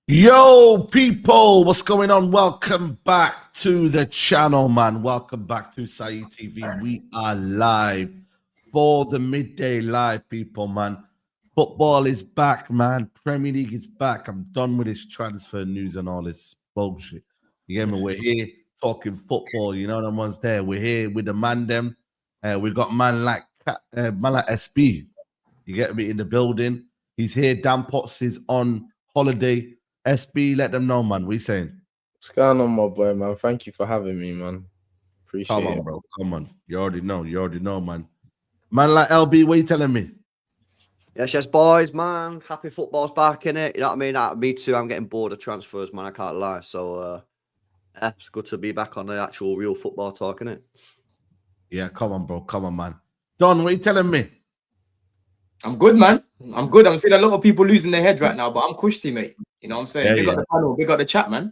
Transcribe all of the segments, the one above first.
Yo, people, what's going on? Welcome back to the channel, man. Welcome back to Saeed TV. We are live for the midday live, people, man. Football is back, man. Premier League is back. I'm done with this transfer news and all this bullshit. You get me? We're here talking football. You know, the ones there. We're here with the man them. We got man like SB. You get me, in the building. He's here. Dan Potts is on holiday. SB, let them know, man. What you saying? What's going on, my boy, man? Thank you for having me, man. Appreciate it. Come on, bro. Come on. You already know, man. Man like LB, what you telling me? Yes, boys, man. Happy football's back, innit? You know what I mean? Me too. I'm getting bored of transfers, man. I can't lie. So, yeah, it's good to be back on the actual real football talk, innit? Yeah, come on, bro. Come on, man. Don, what you telling me? I'm good, man. I'm good. I'm seeing a lot of people losing their head right now, but I'm cushy, mate. You know what I'm saying? Yeah, Got the panel, we got the chat, man.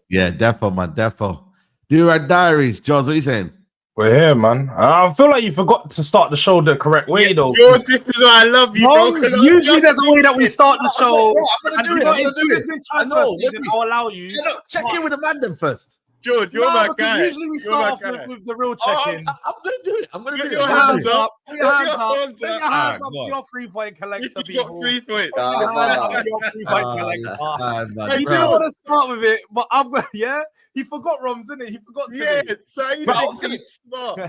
Yeah, defo, man. Defo. Do you write diaries, John? What you saying? We're here, man. I feel like you forgot to start the show the correct way, though. George, this is why I love you, bro. Usually there's a way that we start the show. I'm gonna do it. I know. I'll allow you. Yeah, look, check in with the man then first. George, you're my guy. Usually we start off with the real check-in. I'm gonna do it. I'm gonna do Get it. your hands up. Put your hands up. hands Put up. your hands up. Alright, Your 3-point collector, You got people. 3 points. Put your hands up, your 3-point collector. You didn't want to start with it, but I'm going. Yeah, he forgot Roms, didn't he? He forgot. Yeah, so you know, it's smart.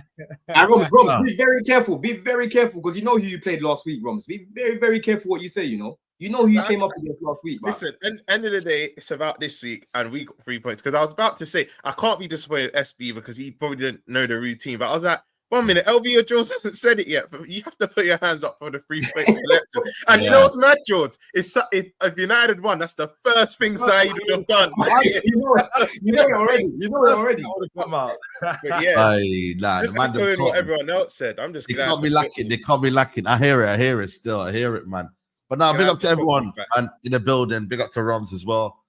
And Roms, be very careful. Be very careful because you know who you played last week, Roms. Be very, very careful what you say, you know. You know who you came up against last week, man. Listen, end of the day, it's about this week, and we got 3 points. Because I was about to say, I can't be disappointed with SB because he probably didn't know the routine. But I was like, 1 minute, LV or George hasn't said it yet, but you have to put your hands up for the 3 points collector. And you know what's mad, George? If United won, that's the first thing Saeed would have done. You know it already. You know it already. But yeah, nah, just the man echoing what everyone else said. I'm just They glad. can't be lacking. They can't be lacking. I hear it still. I hear it, man. But now, big up to everyone and in the building. Big up to Roms as well.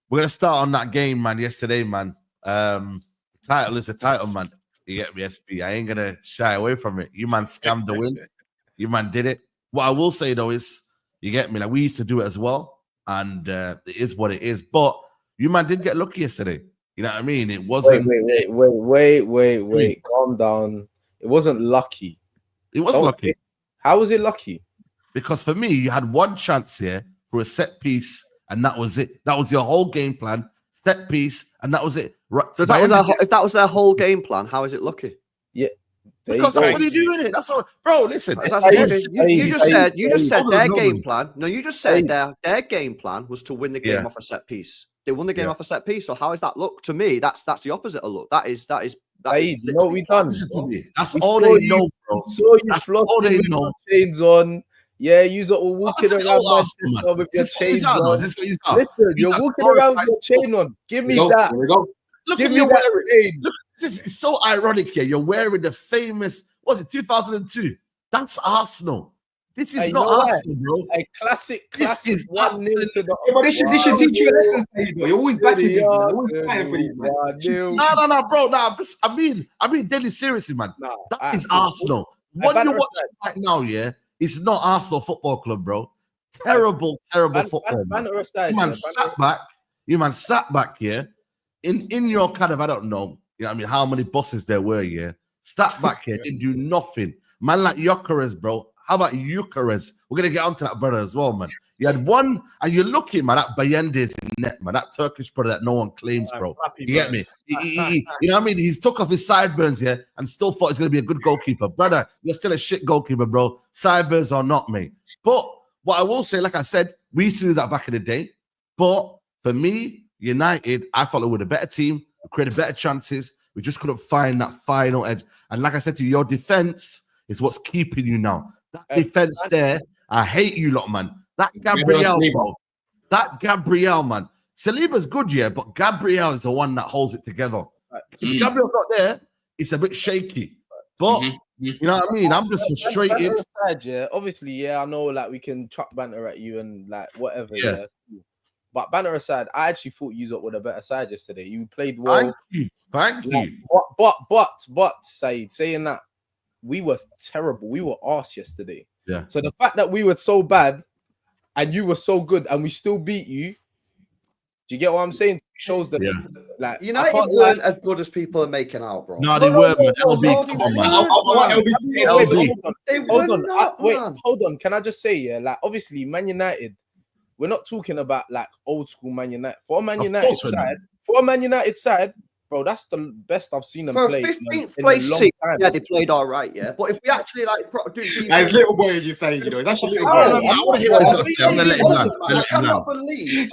We're gonna start on that game, man. Yesterday, man. The title is a title, man. You get me, SB. I ain't gonna shy away from it. You man scammed the win. You man did it. What I will say though is, you get me. Like we used to do it as well, and it is what it is. But you man did get lucky yesterday. You know what I mean? It wasn't. Wait. Calm down. It wasn't lucky. It was lucky. How was it lucky? Because for me, you had one chance here for a set piece, and that was it. That was your whole game plan. Set piece, and that was it. Right. So if that was their whole game plan, how is it lucky? Yeah. Because that's what they do in it. That's all, bro. Listen, you just said their game plan. No, you just said their game plan was to win the game off a set piece. They won the game off a set piece. So how is that look? To me, that's the opposite of look. That is. You know what we done. That's all they know, bro. That's all they know. Chains on. Yeah, you're walking around with your chains on. Listen, you're walking around with your chain on. Give me that. Look at you wearing. Look, this is so ironic here. You're wearing the famous, was it 2002? That's Arsenal. This is not Arsenal, bro. A classic. This is 1-0 to the. Yeah, but this should teach you a lesson, though. You're always backing these, man. Always fighting for these, man. No, bro. Nah, I mean, deadly seriously, man. That is Arsenal. What you watch right now, yeah, it's not Arsenal Football Club, bro. Terrible football. You man sat back here in your kind of, I don't know, you know what I mean, how many buses there were, yeah. Sat back here, didn't do nothing. Man like Gyökeres, bro. How about Gyökeres? We're gonna get onto that brother as well, man. You had one, and you're looking, man, that Reijnders in net, man. That Turkish brother that no one claims, bro. You get me? You know what I mean? He's took off his sideburns here and still thought he's gonna be a good goalkeeper. Brother, you're still a shit goalkeeper, bro. Sideburns or not, mate. But what I will say, like I said, we used to do that back in the day. But for me, United, I thought we were a better team. We created better chances. We just couldn't find that final edge. And like I said to you, your defense is what's keeping you now. That defense there, I hate you lot, man. That Gabriel, bro. That Gabriel, man. Saliba's good, yeah, but Gabriel is the one that holds it together. If Gabriel's not there, it's a bit shaky. But you know what I mean? I'm just frustrated. Obviously, yeah, I know, like, we can chuck banter at you and like whatever, yeah. But banter aside, I actually thought you were the better side yesterday. You played well. Thank you. But Saeed, saying that, we were terrible. We were arse yesterday. Yeah. So the fact that we were so bad and you were so good and we still beat you, Do you get what I'm saying? It shows that like United weren't as good as people are making out, bro. No, they weren't. LB, come on, man. Hold on. Can I just say, yeah, like obviously, Man United, we're not talking about like old school Man United. For a Man United side, bro, that's the best I've seen them play. For 15th place team, yeah, they played all right, yeah. But if we actually like do as little boy, you saying, you know, it's actually little boy. I want to hear what he's got to say. I'm gonna let him land. I cannot believe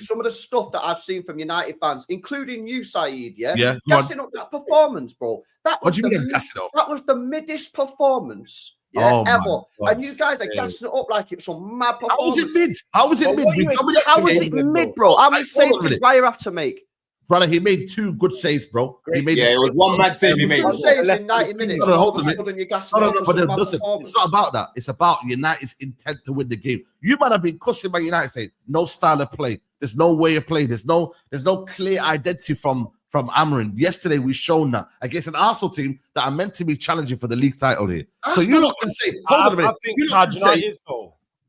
some of the stuff that I've seen from United fans, including you, Saeed. Yeah, gassing up that performance, bro. What do you mean gassing up? That was the middest performance. Ever. And you guys are gassing it up like it's some mad performance. How was it mid? How was it mid? How was it mid, bro? How many saves did Raya have to make? Brother, he made 2 good saves, bro. He made it was one mad save he made. One save in 90 minutes. No, but listen, it's not about that. It's about United's intent to win the game. You might have been cussing by United saying no style of play. There's no way of playing. There's no clear identity from Amarin. Yesterday we shown that against an Arsenal team that are meant to be challenging for the league title here. So you're not going to say, hold on a minute. I think United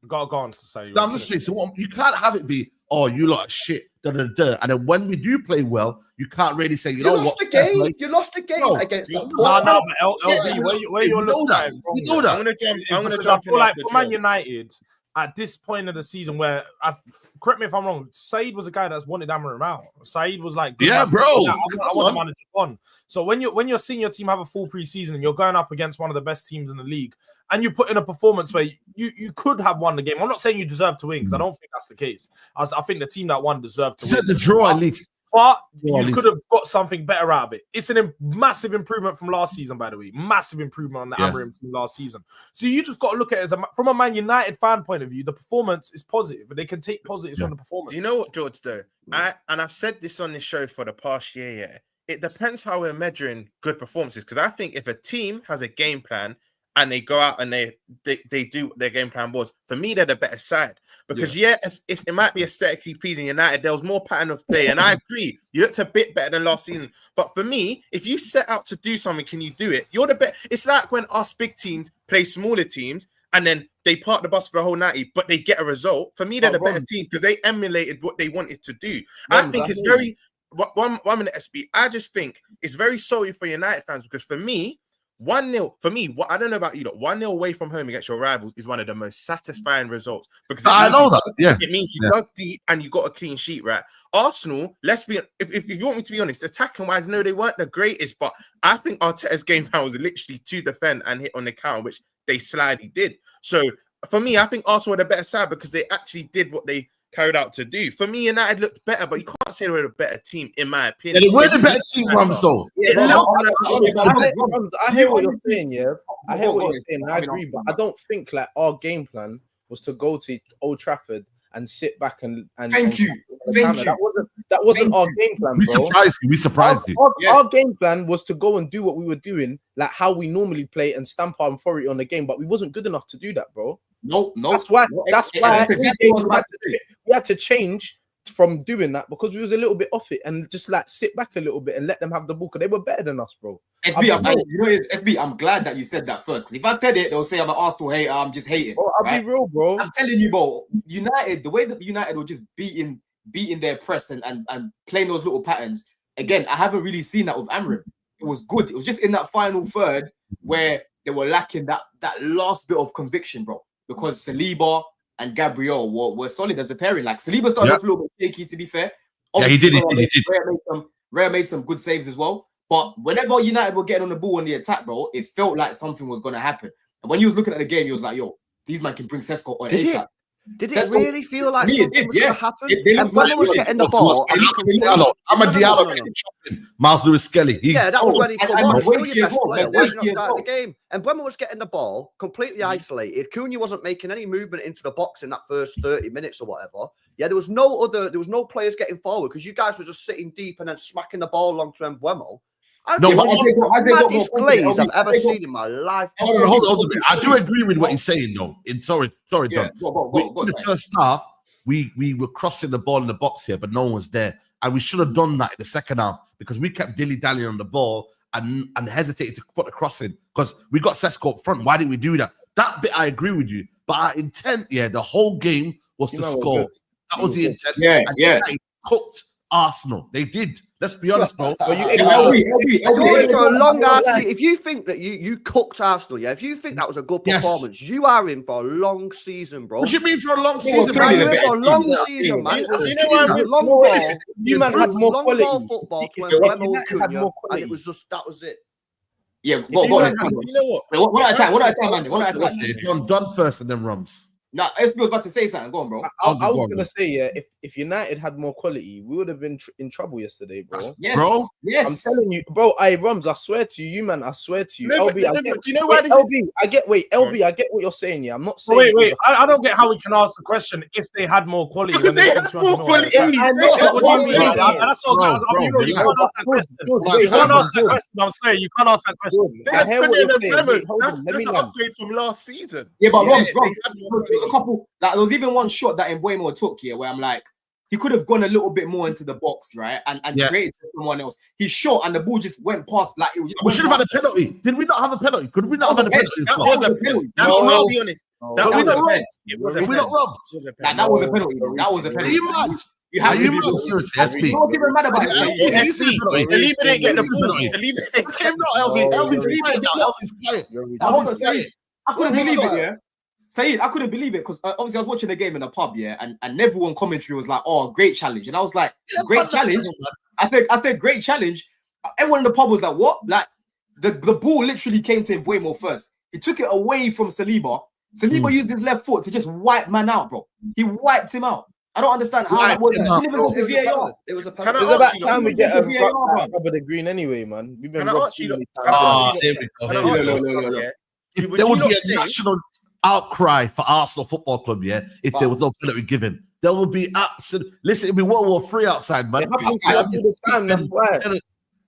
go on to say. No, I'm just saying. So you can't have it be, oh, you lot are shit. And then when we do play well, you can't really say, you know what? You lost the game against that. No, but LB, where you're looking at it, you know that. I'm gonna jump in. Like for Man United, at this point of the season, where correct me if I'm wrong, Saeed was a guy that's wanted Amarim out. Saeed was like, yeah, bro, I want the manager on. So when you're seeing your team have a full preseason and you're going up against one of the best teams in the league, and you put in a performance where you could have won the game. I'm not saying you deserve to win because I don't think that's the case. I think the team that won deserved to win. The draw at least. But you could have got something better out of it. It's a massive improvement from last season, by the way. Massive improvement on the Amarim team last season. So you just got to look at it from a Man United fan point of view. The performance is positive, but they can take positives from the performance. Do you know what, George, though? I've said this on this show for the past year, it depends how we're measuring good performances. Because I think if a team has a game plan and they go out and they do what their game plan was, for me, they're the better side. Because, it might be aesthetically pleasing United. There was more pattern of play. And I agree, you looked a bit better than last season. But for me, if you set out to do something, can you do it? You're the better. It's like when us big teams play smaller teams and then they park the bus for the whole 90, but they get a result. For me, they're the better team because they emulated what they wanted to do. I think it's very... One minute, SB. I just think it's very sorry for United fans because for me, 1-0, for me, I don't know about you, 1-0 away from home against your rivals is one of the most satisfying results because I know that. Yeah, it means you dug deep and you got a clean sheet, right? Arsenal, let's be if you want me to be honest, attacking wise, no, they weren't the greatest, but I think Arteta's game plan was literally to defend and hit on the counter, which they slightly did. So for me, I think Arsenal were the better side because they actually did what they carried out to do. For me, United looked better, but you can't say they were a better team, in my opinion. Yeah, they were the better team, Ramso. I hear what you're saying, yeah. I hear what you're saying. I agree, but I don't think like our game plan was to go to Old Trafford and sit back and thank you. That wasn't our game plan, bro. We surprised you. Our game plan was to go and do what we were doing, like how we normally play and stamp our authority on the game, but we wasn't good enough to do that, bro. No. That's why we had to change from doing that because we was a little bit off it and just like sit back a little bit and let them have the ball because they were better than us, bro. SB, I'm glad that you said that first because if I said it, they'll say I'm an Arsenal hater. I'm just hating. Oh, I'll be real, bro. I'm telling you, bro. United, the way that United were just beating their press and playing those little patterns. Again, I haven't really seen that with Amarim. It was good. It was just in that final third where they were lacking that last bit of conviction, bro. Because Saliba and Gabriel were solid as a pairing. Like Saliba started off a little bit shaky, to be fair. Obviously, he did. Raya made some good saves as well. But whenever United were getting on the ball on the attack, bro, it felt like something was going to happen. And when he was looking at the game, he was like, yo, these men can bring Sesko on ASAP. Did it really feel like something was going to happen? And when it was getting the ball, I'm a Diallo. Miles Lewis Skelly. That was when he come on. Still your best player. Why not start the game? And when we was getting the ball completely isolated, Cunha wasn't making any movement into the box in that first 30 minutes or whatever. Yeah, there was no players getting forward because you guys were just sitting deep and then smacking the ball along to Mbeumo. Maddest glaze I've ever seen in my life. Hold on. I do agree with what he's saying, though. Sorry, Don. In the first half, we were crossing the ball in the box here, but no one was there. And we should have done that in the second half because we kept dilly-dallying on the ball and hesitated to put the cross in because we got Sesko up front. Why didn't we do that? That bit, I agree with you. But our intent, the whole game was to score. That was the intent. Yeah, and yeah. United cooked Arsenal. They did. Let's be honest, bro. You're in for a long ass season. If you think that you cooked Arsenal, if you think that was a good performance, you are in for a long season, bro. What do you mean for a long season? You're in for a long season, man. It was long ball. You man had more quality. Long ball football to Mbeumo Cunha, and it was just that was it. Yeah, go on. You know what? One at a time, man. Done first and then Rums. Nah, SB was about to say something. Go on, bro. I was gonna say, yeah, if United had more quality, we would have been in trouble yesterday, bro. Yes, bro. Yes, I'm telling you, bro. Rums, I swear to you, man. I swear to you, No, LB. do you know why this LB? I get what you're saying. Yeah, I'm not saying. Wait. I don't get how we can ask the question if they had more quality when they spent 200 million. What do you mean? That's not. You can't ask that question. You can't ask that question. I'm saying you can't ask that question. I hear what you're saying. That's Let me an land. upgrade from last season. Yeah, but Rob, they had more there's a couple. Like, there was even one shot that Mbeumo took here where I'm like, he could have gone a little bit more into the box, right? And created someone else. He shot and the ball just went past. Like it was. We should have had a penalty. Did we not have a penalty? Could we not have had a penalty? That was a penalty. I'll be honest. That was a penalty. It was a We not robbed. That was a penalty. That was a Are penalty. you mad? You have Are to you be mad? Seriously, SB. Don't even mad about it. Saliba didn't get the ball. Came not LB. LB's quiet now. LB's quiet. LB's quiet. I couldn't believe it, yeah. Saeed, I couldn't believe it because obviously I was watching the game in a pub, yeah, and everyone commentary was like, "Oh, great challenge," and I was like, "Great challenge." I said, "Great challenge." Everyone in the pub was like, "What?" Like the ball literally came to Mbeumo first. He took it away from Saliba. Saliba used his left foot to just wipe man out, bro. He wiped him out. I don't understand how that was. It was a penalty. It's about time we get cover the green anyway, man. We've been robbed too many times. There would be a national outcry for Arsenal Football Club, yeah, if there was no penalty given. There will be absolute. Listen, it'll be World War III outside, man. It happens to us all the time. That's why.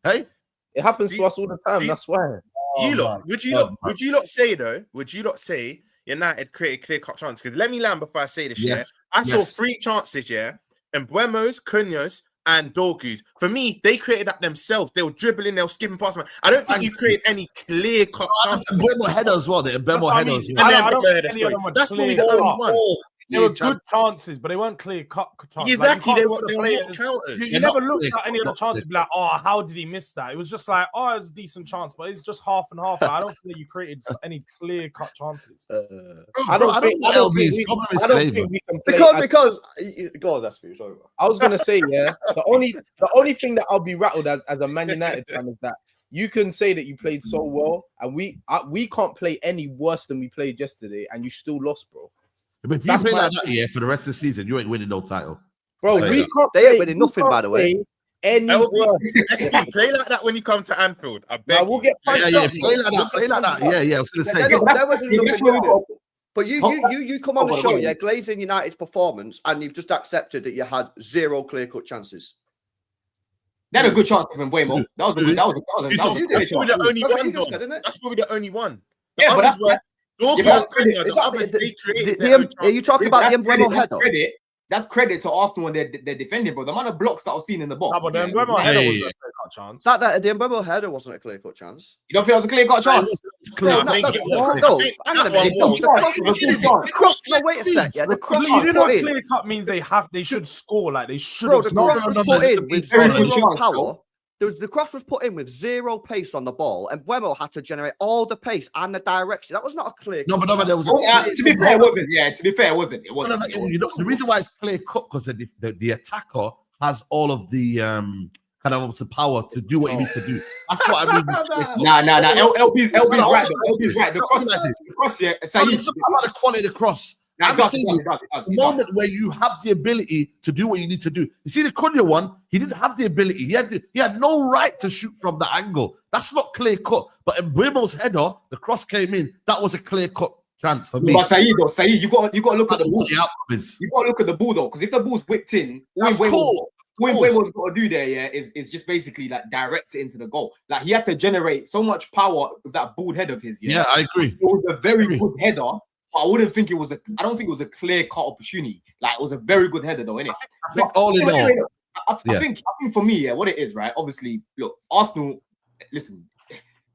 Hey, it happens to us all the time. That's why. Would you not say though? Would you not say United created clear-cut chances? Because let me land before I say this. Yes. I saw 3 chances. Yeah, and Mbeumo's, Cunha's, and Dorgu's. For me, they created that themselves. They were dribbling, they were skipping past man. I don't think you create any clear-cut chances. Mbeumo header as well. Mbeumo header as well. I don't think any of them were That's probably the only one. They were good chances, but they weren't clear-cut chances. Exactly, like, they were counters. You never looked at any of the chances and be like, "Oh, how did he miss that?" It was just like, "Oh, it's a decent chance," but it's just half and half. Like, I don't think you created any clear-cut chances. I don't think we can play because go on, that's for you. Sorry, bro. I was gonna say, yeah, the only thing that I'll be rattled as a Man United fan is that you can say that you played so well, and we can't play any worse than we played yesterday, and you still lost, bro. But if you play like that, yeah, for the rest of the season, you ain't winning no title. Bro, they ain't winning nothing, by the way. Play like that when you come to Anfield. I bet. We'll get play like that. Yeah. I was gonna say. But you come on the show, yeah, glazing United's performance, and you've just accepted that you had 0 clear-cut chances. They had a good chance from Mbeumo. That's probably the only one. That's probably the only one. Yeah, but that's. Are you talking about the Mbeumo header? That's credit to Arsenal when they're defending, bro. The amount of blocks that I've seen in the box. No, but the Mbeumo header was a clear-cut chance. The Mbeumo header wasn't a clear-cut chance. You don't feel it was a clear-cut chance? No, wait a sec. Yeah, the cross was put in. Clear-cut means they should score. Like they should. Bro, the cross was put in with 0 power. The cross was put in with 0 pace on the ball, and Mbeumo had to generate all the pace and the direction. That was not a clear. No, but there was. To be fair, it wasn't. Yeah, to be fair, it wasn't. It wasn't. The reason why it's clear cut because the attacker has all of the kind of the power to do what he needs to do. That's what I mean. Nah. LB's right. LB's right. The cross. Yeah. It's about the quality of the cross. I'm saying the moment where you have the ability to do what you need to do. You see the Cunha one, he didn't have the ability. He had no right to shoot from the angle. That's not clear cut. But in Mbeumo's header, the cross came in. That was a clear cut chance for me. But Saeed, you got to look at the ball. You got to look at the ball though, because if the ball's whipped in, all Mbeumo's got to do there, yeah, is just basically like direct it into the goal. Like he had to generate so much power with that bald head of his. Yeah, I agree. It was a very good header. I wouldn't think it was I don't think it was a clear-cut opportunity. Like it was a very good header, though, innit? I think all in all, I think for me, yeah, what it is, right? Obviously, look, Arsenal. Listen,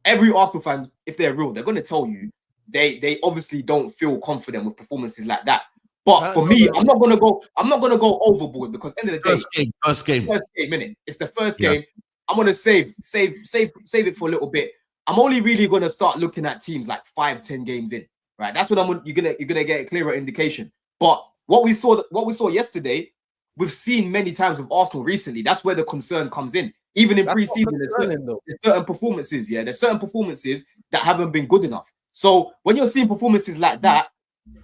every Arsenal fan, if they're real, they're going to tell you they obviously don't feel confident with performances like that. But for me, I'm not gonna go overboard because end of the day, first game, innit? It's the first game. I'm gonna save it for a little bit. I'm only really gonna start looking at teams like 5-10 games in, right? That's what you're gonna get a clearer indication. But what we saw yesterday, we've seen many times with Arsenal recently. That's where the concern comes in. Even in pre-season, there's certain performances, there's certain performances that haven't been good enough. So when you're seeing performances like that,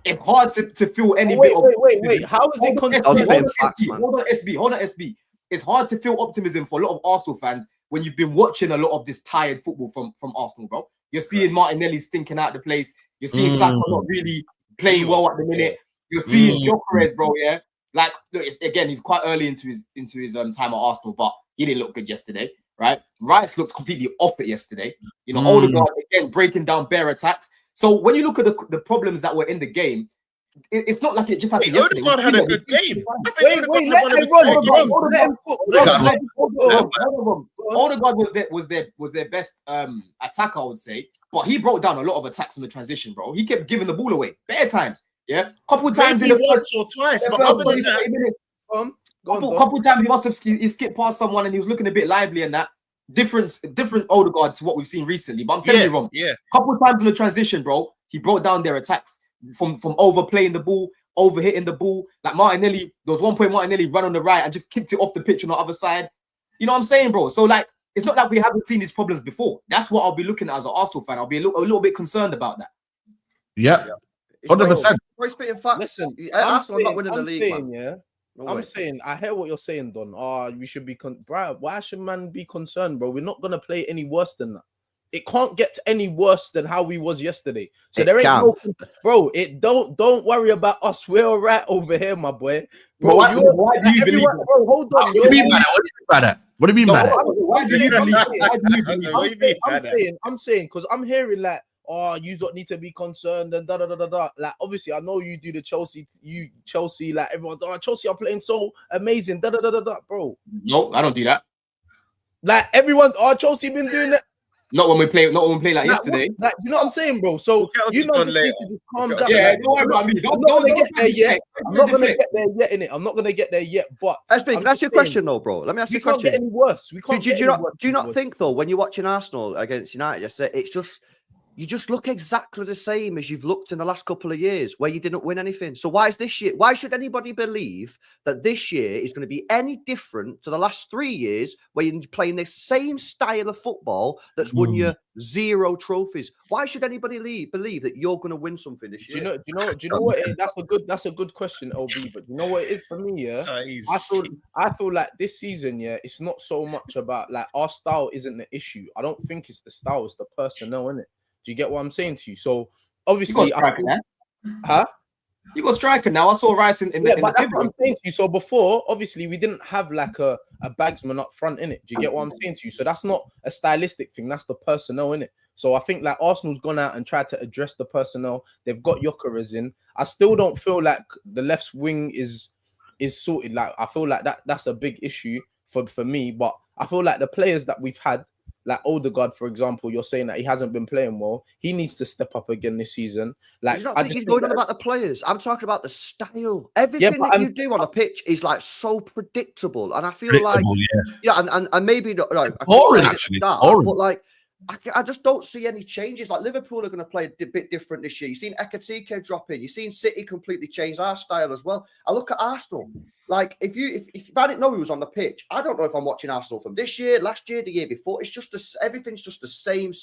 it's hard to feel any bit of. Wait. How is it concerned? Hold on, SB. It's hard to feel optimism for a lot of Arsenal fans when you've been watching a lot of this tired football from Arsenal, bro. You're seeing Martinelli stinking out the place. You're seeing Saka not really playing well at the minute. You're seeing Gyökeres, bro. Yeah, like look, he's quite early into his time at Arsenal, but he didn't look good yesterday, right? Rice looked completely off it yesterday. You know, Odegaard again breaking down bare attacks. So when you look at the problems that were in the game, it's not like it just happened yesterday. Odegaard had a good game. Odegaard was their best attacker, I would say, but he broke down a lot of attacks on the transition, bro. He kept giving the ball away bare times, couple times in the once or twice, but other than that, couple times he must have skipped past someone and he was looking a bit lively and that. Different Odegaard to what we've seen recently, but I'm telling you, Rom, couple times in the transition, bro, he broke down their attacks from overplaying the ball, overhitting the ball. Like Martinelli, there was one point Martinelli ran on the right and just kicked it off the pitch on the other side. You know what I'm saying, bro? So like, it's not like we haven't seen these problems before. That's what I'll be looking at as an Arsenal fan. I'll be a little bit concerned about that. Yeah, 100%. Listen, Arsenal not winning the league, man. I'm saying, I hear what you're saying, Don. We should be, bro. Why should man be concerned, bro? We're not gonna play any worse than that. It can't get any worse than how we was yesterday. So there ain't no, bro. It don't worry about us. We're all right over here, my boy. Bro, why do you believe that? Bro, hold on. What do you mean by that? What do you mean by that? Why do you believe that? I'm saying because I'm hearing like, oh, you don't need to be concerned and da da da da da. Like, obviously, I know you do the Chelsea, like everyone's, oh, Chelsea are playing so amazing, da da da da da, bro. No, I don't do that. Like everyone, Chelsea been doing that. Not when we play like yesterday. Like, you know what I'm saying, bro? So you know, calm down. Yeah, don't worry about me. I'm not gonna get there yet. I'm not gonna get there yet, innit? I'm not gonna get there yet. But can I ask you a question though, bro? Let me ask you a question. We can't get any worse. We can't. Do you not think though, when you're watching Arsenal against United, it's just you just look exactly the same as you've looked in the last couple of years where you didn't win anything. So why is this year? Why should anybody believe that this year is going to be any different to the last 3 years where you're playing the same style of football that's won you 0 trophies? Why should anybody believe that you're going to win something this year? Do you know what? That's a good question, LB. But you know what it is for me? Yeah, I feel like this season, it's not so much about like our style isn't the issue. I don't think it's the style, it's the personnel, innit? Do you get what I'm saying to you? So obviously, you got striker now. I saw Rice in the but that's what I'm saying to you. So before, obviously, we didn't have like a bagsman up front in it. Do you get what I'm saying to you? So that's not a stylistic thing. That's the personnel in it. So I think like Arsenal's gone out and tried to address the personnel. They've got Gyökeres in. I still don't feel like the left wing is sorted. Like I feel like that's a big issue for me. But I feel like the players that we've had, like Odegaard, for example, you're saying that he hasn't been playing well. He needs to step up again this season. Like, I think he's going on about the players. I'm talking about the style. Everything that you do on a pitch is like so predictable, and I feel like, and maybe not like boring actually, boring. But like, I just don't see any changes. Like Liverpool are going to play a bit different this year. You've seen Ekatike drop in. You've seen City completely change our style as well. I look at Arsenal. Like if I didn't know he was on the pitch, I don't know if I'm watching Arsenal from this year, last year, the year before. It's just everything's just the same.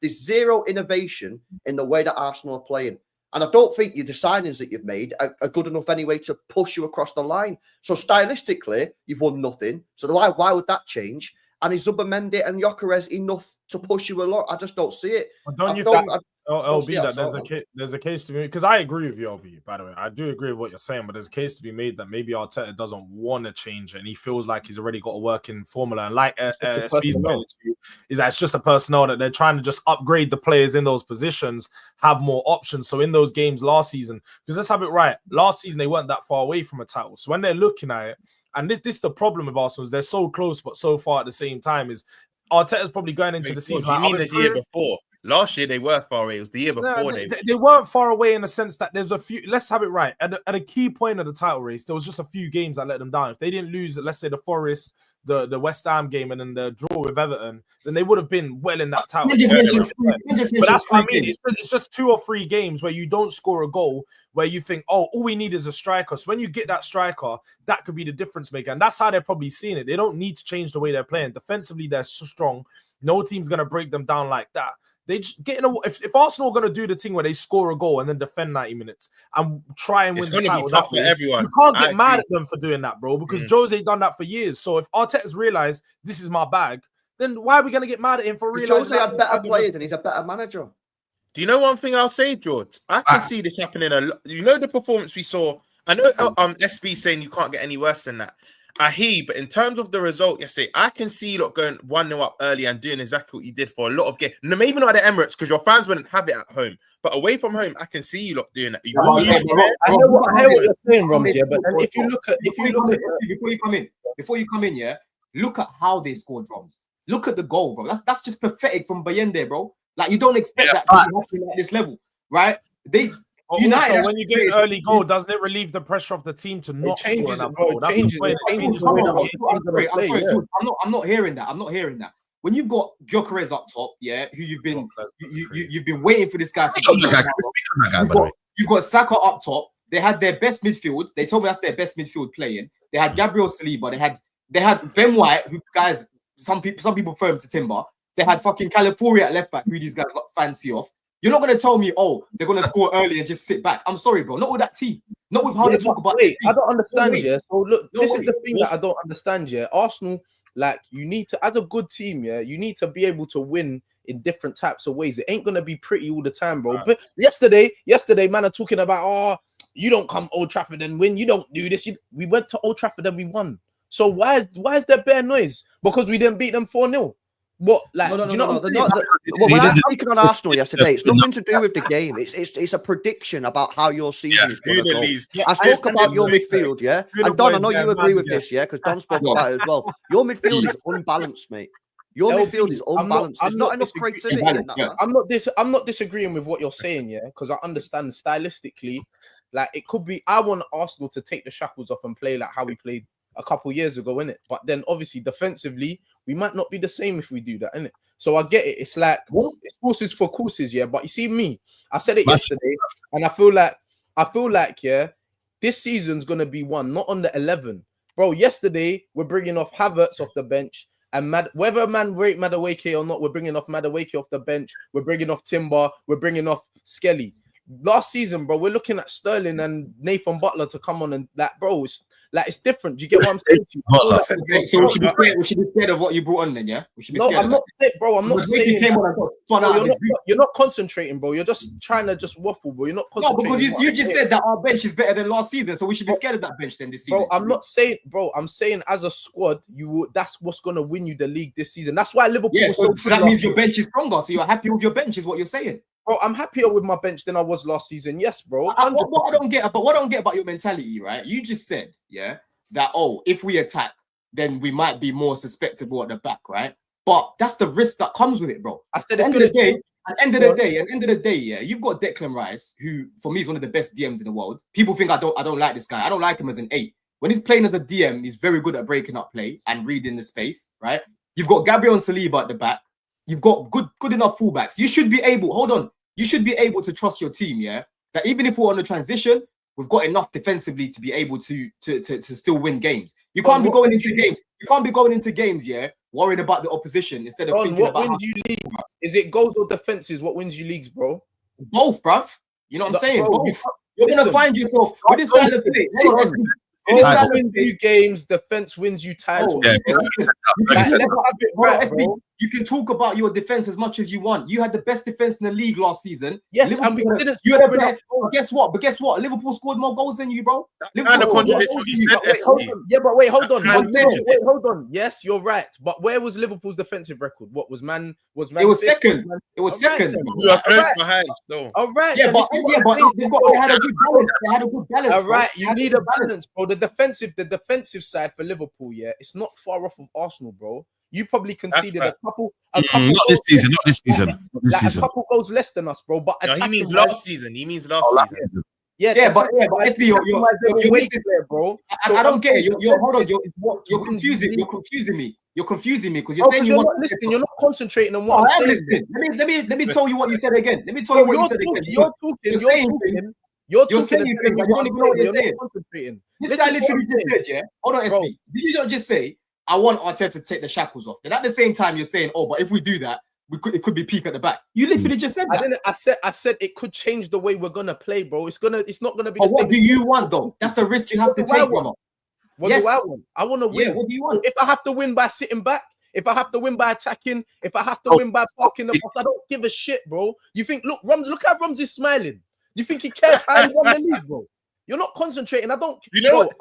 There's zero innovation in the way that Arsenal are playing. And I don't think the signings that you've made are good enough anyway to push you across the line. So stylistically, you've won nothing. So why would that change? And is Zubimendi and Gyökeres enough to push you along? I just don't see it. Well, don't you think, LB, that there's a case to be, because I agree with you, LB, by the way. I do agree with what you're saying, but there's a case to be made that maybe Arteta doesn't want to change it, and he feels like he's already got a working formula. And like SP's point is that it's just a personnel that they're trying to just upgrade the players in those positions, have more options. So in those games last season, because let's have it right, last season they weren't that far away from a title. So when they're looking at it, and this is the problem with Arsenal, is they're so close but so far at the same time, is Arteta's probably going into the season. You mean the year before? Last year they were far away. It was the year before they weren't far away in the sense that there's a few. Let's have it right. At a key point of the title race, there was just a few games that let them down. If they didn't lose, let's say the Forest, the West Ham game, and then the draw with Everton, then they would have been well in that title. But that's what I mean. It's just 2 or 3 games where you don't score a goal, where you think, oh, all we need is a striker. So when you get that striker, that could be the difference maker. And that's how they're probably seeing it. They don't need to change the way they're playing. Defensively, they're so strong. No team's going to break them down like that. They just get in a, if Arsenal are going to do the thing where they score a goal and then defend 90 minutes and try and win the title, be tough for everyone. You can't get mad at them for doing that, bro, because Jose done that for years. So if Arteta's realized this is my bag, then why are we going to get mad at him for realizing Jose has better players and he's a better manager? Do you know one thing I'll say, George? I can see this happening a lot. You know the performance we saw. I know SB saying you can't get any worse than that. But in terms of the result yesterday, I can see you lot going 1-0 up early and doing exactly what you did for a lot of games. No, maybe not at the Emirates because your fans wouldn't have it at home, but away from home, I can see you lot doing that. I know what you're saying, Romsey, but if you look at before you come in, yeah, look at how they scored drums. Look at the goal, bro. That's just pathetic from Bayende, bro. Like you don't expect that to be happening at this level, right? United, so when you get an early goal, doesn't it relieve the pressure of the team to not score enough goal? That's the point. I'm not hearing that. I'm not hearing that. When you've got Gyökeres up top, yeah, who you've been waiting for this guy. You've got Saka up top. They had their best midfield. They told me that's their best midfield playing. They had Gabriel Saliba. They had Ben White, who guys, some people prefer him to Timber. They had fucking Califuria at left back, who these guys fancy off. You're not going to tell me, oh, they're going to score early and just sit back. I'm sorry, bro. Not with that team. Not with how they talk about it. I don't understand, yeah. So look, this is the thing that I don't understand, yeah. Arsenal, like, you need to, as a good team, yeah, you need to be able to win in different types of ways. It ain't going to be pretty all the time, bro. Right. But yesterday, man are talking about, oh, you don't come Old Trafford and win. You don't do this. We went to Old Trafford and we won. So why is there bare noise? Because we didn't beat them 4-0. What? Like, no. When I'm speaking on Arsenal yesterday, it's nothing to do with the game. It's a prediction about how your season is going to go. I spoke about your midfield, yeah. And Don, I know you agree with this, yeah, because Don spoke about it as well. Your midfield is unbalanced, mate. Your midfield is unbalanced. There's not enough creativity in that. I'm not disagreeing with what you're saying, yeah, because I understand stylistically, like it could be. I want Arsenal to take the shackles off and play like how we played a couple years ago, innit? But then obviously defensively, we might not be the same if we do that, innit? So I get it. It's like it's courses for courses, yeah. But you see me, I said it yesterday, and I feel like, yeah, this season's gonna be won not on the 11, bro. Yesterday we're bringing off Havertz off the bench, and whether man rate Madueke or not, we're bringing off Madueke off the bench. We're bringing off Timber. We're bringing off Skelly. Last season, bro, we're looking at Sterling and Nathan Butler to come on, and that, bro, it's different. Do you get what I'm saying? So we should be scared of what you brought on then, yeah? We should be scared. I'm not sick, bro. I'm not saying you're not concentrating, bro. You're just trying to just waffle, bro. You're not concentrating. No, because you just said that our bench is better than last season, so we should be scared of that bench then this season. Bro, I'm not saying, bro. I'm saying as a squad, that's what's gonna win you the league this season. That's why Liverpool. Yeah, so that means your bench is stronger. So you're happy with your bench, is what you're saying. Bro, I'm happier with my bench than I was last season. Yes, bro. What I don't get about your mentality, right? You just said, yeah, that if we attack, then we might be more susceptible at the back, right? But that's the risk that comes with it, bro. I said at the end of the day, yeah, you've got Declan Rice, who for me is one of the best DMs in the world. People think I don't like this guy. I don't like him as an 8. When he's playing as a DM, he's very good at breaking up play and reading the space, right? You've got Gabriel and Saliba at the back. You've got good enough fullbacks. You should be able to trust your team, yeah? That even if we're on a transition, we've got enough defensively to be able to still win games. You can't be going into games, yeah, worrying about the opposition instead of thinking about what wins you leagues. Is it goals or defenses? What wins you leagues, bro? Both, bruv. You know what I'm saying? Bro, you're gonna find yourself with this kind of play. Defense wins you games, defense wins you titles. You can talk about your defense as much as you want. You had the best defense in the league last season. Yes, and we didn't. You had guess what? But guess what? Liverpool scored more goals than you, bro. Kind of contradicts what you said. Yeah, but wait, hold on. Hold on. Yes, you're right. But where was Liverpool's defensive record? What was man? It was second. It was second. You are close behind. All right. Yeah, but they had a good balance. They had a good balance. All right, you need a balance, bro. The defensive side for Liverpool, yeah, it's not far off of Arsenal, bro. You probably conceded a couple. Not this season. like a couple goals less than us, bro. But No, he means attacking-wise- last season. He means last season. Yeah, but SB, you're way missing there, bro. I don't get it. Hold on. You're confusing me. You're confusing me because you're saying you're not listening. You're not concentrating on what I'm saying. Listening. Let me tell you what you said again. Let me tell you what you said again. You're saying you're saying things that you don't even know what you're saying. Concentrating. This guy literally just said, yeah. Hold on, SB. Did you not just say, I want Arteta to take the shackles off? Then at the same time, you're saying, oh, but if we do that, it could be peak at the back. You literally just said that. I said it could change the way we're gonna play, bro. It's not gonna be. But what do you want, though? That's a risk you have to take, Mama. What do I want? I want to win. Yeah, what do you want? If I have to win by sitting back, if I have to win by attacking, if I have to win by parking the box, I don't give a shit, bro. You think? Look how Rums is smiling. Do you think he cares how he won the league, bro? You're not concentrating. I don't. You know what?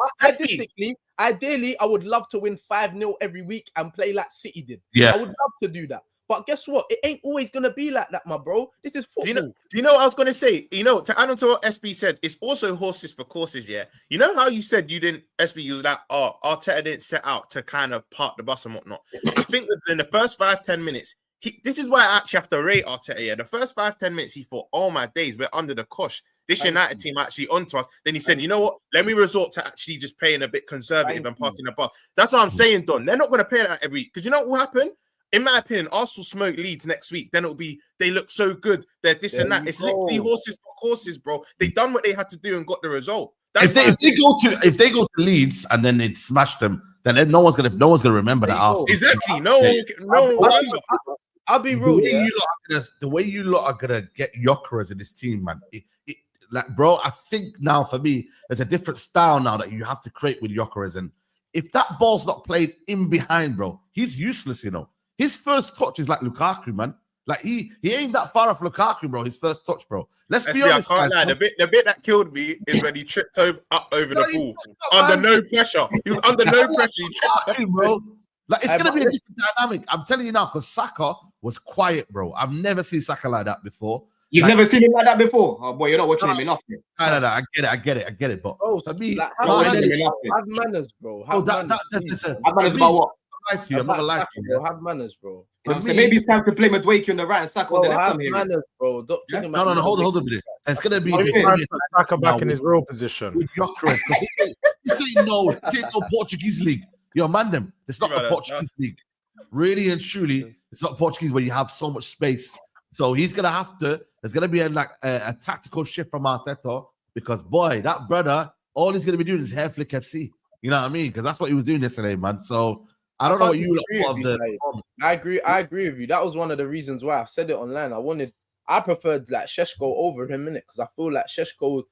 Ideally, I would love to win 5-0 every week and play like City did. Yeah, I would love to do that. But guess what? It ain't always gonna be like that, my bro. This is football. Do you know what I was gonna say? You know, to add on to what SB said, it's also horses for courses. Yeah, you know how you said you didn't SB. You was like, oh, Arteta didn't set out to kind of park the bus and whatnot. I think that in the first 5-10 minutes, this is why I actually have to rate Arteta. Yeah, the first 5-10 minutes, he thought, oh my days, we're under the cosh. This United team actually onto us. Then he said, you know what? Let me resort to actually just playing a bit conservative and parking the bus. That's what I'm saying, Don. They're not going to play that every week because you know what will happen? In my opinion, Arsenal smoke Leeds next week. Then it'll be they look so good. They're this and that. It's literally horses for courses, bro. They done what they had to do and got the result. If they go to Leeds and then it smashed them, then no one's gonna remember that Arsenal. Exactly. I'll be real. The way you lot are gonna get Gyökeres in this team, man. Like, bro, I think now for me, there's a different style now that you have to create with Gyökeres. And if that ball's not played in behind, bro, he's useless, you know. His first touch is like Lukaku, man. Like he ain't that far off Lukaku, bro. His first touch, bro. Let's be honest, I can't lie. The bit that killed me is when he tripped over the ball under no pressure. He was under no pressure. He tripped, bro. Like it's gonna be a different dynamic. I'm telling you now, because Saka was quiet, bro. I've never seen Saka like that before. You've never seen him like that before? Oh boy, you're not watching him enough. No, I get it. But for me, have manners, bro. Have manners about what? I'm not gonna lie to you. Have manners, bro. So maybe it's time to play Madueke on the right and Saka on the left. Have manners, bro. No, hold on a minute. It's gonna be Saka back in his real position with Gyökeres. This ain't no Portuguese league. Yo, man, them. It's not the Portuguese league. Really and truly, it's not Portuguese where you have so much space. So he's gonna have to. There's gonna be a tactical shift from Arteta because boy, that brother, all he's gonna be doing is hair flick FC. You know what I mean? Because that's what he was doing yesterday, man. So I don't know what you thought of the. I agree with you. That was one of the reasons why I said it online. I preferred like Šeško over him in it because I feel like Šeško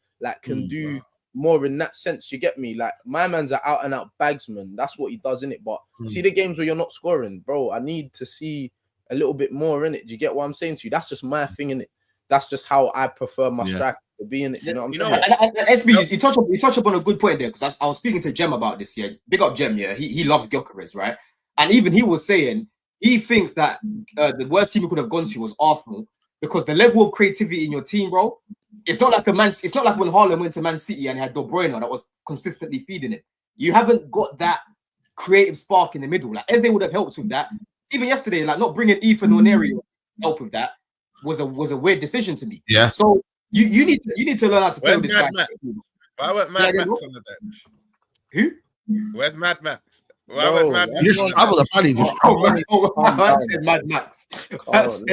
can do more in that sense. You get me? Like my man's an out and out bagsman. That's what he does in it. But see the games where you're not scoring, bro. I need to see a little bit more in it. Do you get what I'm saying to you? That's just my thing in it. That's just how I prefer my striker to be in it. You know what I'm saying? And SB, you touch up on a good point there because I was speaking to Jem about this. Yeah, big up Jem. Yeah, he loves Gyökeres, right? And even he was saying he thinks that the worst team he could have gone to was Arsenal because the level of creativity in your team, bro. It's not like It's not like when Haaland went to Man City and he had De Bruyne that was consistently feeding it. You haven't got that creative spark in the middle. Like Eze would have helped with that. Even yesterday, like not bringing Ethan or Neri help with that was a weird decision to me. Yeah. So you need to learn how to play with this guy. Why went Mad Max on the bench? Who? Where's Mad Max? I said Mad Max.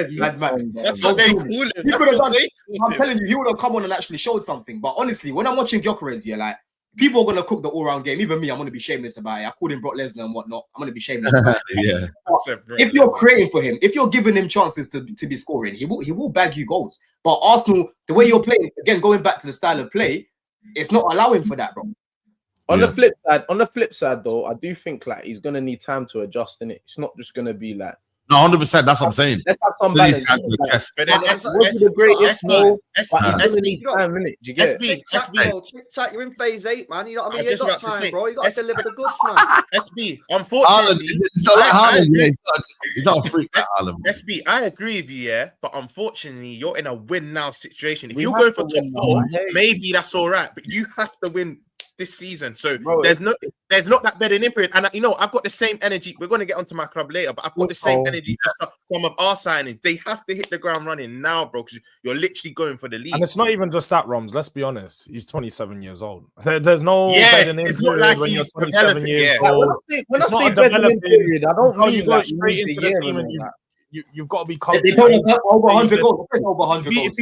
Mad Max. That's what they call him. I'm telling you, he would have come on and actually showed something. But honestly, when I'm watching Gyökeres, like people are gonna cook the all-round game. Even me, I'm gonna be shameless about it. I called him Brock Lesnar and whatnot. I'm gonna be shameless about it. If you're creating for him, if you're giving him chances to be scoring, he will bag you goals. But Arsenal, the way you're playing, again, going back to the style of play, it's not allowing for that, bro. On the flip side, though, I do think like he's gonna need time to adjust in it. It's not just gonna be like 100%. That's what I'm saying. Let's have some balance. But then the greatest goal, but he's gonna need time in it. Do you get it? You're in phase 8, man. You know what I mean? You got time, bro. You got to deliver the goods, man. SB, unfortunately, it's not like Haaland. He's not a freak like Haaland. SB, I agree with you, yeah, but unfortunately, you're in a win now situation. If you're going for top 4, maybe that's all right, but you have to win this season. So Bro, there's not that bedding in period. And you know, I've got the same energy. We're going to get onto my club later, but I've got the same energy as some of our signings. They have to hit the ground running now, bro, because you're literally going for the league. And it's not even just that, Roms. Let's be honest. He's 27 years old. There's no bedding in it's not like when you're he's 27 years Like, old. when I It's not say a bedding in developing- period, I don't mean You go like straight you need into the the year team and and all that. you've got to be They confident. told us over 100 goals. Over 100 goals.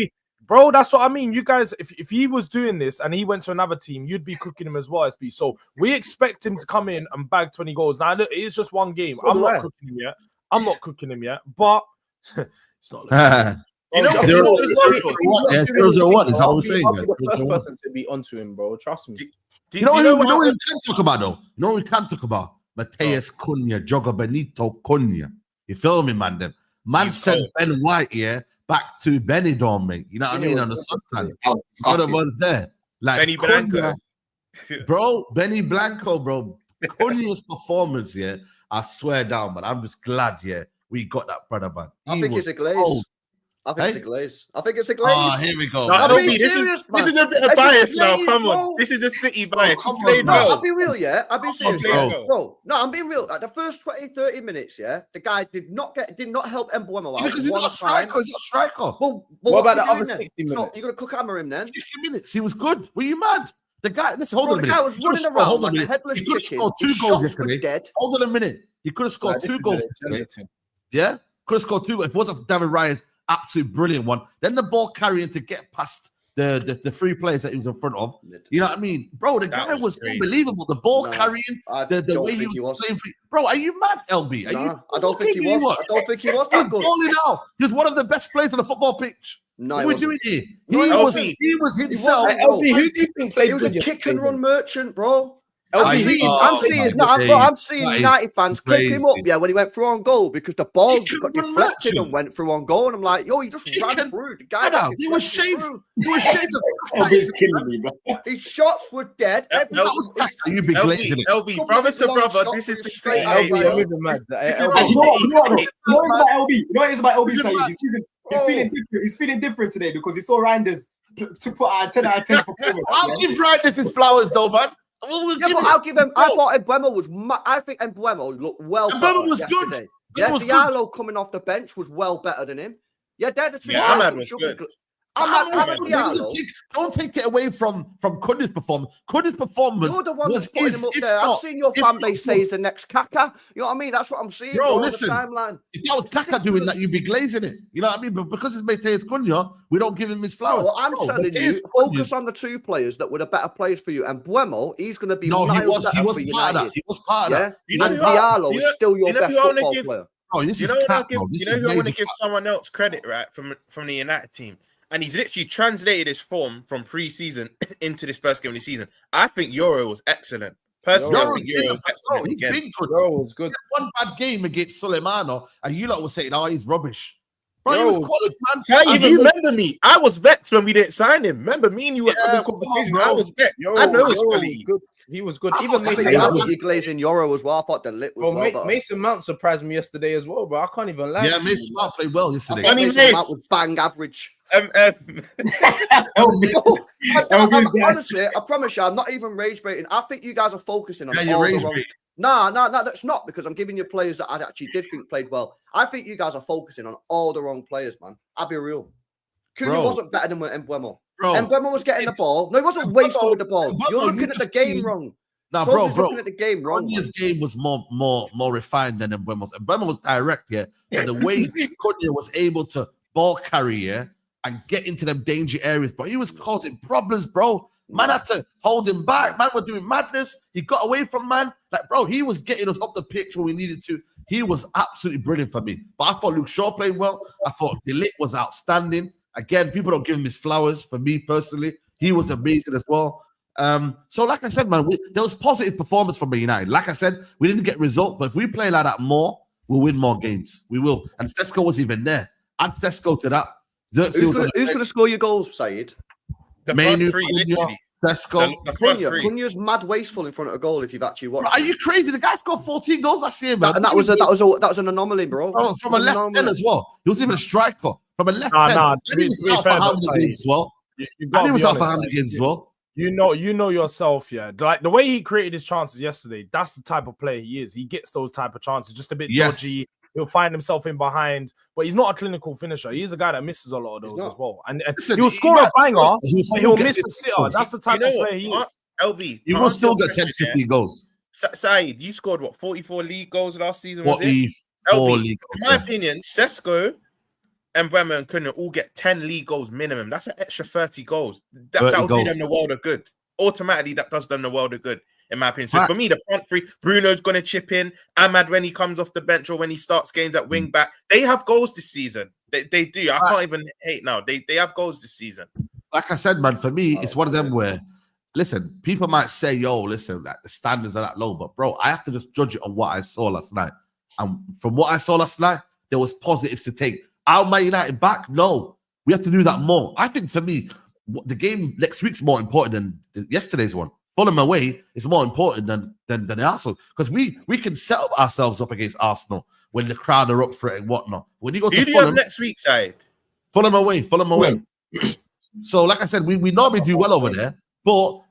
Bro, that's what I mean. You guys, if he was doing this and he went to another team, you'd be cooking him as well, SB. So we expect him to come in and bag 20 goals. Now, look, it is just one game. So I'm do not I. cooking him yet. But it's not. You know, Bro, you know, Zero- it's Zero- also- Yeah, 0-0-1 is that what we're saying? I'll be the Yeah, first 0-0-1. person to be onto him, bro. Trust me. You know what we can talk about though? You know what we can talk about? Mateus Cunha, Jogo Benito Cunha. You feel me, man? Them man He's sent cold. Ben White here back to Benidorm, mate. You know what I mean? On the suntan. Other ones there. Like Benny Blanco. Bro, Benny Blanco, bro. Cunha's performance, yeah. I swear down, man. I'm just glad, yeah, we got that brother, man. I think it's a glaze. cold. I think it's a Hey? glaze. I think it's a glaze. Oh, here we go. No, man. don't being be- this serious, is man. a bit of It's a bias now. glaze, Come on, bro. this is the City bias. come He on, played No, well. I'll be real, yeah. I'll be serious, bro. yeah. Bro, no, I'm being real. Like the first 20, 30 minutes, yeah, the guy did not help Mbuemo out. Because he's one not a striker. time. He's not a striker. Well, What what's about he the doing other then? 60 So minutes? you're gonna cook hammer him then? 60 minutes. He was good. Were you mad? The guy, listen, hold Bro, on a the minute. guy was He could've running scored- around hold on like a minute. headless He could have chicken. scored His 2 goals shots were yesterday. dead. Hold on a minute. He could have scored Nah, this 2 is goals the yesterday. agenda thing. Yeah? Could have scored 2 goals. If it wasn't for David Raya's absolute brilliant one. Then the ball carrying to get past the 3 players that he was in front of. You know what I mean? Bro, the That guy was was crazy. unbelievable. The ball Nah, carrying, I the don't way he think was playing free. Bro, are you mad, LB? Are you? Nah, I don't think he was. I don't think he was He was that good. balling out. He was one of the best players on the football pitch. No, What he are we wasn't. doing here? No, He he was wasn't. himself. wasn't, LB, who do you think played He was a good kick and yesterday, run merchant, bro. LB, I'm who- seeing, oh, I'm my seeing, days. I'm seeing That is United fans clip him up, crazy. yeah, when he went through on goal because the ball He got can run deflected merchant. and went through on goal. And I'm like, yo, he just He ran can- through. The guy got He was deflected shades. through. He was shades of LB's killing me, bro. His shots were dead. That was Kaka. You be glazing it. LB, Couple brother of to long brother, shots this is with the straight City. out, mate. LB, bro. I'm even mad. This is LB, the You know what? You know what? City. You know what it is about LB? You know what it is about LB? He's Saeed? mad. He's feeling different. He's feeling different today because he saw Reijnders to put out a 10 out of 10 performance. I'll give Reijnders his flowers, though, man. Yeah, but I'll give him. I thought Mbuemo was. I think Mbuemo looked well. Mbuemo better was good. yesterday. Mbuemo Yeah, was Diallo coming off the bench was well better than him. Yeah, they're the two. Yeah, guys Ahmad who was should good. be Ahmad Diallo. Don't take it away from Cunha's performance. Cunha's performance You're the one was that's putting him up if there. I've not- seen your if fan not base say he's the next Kaka. You know what I mean? That's what I'm seeing Bro, on listen. the timeline. If that was Kaka doing that, you'd be glazing it. You know what I mean? But because it's Mateus Cunha, we don't give him his flowers. Well, I'm Bro, telling you, Mateus focus Cunha- on the 2 players that were the better players for you. And Buemo, he's going to be No, he miles was better for part of that. United. He was part of Yeah, that. You know and who I- Diallo you is know- still your you know best who I wanna football give- player. Oh, this You is know what I cap, give? bro. This You know is who I want to major give cap. someone else credit, right? From the United team, and he's literally translated his form from pre-season into this first game of the season. I think Euro was excellent. Personally, I Euro's think Euro been was a- bro, excellent he's again. been good. Bro, was good. One bad game against Suleimano, and you lot were saying, "Oh, he's rubbish." Bro, he Yo, was quality, man. Ty, And you he- remember me? I was vexed when we didn't sign him. Remember me and you were Yeah, having a come on, conversation. bro. I was vexed. Yo, I know his Yo was quality. good. He was good. I Even thought I Mason think, I Mount- Mount. think you're glazing Euro as well. I thought the lit was Bro, well better. Mason Mount surprised me yesterday as well, bro. I can't even lie. Yeah, to Mason you, Mount played well I yesterday. thought Funny Mason face. Mount was bang average. LB, Honestly, I promise you, I'm not even rage baiting. I think you guys are focusing on Yeah, you're all the rage wrong. baiting. No, that's not because I'm giving you players that I actually did think played well. I think you guys are focusing on all the wrong players, man. I'll be real. Cunha Bro. wasn't better than Mbuemo. Bro, Mbuemo was getting the ball. No, he wasn't Mbuemo- wasting with the ball. Mbuemo, You're you looking at the just game seen- wrong. nah, So bro, just bro. looking at the game wrong. Cunha's game was more refined than Mbuemo's. Mbuemo was direct, yeah. But the way Cunha was able to ball carry, yeah, and get into them danger areas, but he was causing problems, bro. Man had to hold him back. Man was doing madness. He got away from man. Like, bro, he was getting us up the pitch when we needed to. He was absolutely brilliant for me. But I thought Luke Shaw played well. I thought De Ligt was outstanding. Again, people don't give him his flowers. For me personally, he was amazing as well. So like I said, man, there was positive performance from Man United. Like I said, we didn't get result, but if we play like that more, we'll win more games. We will. And Sesko was even there. Add Sesko to that. Who's going to score your goals, Saeed? The Manu, front three, Cunha, literally. Sesko. The front Cunha. three. Cunha's mad wasteful in front of a goal. If you've actually watched, Are you crazy? The guy scored 14 goals last year, man. and that was an anomaly, bro. From a left end as well. He was even a striker. From a left Nah, end. nah, And he was to be out for fair, how many though, games as well? You've And got he to was be out for how honest. many games as well? You know yourself, yeah. Like the way he created his chances yesterday, that's the type of player he is. He gets those type of chances, just a bit dodgy. He'll find himself in behind, but he's not a clinical finisher. He's a guy that misses a lot of those as well. And Listen, he'll score a banger, but he'll miss get a sitter. That's the type of player he is. LB, He will still get 10, 15 goals. Saeed, you scored what 44 league goals last season? 44 league goals. In my opinion, Sesko and Bremer and Cunha all get 10 league goals minimum. That's an extra 30 goals. That would do them the world of good. Automatically, that does them the world of good, in my opinion. So for me, the front three, Bruno's going to chip in. Ahmad, when he comes off the bench or when he starts games at wing back, they have goals this season. They do. I can't even hate now. They have goals this season. Like I said, man, for me, it's one of them where, listen, people might say, yo, listen, that the standards are that low. But, bro, I have to just judge it on what I saw last night. And from what I saw last night, there was positives to take. Are Man United back? No. We have to do that more. I think for me, the game next week's more important than yesterday's one. Fulham away is more important than the Arsenal, because we can set up ourselves up against Arsenal when the crowd are up for it and whatnot. When you go to Fulham next week, side Fulham away. So, like I said, we normally do well over there, but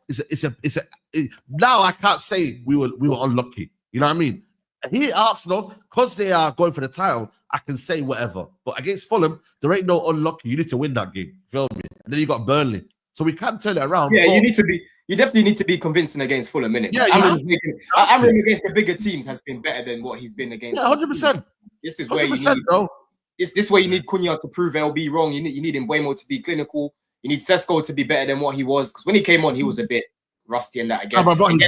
now I can't say we were unlucky. You know what I mean? Here, Arsenal, because they are going for the title, I can say whatever. But against Fulham, there ain't no unlucky. You need to win that game. Feel me? And then you got Burnley, so we can turn it around. Yeah, you definitely need to be convincing against Fulham, innit? Yeah, Amram against the bigger teams has been better than what he's been against. Yeah, 100%. This is where you need, bro. This where you need Cunha to prove LB wrong. You need Mbeumo to be clinical. You need Sesko to be better than what he was, because when he came on, he was a bit rusty in that again. I'm not going to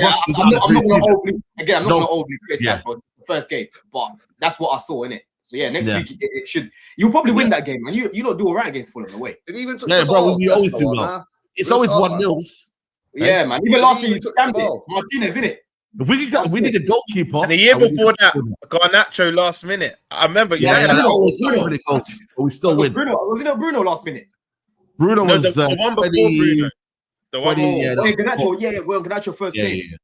overly criticize the first game, but that's what I saw in it. So yeah, next week it should. You'll probably win that game, and you don't do all right against Fulham away. Bro, we always do well. It's always 1-0. Yeah, man. Even last year you took Martinez, innit? If we need a goalkeeper. And the year before that, Garnacho last minute. I remember. We still win. Was it not Bruno last minute? Bruno was the one before Bruno. The one Garnacho first game. Yeah.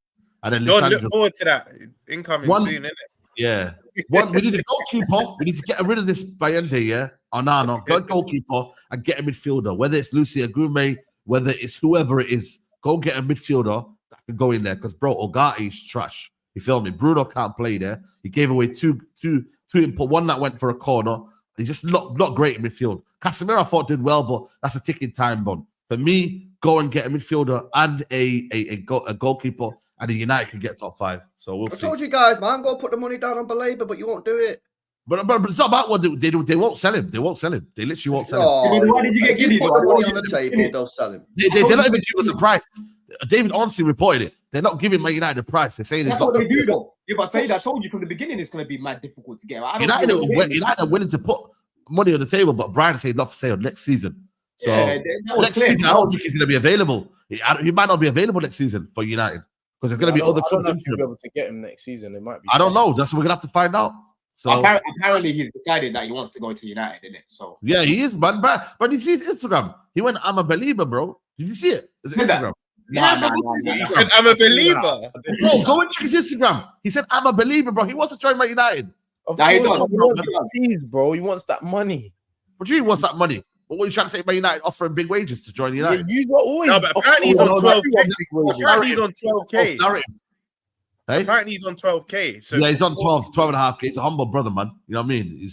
And then don't look forward to that. Incoming soon, innit? Yeah. We need a goalkeeper. We need to get rid of this Bayende, yeah? Oh, no. Go goalkeeper and get a midfielder. Whether it's Lucy Agume, whether it's whoever it is, go get a midfielder that can go in there. Because, bro, Ogati's trash. You feel me? Bruno can't play there. He gave away two input. One that went for a corner. He's just not great in midfield. Casemiro, I thought, did well, but that's a ticking time bomb. For me, go and get a midfielder and a goalkeeper, and the United can get top 5. So we'll see. I told you guys, man, go put the money down on Baleba, but you won't do it. But it's not about what they do. They won't sell him. They won't sell him. They literally won't sell him. Why did you get Giddy? Put the money on the table, they'll sell him. They're not even giving us a price. David honestly reported it. They're not giving Man United a price. They're saying that's what they do, though. Yeah, but Saeed, I told you from the beginning it's going to be mad difficult to get. United are willing to put money on the table, but Brian said not for sale next season. So next season, I don't think he's going to be available. He might not be available next season for United, because there's going to be other clubs. I don't know if you'll be able to get him next season. It might be. I don't know. That's what we're going to have to find out. So apparently he's decided that he wants to go to United, isn't it? So yeah, he is, man. But did you see his Instagram? He went, "I'm a believer, bro." Did you see it? Is it Instagram? He said, "I'm a believer." Bro, go and check his Instagram. He said, "I'm a believer, bro." He wants to join Man United. He wants bro. He wants that money. What do you mean, wants that money? What are you trying to say about United offering big wages to join United? You got always. No, but apparently he's on 12K. Apparently he's on 12K. Hey? Apparently he's on 12K. So yeah, he's on 12.5K. He's a humble brother, man. You know what I mean?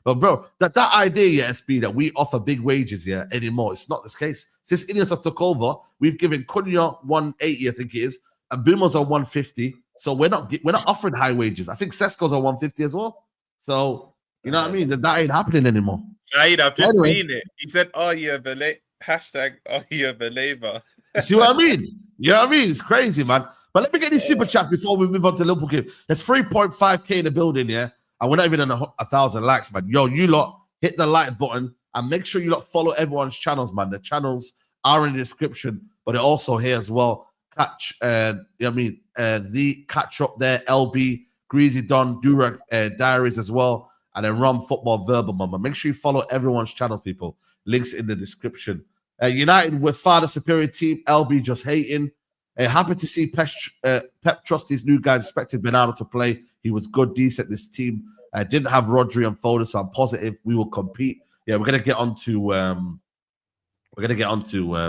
But bro, that idea, SB, that we offer big wages here anymore, it's not this case. Since Ineos took over, we've given Cunha 180, I think it is, and Bumo's on 150. So we're not offering high wages. I think Sesko's on 150 as well. So you know what I mean? That ain't happening anymore. Saeed, I've just seen it. He said, "Oh, you're a believer." Hashtag, "Oh, you're a believer." You see what I mean? You know what I mean? It's crazy, man. But let me get these super chats before we move on to Liverpool game. There's 3.5K in the building, yeah? And we're not even on 1,000 likes, man. Yo, you lot, hit the like button and make sure you lot follow everyone's channels, man. The channels are in the description, but they're also here as well. Catch, the catch up there, LB, Greasy Don, Durag Diaries as well, and then Rum Football Verbal Mama. Make sure you follow everyone's channels, people. Links in the description. United with far the superior team. LB just hating. Happy to see Pep trust these new guys. Expected Bernardo to play. He was good, decent. This team didn't have Rodri and Foden, so I'm positive we will compete. Yeah, we're gonna get on to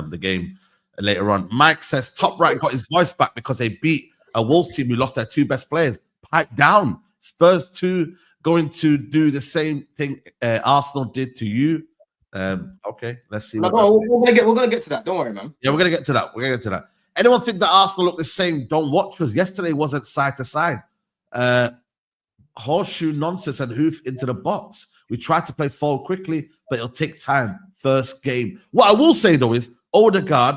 the game. later on. Mike says top right got his voice back because they beat a Wolves team who lost their 2 best players. Pipe down. Spurs 2 going to do the same thing Arsenal did to you. Okay, let's see. We're gonna get to that. Don't worry, man. Yeah, we're gonna get to that. Anyone think that Arsenal look the same? Don't watch us. Yesterday wasn't side to side. Horseshoe nonsense and hoof into the box. We tried to play forward quickly, but it'll take time. First game. What I will say though is Odegaard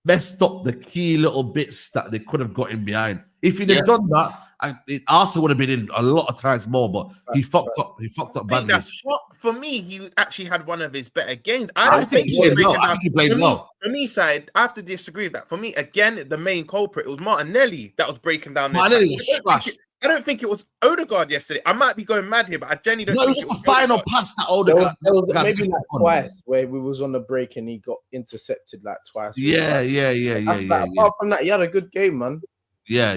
messed up the key little bits that they could have got in behind. If he'd have done that, Arsenal would have been in a lot of times more, but he fucked up. He fucked up badly. That's hot. For me, he actually had one of his better games. I don't think he played well. For me, side, I have to disagree with that. For me, again, the main culprit, it was Martinelli that was breaking down. Martinelli was trash. I don't think it was Odegaard yesterday. I might be going mad here, but I genuinely don't think it was just the final pass that Odegaard. There was maybe like twice where we was on the break and he got intercepted like twice. Yeah. Apart from that, he had a good game, man. Yeah.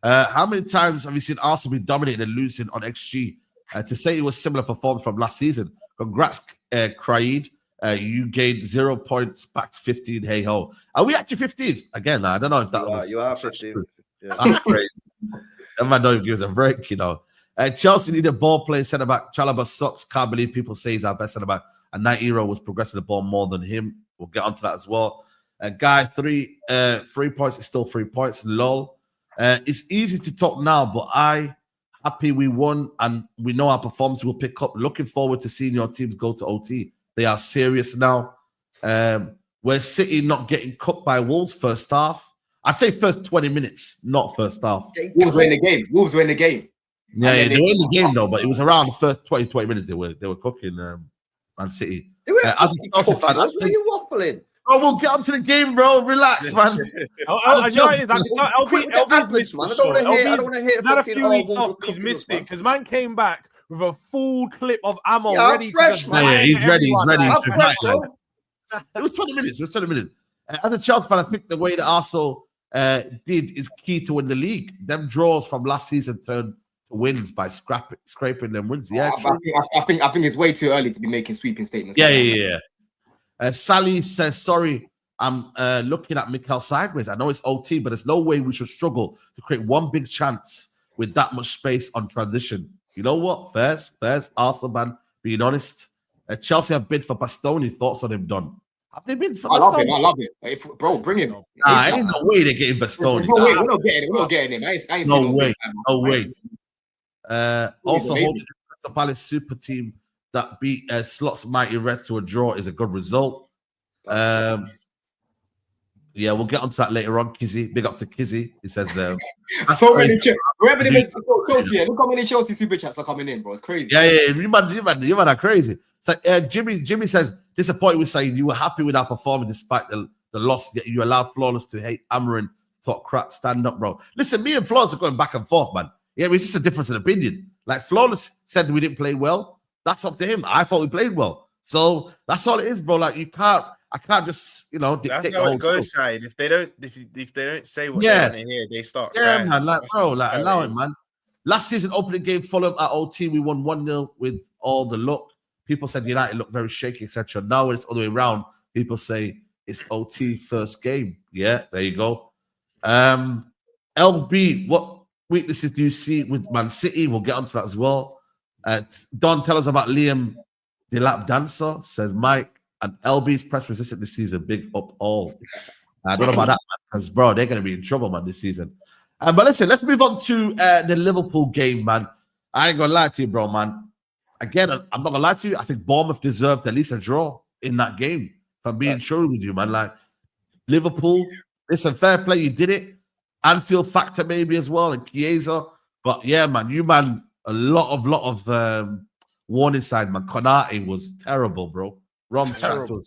How many times have you seen Arsenal be dominating and losing on XG? To say it was similar performance from last season. Congrats, Craig. You gained 0 points back to 15. Hey ho. Are we actually 15? Again, I don't know if that was. You are 15. Yeah. That's crazy. That might not give us a break, you know. Chelsea need a ball playing centre back. Chalobah sucks. Can't believe people say he's our best centre back. And 90 was progressing the ball more than him. We'll get onto that as well. Guy, 3 points is still 3 points. Lol. It's easy to talk now, but happy we won and we know our performance will pick up. Looking forward to seeing your teams go to OT. They are serious now. Where City not getting cooked by Wolves first half. I say first 20 minutes, not first half. Wolves were in the game. Yeah, they were in the game though, but it was around the first 20 minutes they were cooking Man City. As a Chelsea fan, are you waffling? Oh, we'll get onto the game, bro. Relax, man. LB's missed it. He's missed it because man came back with a full clip of ammo ready to go. Yeah, he's ready. He's ready. It was 20 minutes. As a Chelsea fan, I think the way that Arsenal did is key to win the league. Them draws from last season turned to wins by scraping them wins. Yeah, I think it's way too early to be making sweeping statements. Yeah. Sally says, sorry, I'm looking at Mikel sideways. I know it's OT, but there's no way we should struggle to create one big chance with that much space on transition. You know what? Fairs, Arsenal, man, being honest. Chelsea have bid for Bastoni. Thoughts on him, Don? Have they been for Bastoni? I love it. Bro, bring him. Ain't no way they're getting Bastoni. No way, we're not getting him. I ain't no way. Also, holding the Crystal Palace super team that beat Slots Mighty Reds to a draw is a good result. Yeah, we'll get onto that later on. Kizzy, big up to Kizzy. He says, so many Chelsea. Look how many Chelsea super chats are coming in, bro. It's crazy. Yeah. You man are crazy. So Jimmy says, disappointed with saying you were happy with our performance despite the loss. Yet you allowed Flawless to hate Amarin, talk crap. Stand up, bro. Listen, me and Flawless are going back and forth, man. Yeah, it's just a difference in opinion. Like Flawless said we didn't play well. That's up to him. I thought we played well. So that's all it is, bro. Like I can't just, dictate. That's how it goes, side. If they don't say what they want to hear, they start. Yeah, crying. man. Like, bro, allow it, man. Last season opening game, Fulham at OT, we won 1-0 with all the luck. People said United looked very shaky, etc. Now when it's all the way around, people say it's OT first game. Yeah, there you go. LB, what weaknesses do you see with Man City? We'll get onto that as well. Don, tell us about Liam Delap Dancer, says Mike, and LB's press resistant this season. Big up all. I don't know about that, because, bro, they're going to be in trouble, man, this season. But listen, let's move on to the Liverpool game, man. I ain't going to lie to you, bro, man. Again, I'm not going to lie to you. I think Bournemouth deserved at least a draw in that game. If I'm being true with you, man. Like, Liverpool, listen, fair play, you did it. Anfield factor maybe as well, and Chiesa. But, yeah, man, a lot of warning signs, man. Konate was terrible, bro. Rom's terrible.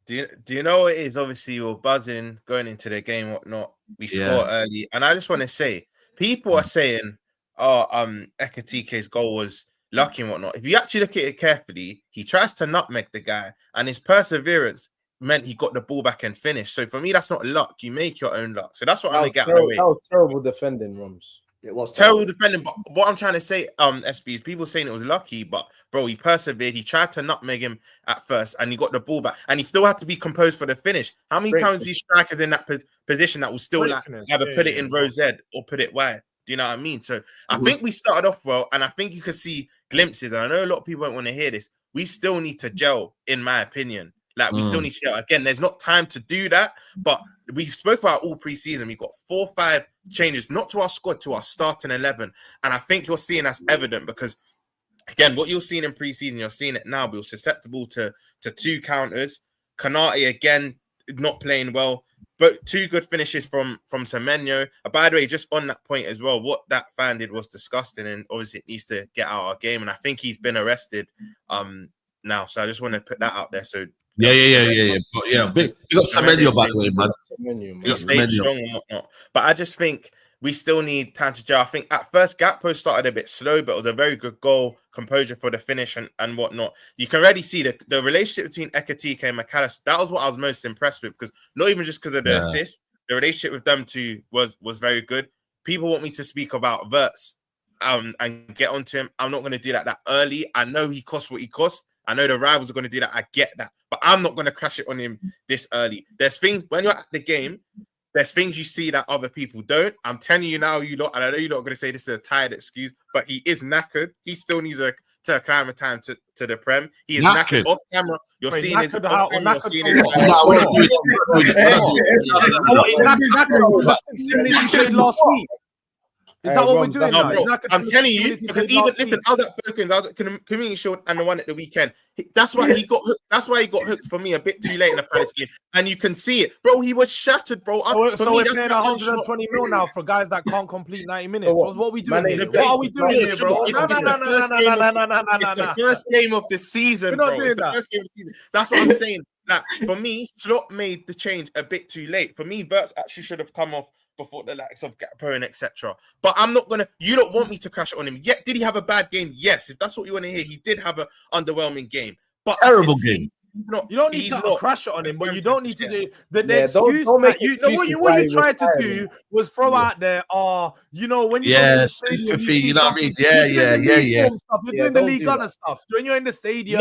Do you know what it is? Obviously, you were buzzing going into the game, whatnot. We scored early, and I just want to say, people are saying, Ekatike's goal was lucky and whatnot. If you actually look at it carefully, he tries to nutmeg the guy, and his perseverance meant he got the ball back and finished. So for me, that's not luck. You make your own luck. So that's what I'm gonna get away. That was terrible defending, Roms. It was terrible defending. But what I'm trying to say, SB, is people saying it was lucky, but bro, he persevered. He tried to nutmeg him at first, and he got the ball back, and he still had to be composed for the finish. How many times these strikers in that position that will still either put it in row Z or put it wide? Do you know what I mean? So I think we started off well, and I think you can see glimpses. And I know a lot of people won't want to hear this. We still need to gel, in my opinion. Like, we still need to gel. Again, there's not time to do that, but we spoke about all preseason. We've got 4 or 5 changes, not to our squad, to our starting 11. And I think you're seeing that's evident because, again, what you're seeing in preseason, you're seeing it now. We're susceptible to 2 counters. Kanate, again, not playing well. But 2 good finishes from Semenyo. By the way, just on that point as well, what that fan did was disgusting, and obviously it needs to get out of our game. And I think he's been arrested now. So I just want to put that out there. So yeah. But yeah, you got Semenyo, by the way, man. You got stay strong and whatnot. But I just think we still need time to gel. I think at first Gakpo started a bit slow, but it was a very good goal, composure for the finish and whatnot. You can already see the relationship between Ekatike and McAllister. That was what I was most impressed with, because not even just because of the assist, the relationship with them two was very good. People want me to speak about Wirtz and get onto him. I'm not going to do that early. I know he cost what he cost. I know the rivals are going to do that. I get that. But I'm not going to crash it on him this early. There's things, when you're at the game, there's things you see that other people don't. I'm telling you now, you lot, and I know you're not going to say this is a tired excuse, but he is knackered. He still needs to acclimatize to the Prem. He is knackered. Off camera, you're seeing it. Off camera, you're seeing it. He played last week. Is that what we're doing now? Bro, I'm telling you, because even listen, I was at Perkins, I was at Community Shield and the one at the weekend. That's why he got hooked. That's why he got hooked for me a bit too late in the Palace game, and you can see it, bro. He was shattered, bro. So we're paying 120 mil now for guys that can't complete 90 minutes. What are we doing? What are we doing here, bro? It's the first game of the season, bro. It's the first game of the season. That's what I'm saying. Like, for me, Slot made the change a bit too late. For me, Wirtz actually should have come off before the likes of Gakpo and etc. But I'm not gonna. You don't want me to crash it on him. Yet, did he have a bad game? Yes. If that's what you want to hear, he did have an underwhelming game. But terrible game. You don't need to crash it on him, but you don't need to do the excuse. What you tried to do was throw out there. You know, when you go to the stadium, you know what I mean? Yeah. You're doing the League Gunner stuff. When you're in the stadium,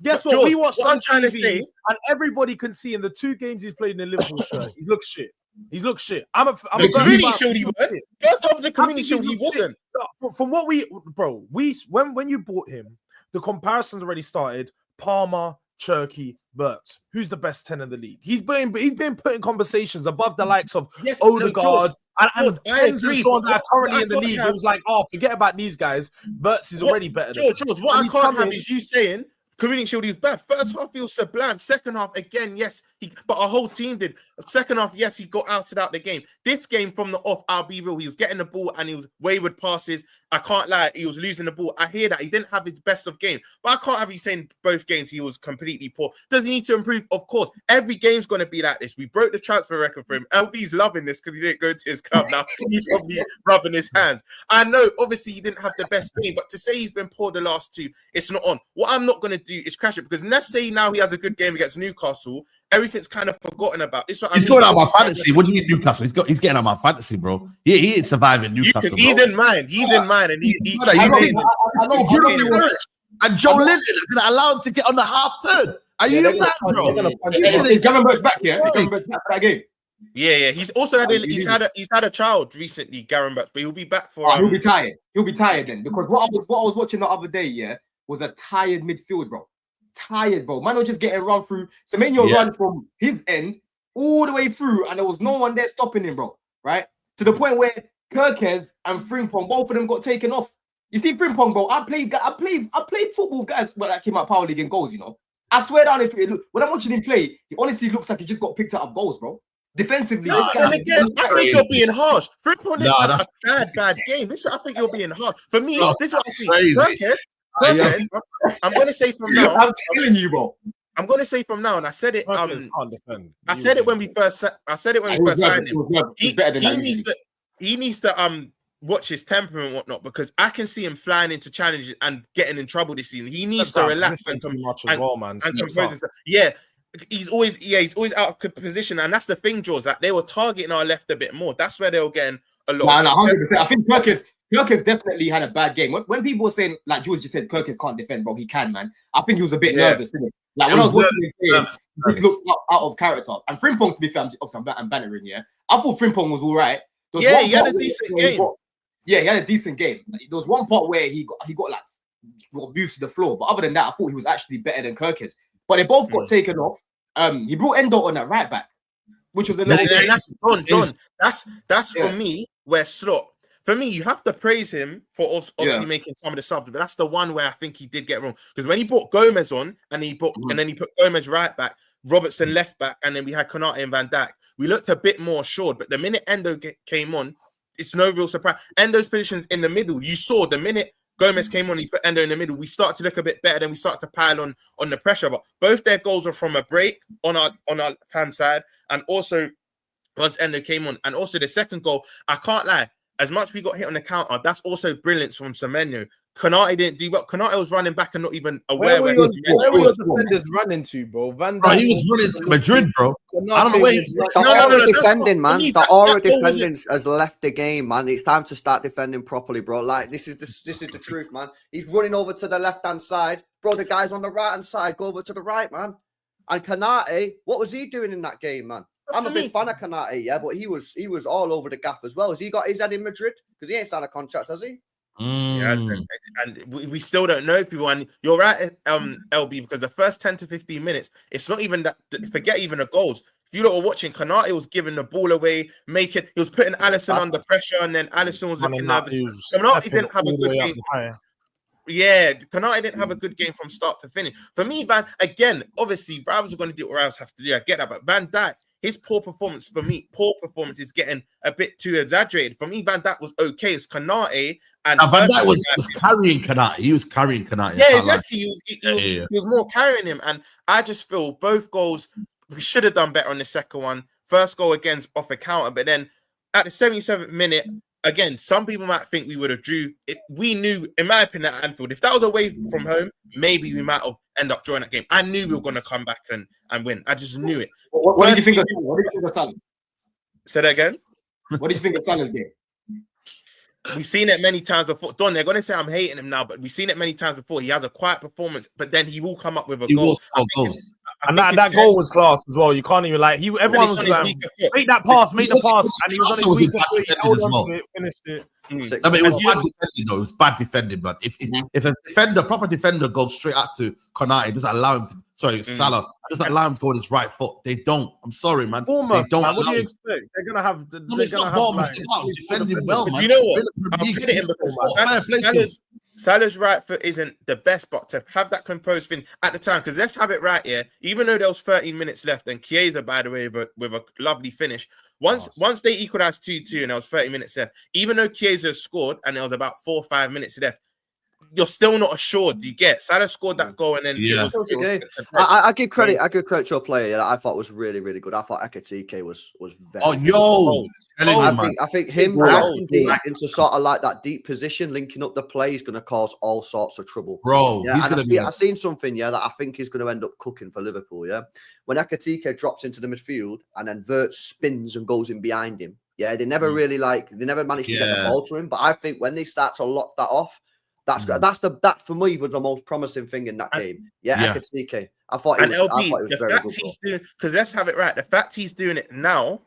guess what? We watched on TV, and everybody can see in the 2 games he's played in the Liverpool shirt, he looks shit. He's looked shit. I'm a community shield. He wasn't. First half of the community shield, he wasn't. From what when you bought him, the comparisons already started. Palmer, Cherky, Wirtz. Who's the best 10 in the league? He's been put in conversations above the likes of Odegaard and tens and so on that are currently in the league. It was like, forget about these guys. Wirtz is already better. George, what I can't have is you saying Community Shield is bad. First half, he was sublime. Second half, again, yes, but our whole team did. Second half, yes, he got outed out the game. This game, from the off, I'll be real, he was getting the ball and he was wayward passes. I can't lie, he was losing the ball. I hear that. He didn't have his best of game. But I can't have you saying both games he was completely poor. Does he need to improve? Of course. Every game's going to be like this. We broke the transfer record for him. LB's loving this because he didn't go to his club. Now he's probably rubbing his hands. I know, obviously, he didn't have the best game, but to say he's been poor the last 2, it's not on. What I'm not going to do is crash it, because let's say now he has a good game against Newcastle, everything's kind of forgotten about. He's going out of my fantasy. What do you mean Newcastle? He's getting out of my fantasy, bro. He ain't surviving Newcastle. He's in mine. He's in mine, and and Joe Linton are going to allow him to get on the half turn. Are you mad, bro? Is Gavin Birch back? Yeah, Gavin Birch back for that game. Yeah. He's also had a child recently, Garen Birch, but he'll be back for. He'll be tired. He'll be tired then, because what I was watching the other day, was a tired midfield, bro. Tired, bro. Man was just getting run through. Semenyo run from his end all the way through, and there was no one there stopping him, bro. Right? To the point where Kirkes and Frimpong, both of them got taken off. You see, Frimpong, bro, I played football with guys that came out Power League and goals, you know. I swear down, when I'm watching him play, he honestly looks like he just got picked out of goals, bro. Defensively, and again, I think you're being harsh. Frimpong didn't have a bad game. This is what I think you're being harsh. For me, this is what I see. Kirkes, I'm going to say from now. I'm telling you, bro. I'm going to say from now, and I said it. I said it when we first signed him. He needs to watch his temper and whatnot, because I can see him flying into challenges and getting in trouble this season. He needs to relax and compose himself. Yeah. He's always out of position, and that's the thing, Jaws. That they were targeting our left a bit more. That's where they were getting a lot. No, 100%. I think Kirk has definitely had a bad game. When people were saying, like Jules just said, Kirk can't defend, bro, he can, man. I think he was a bit nervous, didn't he? Like when I was watching his game, he looked out of character. And Frimpong, to be fair, I'm bantering, yeah. I thought Frimpong was all right. He had a decent game. He had a decent game. There was one part where he got like moved to the floor, but other than that, I thought he was actually better than Kirk is. But they both got taken off. He brought Endo on that right back, which was a little. And that's done. That's for me where Slot. For me, you have to praise him for obviously making some of the subs, but that's the one where I think he did get wrong. Because when he brought Gomez on and then he put Gomez right back, Robertson left back, and then we had Konate and Van Dijk, we looked a bit more assured. But the minute Endo came on, it's no real surprise. Endo's positions in the middle, you saw the minute Gomez came on, he put Endo in the middle. We started to look a bit better, then we started to pile on the pressure. But both their goals were from a break on our hand side, and also once Endo came on, and also the second goal, I can't lie. As much we got hit on the counter, that's also brilliance from Semenyo. Konate didn't do well. Konate was running back and not even aware where were your defenders running to, bro? Van Dijk, he was running to Madrid, bro. I don't know where defending, man. The aura defending has left the game, man. It's time to start defending properly, bro. Like this is the truth, man. He's running over to the left-hand side. Bro, the guy's on the right-hand side. Go over to the right, man. And Konate, what was he doing in that game, man? I'm a big fan of Konate, yeah, but he was all over the gaff as well. Has he got his head in Madrid? Because he ain't signed a contract, has he? Yeah, and we still don't know people. And you're right, LB, because the first 10 to 15 minutes, it's not even that. Forget even the goals. If you lot were watching, Konate was giving the ball away, he was putting Alisson under pressure, and then Alisson was looking nervous. Konate didn't have a good game. Yeah, Konate didn't have a good game from start to finish. For me, Van, again, obviously, rivals are going to do what rivals have to do. I get that, but Van Dijk, his poor performance is getting a bit too exaggerated. For me, Van Dijk was okay. It's Konate and Van Dijk was carrying Konate. He was carrying Konate. Yeah, exactly. He was more carrying him, and I just feel both goals we should have done better on the second one. First goal against off a counter, but then at the 77th minute, again, some people might think we would have drew. We knew, in my opinion, at Anfield, if that was away from home, maybe we might have ended up drawing that game. I knew we were going to come back and win. I just knew it. What did you think of Salah? Say that again? What did you think of Salah's game? We've seen it many times before. Don, they're going to say I'm hating him now, but we've seen it many times before. He has a quiet performance, but then he will come up with a goal. And that goal was class as well. You can't even everyone was like, make that pass, make the pass. And he was on his weaker foot. He held on to it, finished it. I mean, it was bad defending, though. It was bad defending, but if a proper defender goes straight out to Konate, it doesn't allow him to. Salah doesn't allow him to go on his right foot. They don't. I'm sorry, man. Bournemouth, they don't. Man, what do you expect? They're gonna have. It's not Bournemouth. Defending well, man. Do you know what? I'll put it in because Salah's right foot isn't the best, but to have that composed thing at the time, because let's have it right here. Even though there was 13 minutes left, and Chiesa, by the way, with a lovely finish. Once they equalized 2-2 and there was 30 minutes left, even though Chiesa scored and there was about 4 or 5 minutes left, you're still not assured. You get Salah scored that goal, and then I give credit. I give credit to a player that I thought was really, really good. I thought Ekatike was very good. I think him into sort of like that deep position, linking up the play, is going to cause all sorts of trouble, bro. Yeah, and I've seen something that I think is going to end up cooking for Liverpool. Yeah, when Ekatike drops into the midfield and then Vert spins and goes in behind him. Yeah, they never really they never managed to get the ball to him. But I think when they start to lock that off. That for me was the most promising thing in that game. Ekatike. I thought it was very good. Because let's have it right. The fact he's doing it now,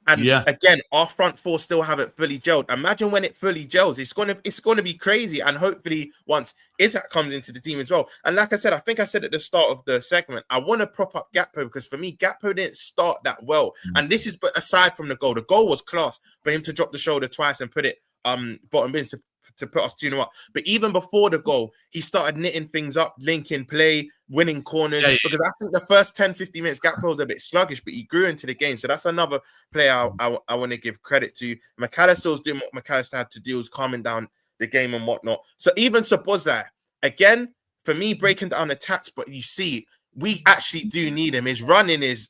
and again, our front four still haven't fully gelled. Imagine when it fully gels, it's gonna be crazy. And hopefully, once Isaac comes into the team as well. And like I said, I think I said at the start of the segment, I want to prop up Gakpo because for me, Gakpo didn't start that well. And this is but aside from the goal was class for him to drop the shoulder twice and put it bottom bins to put us 2-0 up. But even before the goal, he started knitting things up, linking play, winning corners. Because I think the first 10-15 minutes, Gakpo was a bit sluggish, but he grew into the game. So that's another player I want to give credit to. McAllister was doing what McAllister had to do, was calming down the game and whatnot. So even Szoboszlai, again, for me, breaking down attacks, but you see, we actually do need him. His running is...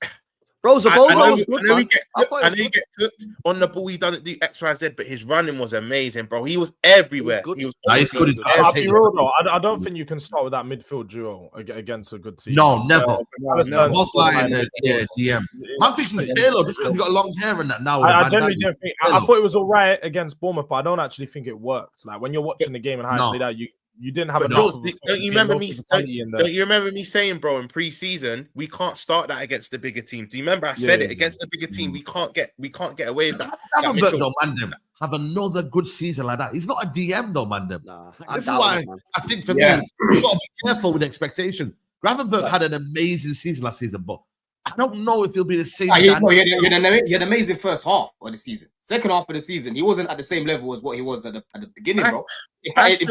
Bro, Zaboza was good, I know man. he get cooked on the ball. He doesn't do X, Y, Z, but his running was amazing, bro. He was everywhere. He was good. I'll be real though. I don't think you can start with that midfield duo against a good team. No, never. What's like DM? Man thinks he's Taylor just because he got long hair and that now. I generally didn't think. I thought it was all right against Bournemouth, but I don't actually think it worked. Like when you're watching the game and how it played out, you didn't have enough. Don't you remember me? Don't you remember me saying, bro, in pre-season we can't start that against the bigger team? Do you remember I said it against the bigger team? We can't get away with that. Have another good season like that. He's not a DM though, man. Nah, this is why I think for me, you got to be careful with expectation. Gravenberch had an amazing season last season, but I don't know if he'll be the same. He had an amazing first half of the season. Second half of the season, he wasn't at the same level as what he was at the beginning, bro. In fact,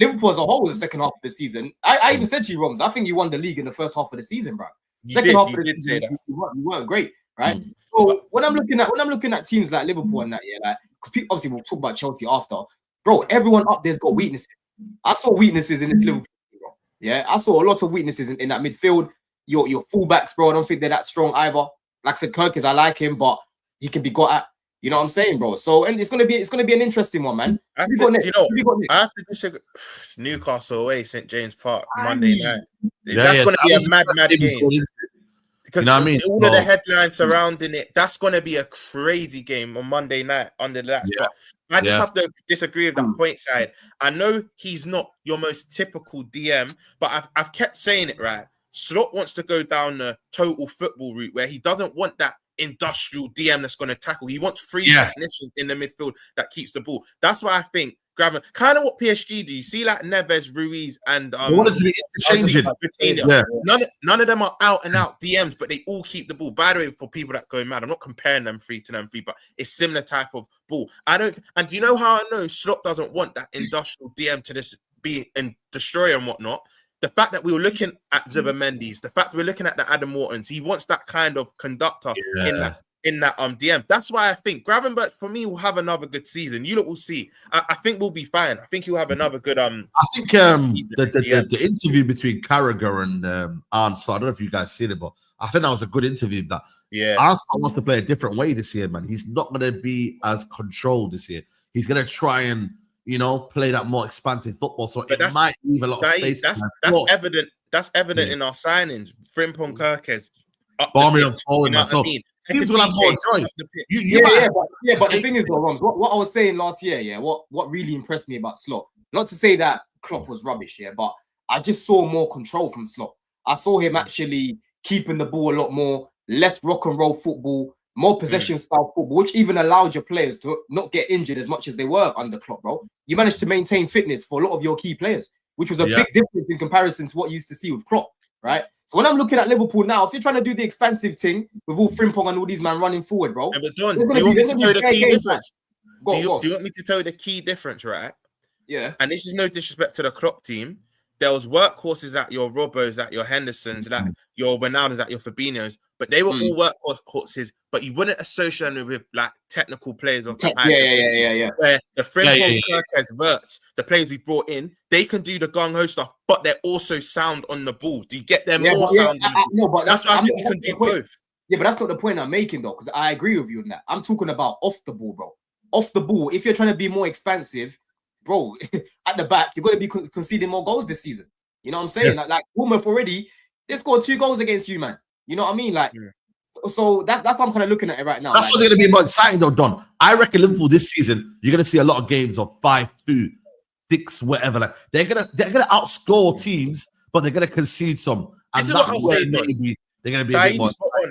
Liverpool as a whole was the second half of the season. I even said to you, Roms, I think you won the league in the first half of the season, bro. Second half of the season, you weren't great, right? So when I'm looking at teams like Liverpool and that, like because obviously we'll talk about Chelsea after, bro. Everyone up there's got weaknesses. I saw weaknesses in this Liverpool, bro. Yeah, I saw a lot of weaknesses in that midfield. Your fullbacks, bro. I don't think they're that strong either. Like I said, Kirk I like him, but he can be got at. You know what I'm saying, bro? So and it's gonna be an interesting one, man. I have to disagree. Newcastle away, St. James Park, Monday night. That's gonna be a mad game. Because all of the headlines surrounding it, that's gonna be a crazy game on Monday night under that. Yeah. I just have to disagree with that point side. I know he's not your most typical DM, but I've kept saying it, right? Slot wants to go down the total football route where he doesn't want that industrial DM that's going to tackle. He wants free technicians in the midfield that keeps the ball. That's why I think kind of what PSG do. You see, like Neves, Ruiz, and they wanted to be interchanging. None of them are out and out DMs, but they all keep the ball. By the way, for people that go mad, I'm not comparing them three to them three, but it's similar type of ball. And do you know how I know Slot doesn't want that industrial DM to just be and destroy and whatnot? The fact that we were looking at Zubimendi, the fact that we're looking at the Adam Mortons, he wants that kind of conductor in that DM. That's why I think Gravenberch for me will have another good season. You lot will see. I think we'll be fine. I think he'll have another good I think the interview between Carragher and Arnsel, I don't know if you guys seen it, but I think that was a good interview. That Arnsel wants to play a different way this year, man. He's not going to be as controlled this year. He's going to try and play that more expansive football. So it might leave a lot of space. That's evident. That's evident in our signings. Frimpong, Kirkes, Barming forward. So teams will have more joy. But the thing is, though, Ron, what I was saying last year, what really impressed me about Slot. Not to say that Klopp was rubbish, but I just saw more control from Slot. I saw him actually keeping the ball a lot more, less rock and roll football. More possession style football, which even allowed your players to not get injured as much as they were under Klopp, bro. You managed to maintain fitness for a lot of your key players, which was a big difference in comparison to what you used to see with Klopp, right? So when I'm looking at Liverpool now, if you're trying to do the expansive thing with all Frimpong and all these man running forward, bro. But John, do you want me to tell you the key difference? Do you want me to tell you the key difference, right? Yeah. And this is no disrespect to the Klopp team. There was workhorses at your Robos, at your Hendersons, at your Ronaldos, at your Fabinos, but they were all workhorses. But you wouldn't associate them with like technical players of the high. Where the Frimpong, Kirkes, Wirtz, the players we brought in, they can do the gung ho stuff, but they're also sound on the ball. Do you get them more sound? No, but that's why I think you can do both. Yeah, but that's not the point I'm making though, because I agree with you on that. I'm talking about off the ball, bro. Off the ball, if you're trying to be more expansive, bro, at the back, you're going to be conceding more goals this season. You know what I'm saying? Like Bournemouth already, they scored 2 goals against you, man. You know what I mean? Like, so that's what I'm kind of looking at it right now. That's what's going to be more exciting, though, Don. I reckon Liverpool this season, you're going to see a lot of games of 5-2, 6, whatever. Like they're gonna outscore teams, but they're going to concede some, and that's where maybe they're going to be a bit more.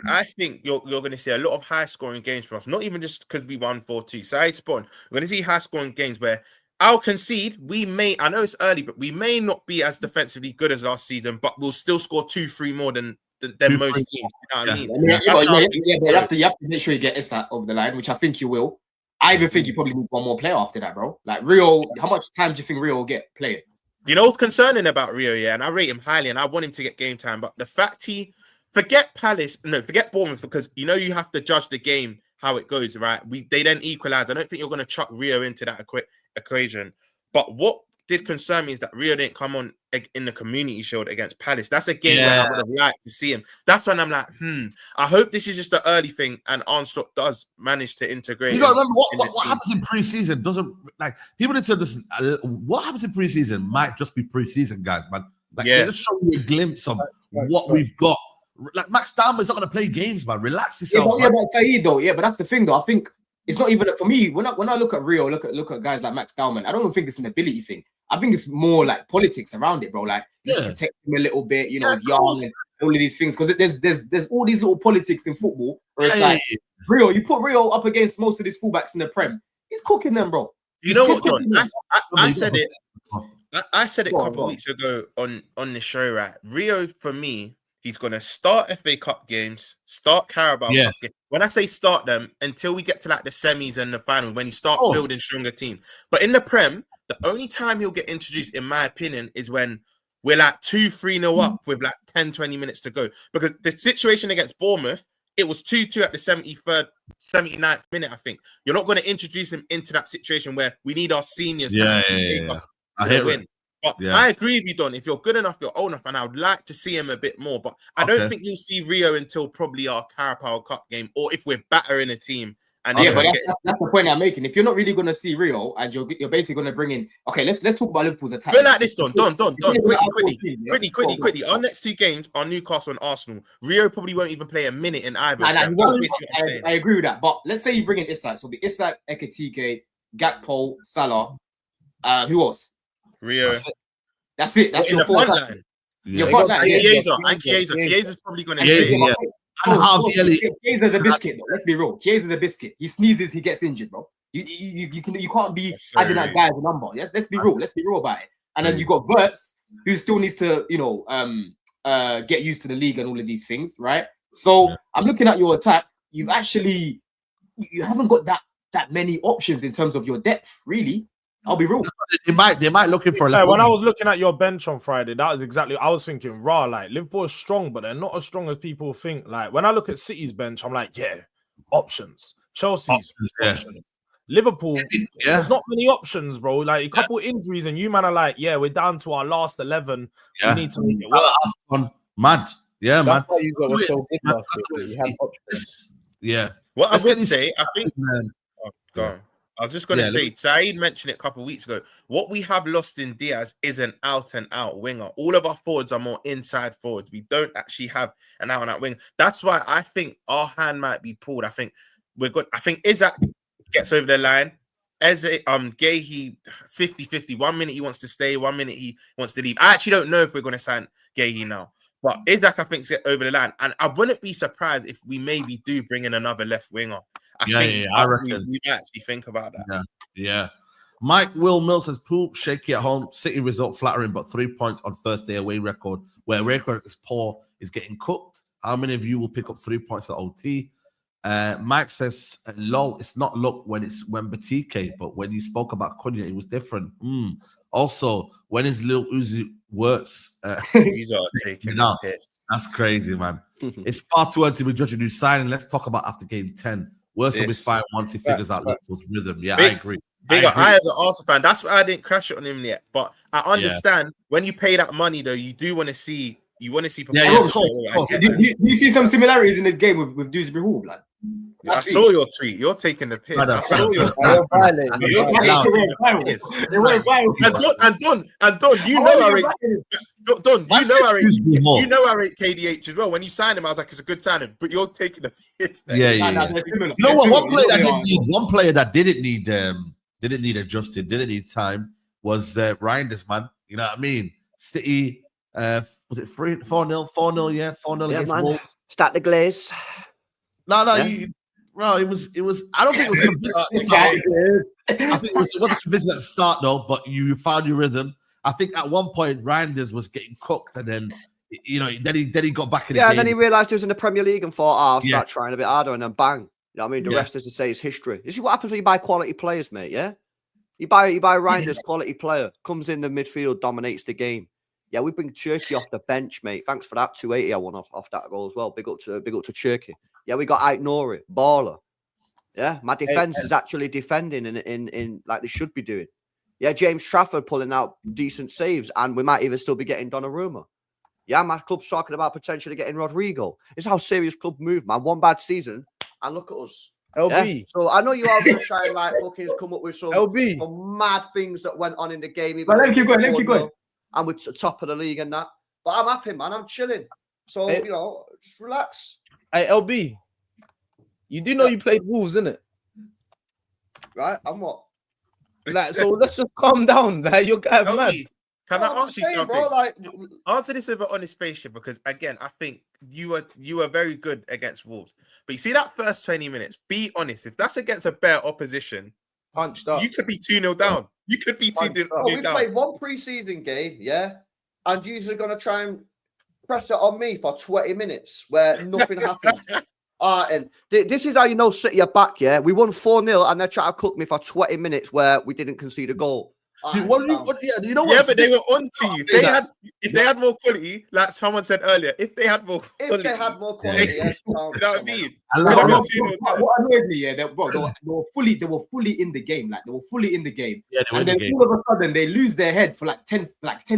I think you're going to see a lot of high scoring games for us. Not even just because we won 4-2. Saeed spot on. We're going to see high scoring games where I'll concede. I know it's early, but we may not be as defensively good as last season, but we'll still score 2-3 more than most teams. You know what I mean? You have to make sure you get Issa over the line, which I think you will. I even think you probably need one more player after that, bro. Like Rio, how much time do you think Rio will get playing? You know what's concerning about Rio, and I rate him highly, and I want him to get game time, but the fact forget Bournemouth, because you have to judge the game how it goes, right? They then equalize. I don't think you're going to chuck Rio into that equation. But what did concern me is that Rio didn't come on in the Community Shield against Palace. That's a game where I would have liked to see him. That's when I'm like, I hope this is just the early thing, and Armstrong does manage to integrate. You got to remember what happens in preseason doesn't like people need to listen. What happens in preseason might just be preseason, guys, man. Like, they're just showing you a glimpse of what we've got. Like, Max Darman's not going to play games, man. Relax yourself. Yeah, but Saeed, though, but that's the thing, though. I think it's not even for me. When I look at Rio, look at guys like Max Darman, I don't think it's an ability thing. I think it's more like politics around it, bro. Like, let's protect him a little bit. You know, he's young and all of these things, because there's all these little politics in football where it's like Rio. You put Rio up against most of these fullbacks in the Prem, he's cooking them, bro. You know what, John? I said it. I said it a couple of weeks ago on the show, right? Rio, for me, he's going to start FA Cup games, start Carabao Cup games. When I say start them, until we get to like the semis and the final, when you start building stronger team. But in the Prem, the only time he'll get introduced, in my opinion, is when we're like 2-3-0 up with like 10, 20 minutes to go. Because the situation against Bournemouth, it was 2-2 at the 73rd, 79th minute, I think. You're not going to introduce him into that situation where we need our seniors to actually take us to the win. But I agree with you, Don. If you're good enough, you're old enough, and I would like to see him a bit more. But I don't think you'll see Rio until probably our Carabao Cup game, or if we're battering a team. And but that's the point I'm making. If you're not really going to see Rio, and you're basically going to bring in, let's talk about Liverpool's attack. But like this, Don, quickly. Our next two games are Newcastle and Arsenal. Rio probably won't even play a minute in either. I agree with that. But let's say you bring in Isak. So it'll be Isak, Ekitike, Gakpo, Salah. Who else? Rio. That's it. That's your front line. Your front line. Chiesa's probably going to stay. Chiesa's a biscuit, though. Let's be real. Chiesa's a biscuit. He sneezes, he gets injured, bro. You can't be adding that guy as a number. Let's be real. Let's be real about it. And then you got Wirtz, who still needs to, get used to the league and all of these things, right? So I'm looking at your attack. You haven't got that many options in terms of your depth, really. I'll be real. They might looking for a when I was looking at your bench on Friday, that was exactly I was thinking. Like Liverpool is strong, but they're not as strong as people think. Like when I look at City's bench, I'm like, options. Chelsea's options. Liverpool, there's not many options, bro. Like a couple injuries, and you man are like, we're down to our last 11. We need to make it work. Mad, man. That's why you got so good last year. You have options. What I would say, I think. Go on. I was just going to say, Saeed mentioned it a couple of weeks ago. What we have lost in Diaz is an out-and-out winger. All of our forwards are more inside forwards. We don't actually have an out-and-out winger. That's why I think our hand might be pulled. I think we're good. I think Isak gets over the line. Gahey, 50-50. 1 minute he wants to stay, 1 minute he wants to leave. I actually don't know if we're going to sign Gahey now. But Isak, I think, get over the line. And I wouldn't be surprised if we maybe do bring in another left winger. I reckon we actually think about that. Yeah. Mike Will Mills says, pool shaky at home. City result flattering, but 3 points on first day away record. Where record is poor is getting cooked. How many of you will pick up 3 points at OT? Mike says, lol, it's not luck when Batike, but when you spoke about Cunha, it was different. Also, when is Lil Uzi works? These are taking piss. That's crazy, man. It's far too early to be judging new signing. Let's talk about after game 10. Worse will be fine once he figures out Liverpool's rhythm. I agree. I as an Arsenal fan, that's why I didn't crash it on him yet. But I understand when you pay that money, though, you do want to see. You want to see. Of course. Do you see some similarities in this game with Dewsbury Hall, like? I saw your tweet. You're taking the piss. I saw your And Don, you know I rate. Don, you know I rate KDH as well. When you signed him, I was like, it's a good signing. But you're taking the piss. No, one player that didn't need adjusting, didn't need time was Reijnders, man. You know what I mean? City. Was it 4-0? 4-0, 4-0 against Wolves. Start the glaze. No, it was. I don't think it was convincing. I think it wasn't convincing at the start though. But you found your rhythm. I think at one point Reijnders was getting cooked, and then then he got back in the game. And then he realised he was in the Premier League and thought, I'll start trying a bit harder, and then bang. You know what I mean? The rest, as to say, is history. This is what happens when you buy quality players, mate. Yeah, you buy Reijnders, quality player, comes in the midfield, dominates the game. Yeah, we bring Turkey off the bench, mate. Thanks for that 280 I won off that goal as well. Big up to Turkey. Yeah, we got Ait Nouri, baller. Yeah, my defense is actually defending in like they should be doing. Yeah, James Trafford pulling out decent saves, and we might even still be getting Donnarumma. Yeah, my club's talking about potentially getting Rodrigo. It's how serious club move, man. One bad season, and look at us. LB. Yeah? So I know you are going to try and like fucking come up with some LB. mad things that went on in the game. But let me keep going. And we're top of the league and that. But I'm happy, man. I'm chilling. So, Hey. you know, just relax. Hey, LB. You do know you played Wolves, innit? Right? I'm what? Like, so let's just calm down. Like, you're kind of mad. Can I ask you something? Bro, like, Answer this with an honest face, because again, I think you were very good against Wolves. But you see that first 20 minutes, be honest. If that's against a better opposition, Punched up. you could be 2-0 down. You could be 2-0 bro, we down. played one pre-season game, yeah? And you're going to try and press it on me for 20 minutes where nothing happened. And this is how you know City are back, yeah? We won 4-0 and they're trying to cook me for 20 minutes where we didn't concede a goal. You know what? Yeah, but they were on to you. If they had more quality, like someone said earlier, if they had more quality, you know what I mean? What annoyed me, yeah, they were fully in the game. Like, they were fully in the game. Yeah, they were and in then the game. all of a sudden, they lose their head for like 10,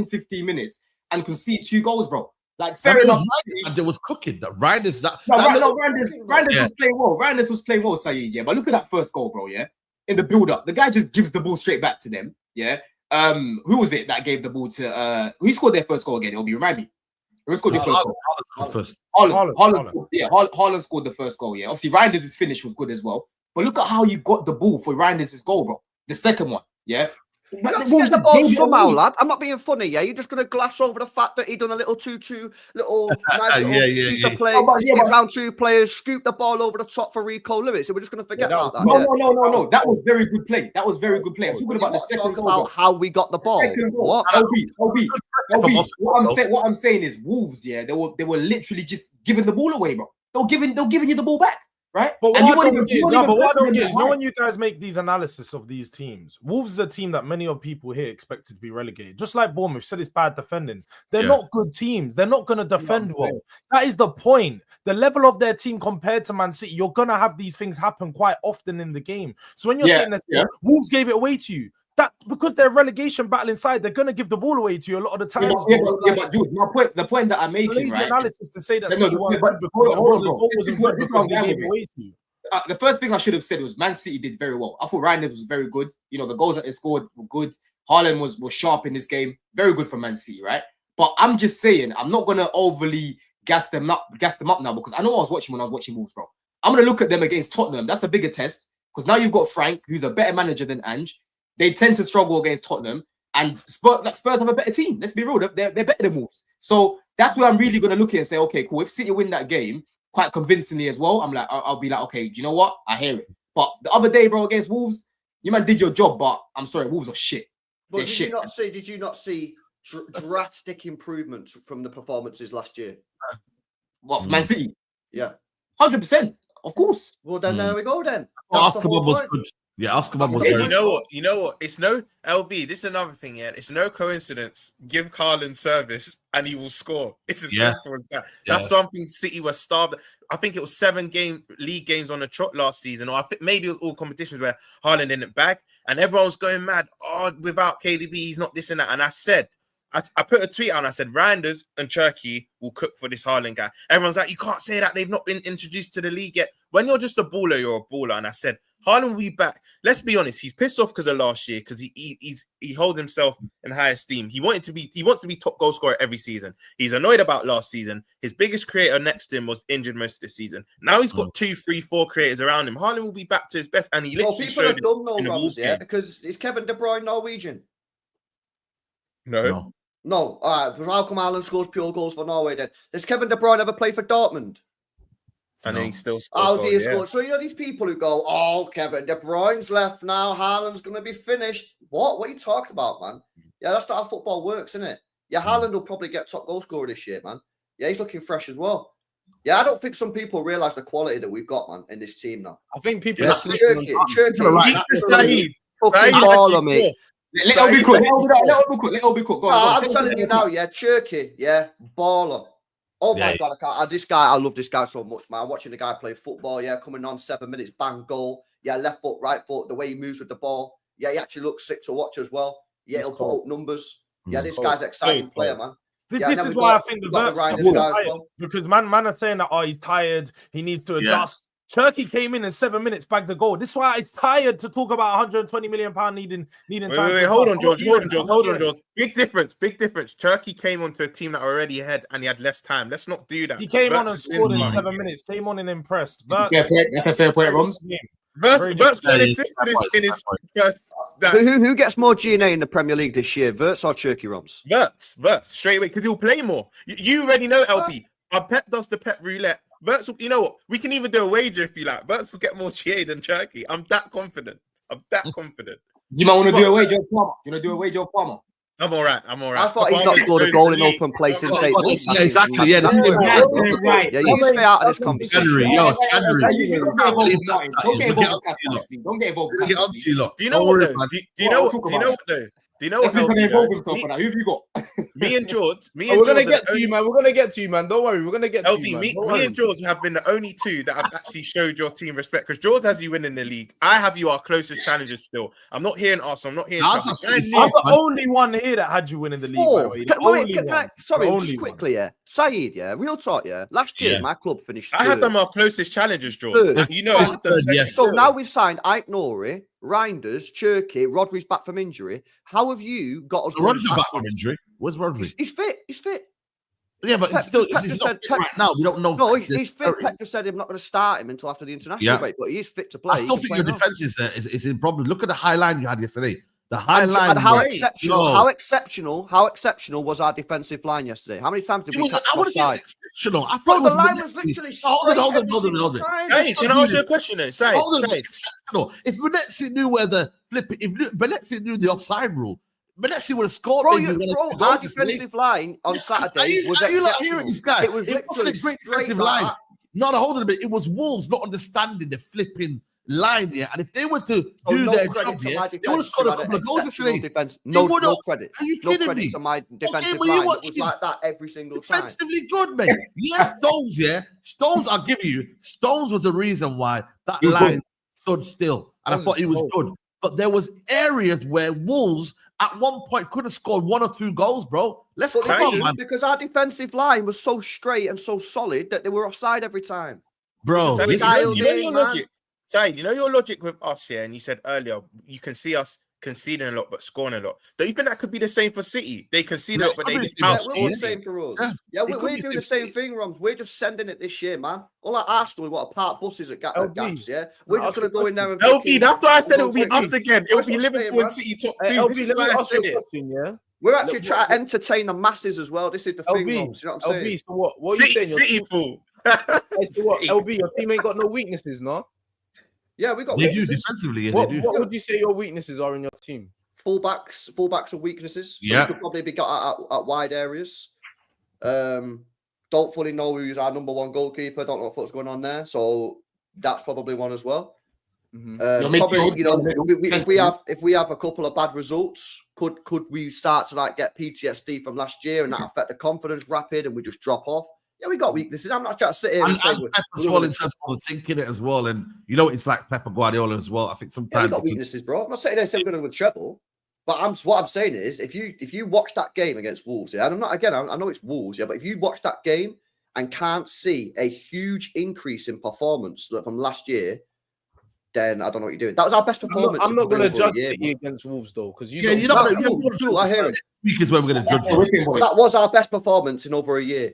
15 minutes and concede 2 goals, bro. Like, fair enough. And there was cooking. That Reijnders, Reijnders was playing well. Reijnders was playing well, Saeed, yeah. But look at that first goal, bro, yeah? In the build-up, the guy just gives the ball straight back to them, yeah? Who was it that gave the ball to who scored their first goal again? It'll be remind me. Who scored this first goal? Haaland scored the first goal. Yeah, obviously Reijnders' finish was good as well. But look at how you got the ball for Reijnders' goal, bro. The second one, yeah. You have to get the ball somehow, lad. I'm not being funny, yeah. You're just going to glass over the fact that he done a little nice piece of play, skip around 2 players, scoop the ball over the top for Rico Lewis. So we're just going to forget about that. No. That was very good play. I'm talking about the second goal. About how we got the ball. What? What I'm saying is Wolves, yeah, they were literally just giving the ball away, bro. They're giving you the ball back. Right, but what I don't get is, when you guys make these analysis of these teams, Wolves is a team that many of people here expected to be relegated. Just like Bournemouth said, it's bad defending. They're not good teams. They're not going to defend well. That is the point. The level of their team compared to Man City, you're going to have these things happen quite often in the game. So when you're saying this, Wolves gave it away to you. That because they're relegation battle inside, they're gonna give the ball away to you a lot of the time. But dude, the point that I'm making, right? Analysis to say that the first thing I should have said was Man City did very well. I thought Reijnders was very good. You know, the goals that they scored were good. Haaland was sharp in this game. Very good for Man City, right? But I'm just saying, I'm not gonna overly gas them up now, because I know I was watching when I was watching Wolves, bro. I'm gonna look at them against Tottenham. That's a bigger test because now you've got Frank, who's a better manager than Ange. They tend to struggle against Tottenham, and Spurs have a better team. Let's be real, they're better than Wolves. So that's where I'm really going to look at and say, okay, cool. If City win that game quite convincingly as well, I'll be like, okay, do you know what? I hear it. But the other day, bro, against Wolves, you man did your job, but I'm sorry, Wolves are shit. But did you not see drastic improvements from the performances last year? What, for Man City? Yeah, 100%, of course. Well, then there we go. Then Oscar was good. Yeah, Oscar was very good. You know what? It's no LB. This is another thing. Yeah, it's no coincidence. Give Haaland service and he will score. It's as simple as that. That's something City were starved. I think it was 7 league games on the trot last season, or I think maybe it was all competitions where Haaland didn't bag, and everyone was going mad. Oh, without KDB, he's not this and that. And I said, I put a tweet out and I said, Reijnders and Turkey will cook for this Haaland guy. Everyone's like, you can't say that. They've not been introduced to the league yet. When you're just a baller, you're a baller. And I said, Haaland will be back. Let's be honest. He's pissed off because of last year, because he holds himself in high esteem. He wants to be top goal scorer every season. He's annoyed about last season. His biggest creator next to him was injured most of the season. Now he's got 2, 3, 4 creators around him. Haaland will be back to his best, and he literally showed it in the Wolves game. Because is Kevin De Bruyne Norwegian? No. No, all right. How come Haaland scores pure goals for Norway then? Does Kevin De Bruyne ever play for Dortmund? And then he still scores. So you know these people who go, oh, Kevin De Bruyne's left now, Haaland's going to be finished. What are you talking about, man? Yeah, that's not how football works, isn't it? Yeah, Haaland will probably get top goal scorer this year, man. Yeah, he's looking fresh as well. Yeah, I don't think some people realise the quality that we've got, man, in this team now. I think people... Turkey. Fucking baller, mate. Let it be cool. I'm telling you now, yeah, Turkey, yeah, baller. Oh my God, I love this guy so much, man. I'm watching the guy play football, yeah, coming on 7 minutes, bang, goal. Yeah, left foot, right foot, the way he moves with the ball. Yeah, he actually looks sick to watch as well. Yeah, he'll put up numbers. Yeah, this Cold. guy's an exciting player, man. This is why I think the Reijnders is tired, because man are saying that he's tired, he needs to adjust. Turkey came in 7 minutes, bagged the goal. This is why he's tired to talk about 120 million pound needing time. Wait, hold on, George. Big difference. Turkey came onto a team that already ahead and he had less time. Let's not do that. He came on and scored in 7 minutes. Came on and impressed. That's a fair point, Roms. Verts got in his first. Who gets more G&A in the Premier League this year, Verts or Turkey, Roms? Verts, straight away, because he'll play more. You already know, LP. Our Pep does the Pep roulette. Verts, you know what? We can even do a wager if you like. Verts will get more GA than Turkey. I'm that confident. You might want to do a wager on Palmer. You want to do a wager on Palmer? I'm all right. I thought he's not scored a goal in open play since 8 months. Yeah, exactly. Yeah, that's right. Yeah, you stay out of this conversation. January. Don't get involved. Do you know what though? Do you know what? Who have you got? Me and George. We're gonna get to you, man. We're gonna get to you, man. Don't worry. We're gonna get to you, man. Me and George have been the only two that have actually showed your team respect. Because George has you winning the league. I have you our closest challengers still. I'm not hearing Arsenal. I'm not hearing. I'm the only one here that had you winning the league. Sorry, just quickly, Saeed, real talk, last year my club finished third. I had them our closest challengers, George. You know, yes. So now we've signed Ike Nori, Reijnders, Cherky, Rodri's back from injury. How have you got us? Rodri's back from injury. Where's Rodri? He's fit. Yeah, but he's not fit right now. We don't know. No, he's fit. Pep just said I'm not going to start him until after the international break, but he's fit to play. I still think your defense is in problem. Look at the high line you had yesterday. The high line. And how exceptional was our defensive line yesterday? How many times did we catch offside? Exceptional. I thought the line was literally hold on. Hey, can I ask you a question then? Say. Exceptional. If Benetzi knew where the if Benetzi knew the offside rule, Benetzi would have scored. Our defensive line on Saturday was exceptional. Are you hearing this guy? It was literally a great defensive line. Not hold on a bit. It was Wolves not understanding the flipping line here, and if they were to do their job here, they would have scored a couple of goals yesterday. No credit. Are you no kidding credit me? to my defensive line. It was like that every single time. Defensively good, mate. Yes, Stones, I'll give you. Stones was the reason why that line stood still, and I thought he was good. But there was areas where Wolves at one point could have scored 1 or 2 goals, bro. Let's come on, man. Because our defensive line was so straight and so solid that they were offside every time. Bro, you know your logic. Say, you know your logic with us here, and you said earlier you can see us conceding a lot but scoring a lot. Don't you think that could be the same for City? They concede a lot, but they just outscored the same for us. Yeah, we're doing the same thing, Roms. We're just sending it this year, man. All like Arsenal, we want to park buses at gaps, yeah? We're just going to go in there and... LP, that's why I said it'll be us again. It'll be Liverpool and City top 2. LP, let me ask you a question, yeah? We're actually trying to entertain the masses as well. This is the thing, Roms. You know what I'm saying? LB, so what are you saying? City fool. So what, LB, your team ain't got no weaknesses, no? Yeah, we got they weaknesses. do defensively. Yeah, what they do. What would you say your weaknesses are in your team? Fullbacks are weaknesses. So yeah, we could probably be got at wide areas. Don't fully know who's our number one goalkeeper. Don't know what's going on there. So that's probably one as well. Probably, you know, if we have a couple of bad results, could we start to like get PTSD from last year and that affect the confidence rapid and we just drop off? Yeah, we got weaknesses. I'm not trying to sit here and say Pep as well in terms of thinking it as well. And you know, it's like Pep Guardiola as well. I think sometimes we got weaknesses, bro. I'm not sitting there saying we're going to win treble, but what I'm saying is, if you watch that game against Wolves, and I'm not again, I know it's Wolves, but if you watch that game and can't see a huge increase in performance from last year, then I don't know what you're doing. That was our best performance. I'm not going to judge City against Wolves though, because I hear it. Week is where we're going to judge. That was our best performance in over a year.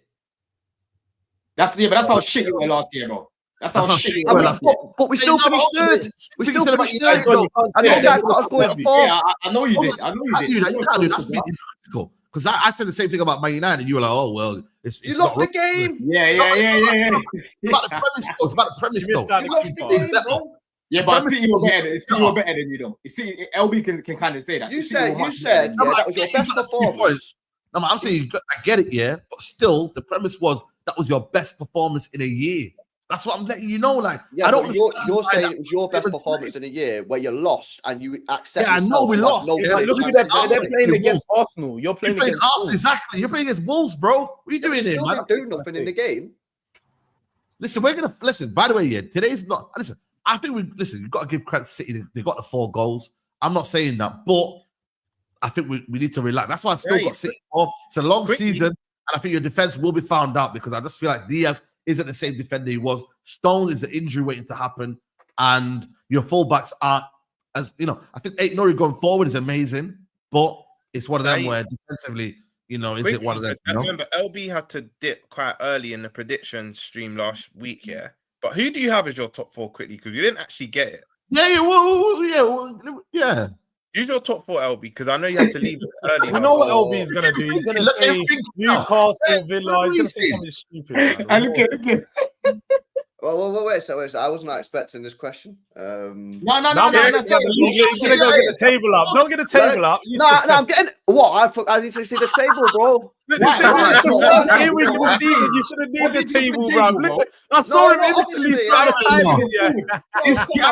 But that's how shit you were last year, bro. That's how shit you were last year. But we still finished third. We still finished third. And this guy's got us going fourth. Yeah, I know you did. I know you did. You can't do that. That's being hypocritical. Because I said the same thing about Man United, and you were like, "Oh well, it's you lost the game." Yeah. It's about the premise, though. It's about the premise, though. You lost the game, bro. Yeah, but City were better. City were better than you, though. See, LB can kind of say that. You said that was your best performance. No, I'm saying I get it, yeah, but still, the premise was that was your best performance in a year. That's what I'm letting you know. Like, yeah, I don't. You're saying it was your best performance in a year where you lost and you accept. Yeah, I know we lost. Look at that. They're playing against Arsenal. You're playing against Arsenal. Exactly. You're playing against Wolves, bro. What are you doing here, man? Doing nothing in the game. Listen, we're gonna listen. By the way, yeah, today's not. Listen, I think you've got to give credit to City. They got the 4 goals. I'm not saying that, but I think we need to relax. That's why I've still got 6 off. It's a long season, and I think your defense will be found out because I just feel like Diaz isn't the same defender he was. Stone is an injury waiting to happen, and your fullbacks aren't as I think Nori going forward is amazing, but it's one of them where defensively, is it one of them? I remember LB had to dip quite early in the prediction stream last week, yeah. But who do you have as your top 4 quickly? Because you didn't actually get it. Yeah. Who's your top 4, LB? Because I know you had to leave early. You know what LB is going to do? He's going to say Newcastle, Villa. He's going to say something stupid. I look at Well, wait a second. I was not expecting this question. No. He's going to go get the table up. Don't get the table up. No, I'm getting what? I need to see the table, bro. Here we can see you should have needed the table, bro. I saw him instantly start timing. He's Keep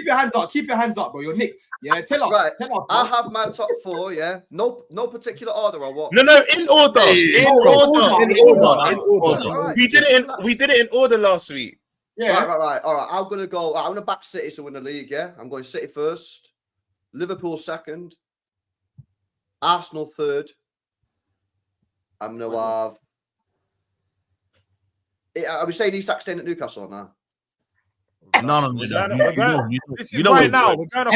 your hands up. Keep your hands up, bro. You're nicked. Yeah, tell us. Right. Tell us. I have my top 4. Yeah. No particular order or what? No, in order. In order. Right. We did it in order last week. Yeah. Right. All right. I'm gonna back City to win the league. Yeah. I'm going City first, Liverpool second, Arsenal third. I'm gonna have. Are we saying Isak staying at Newcastle or not? No. This is right now. We're going off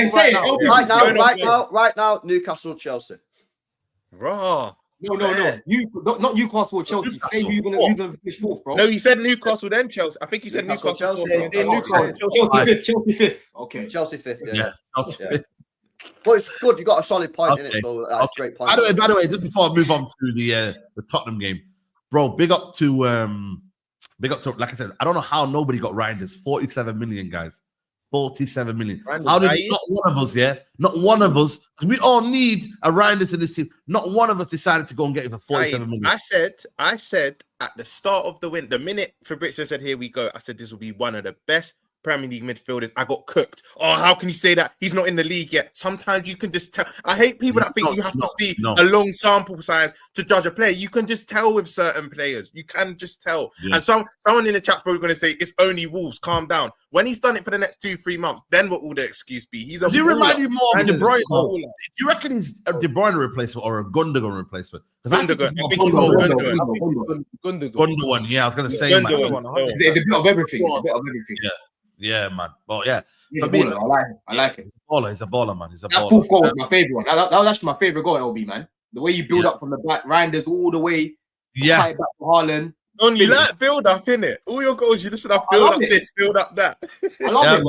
Right now. Newcastle, Chelsea. Raw. No. Not Newcastle or Chelsea. Say who you're gonna finish fourth, bro. No, he said Newcastle then Chelsea. I think he said Newcastle. Chelsea. Chelsea fifth. Okay. Chelsea fifth. Yeah. Chelsea fifth. But it's good. You got a solid point in it, so that's a great point. By the way, just before I move on to the Tottenham game, bro, big up to like I said, I don't know how nobody got Reijnders. 47 million, guys. 47 million. How did not one of us, not one of us, because we all need a Reijnders in this team. Not one of us decided to go and get him for 47 million. I said at the start of the win, the minute Fabrizio said, "Here we go," I said this will be one of the best Premier League midfielders. I got cooked. Oh, how can you say that? He's not in the league yet. Sometimes you can just tell. I hate people that think you have to see a long sample size to judge a player. You can just tell with certain players. You can just tell. Yeah. And someone in the chat's probably going to say, it's only Wolves. Calm down. When he's done it for the next 2-3 months, then what will the excuse be? He's a Do you remind you more of De Bruyne? Do you reckon he's a De Bruyne replacement or a Gundogan replacement? Gundogan. I think he's more Gundogan. Yeah, I was going to say. It's a bit of everything. Yeah, man. Well, yeah. For me, I like it. He's a baller, man. He's a baller. That fourth goal was my favorite one. That was actually my favorite goal, LB, man. The way you build up from the back, Reijnders all the way. Yeah. Back to Haaland. You like build up, innit? All your goals, you listen up, build up this, build up that. I love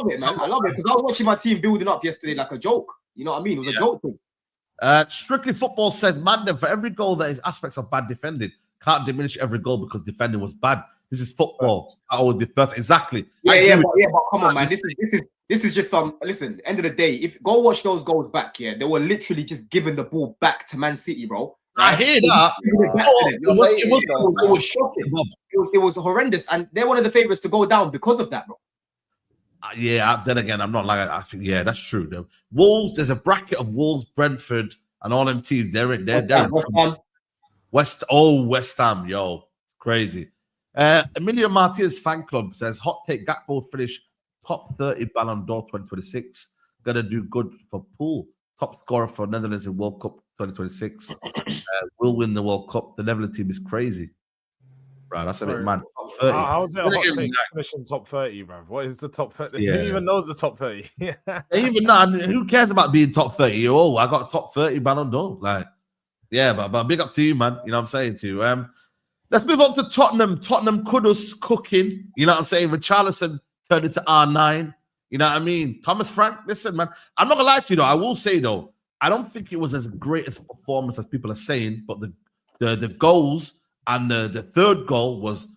it, man. I love it because I was watching my team building up yesterday like a joke. You know what I mean? It was a joke thing. Strictly Football says, Mandem, for every goal there is aspects of bad defending. Can't diminish every goal because defending was bad. This is football. I would be perfect. Exactly. But come on, man. This is just some. Listen, end of the day, if go watch those goals back, they were literally just giving the ball back to Man City, bro. I hear that. It was shocking. It was horrendous, and they're one of the favorites to go down because of that, bro. Then again, I'm not like I think. Yeah, that's true. Though. Wolves. There's a bracket of Wolves, Brentford, and all them teams. They're West Ham, yo, it's crazy. Emilio Martinez fan club says hot take Gakpo finish top 30 Ballon d'Or 2026. Gonna do good for Pool. Top scorer for Netherlands in World Cup 2026. Will win the World Cup. The Netherlands team is crazy. Right, that's a bit mad. Top 30. How is it a hot take finishing top 30, bro? What is the top 30? Who even knows the top 30? Even now, who cares about being top 30? Oh, I got a top 30 Ballon d'Or. Like, yeah, but big up to you, man. You know what I'm saying to you. Let's move on to Tottenham. Tottenham Kudus cooking. You know what I'm saying? Richarlison turned into R9. You know what I mean? Thomas Frank, listen, man. I'm not going to lie to you, though. I will say, though, I don't think it was as great as a performance as people are saying, but the goals and the third goal was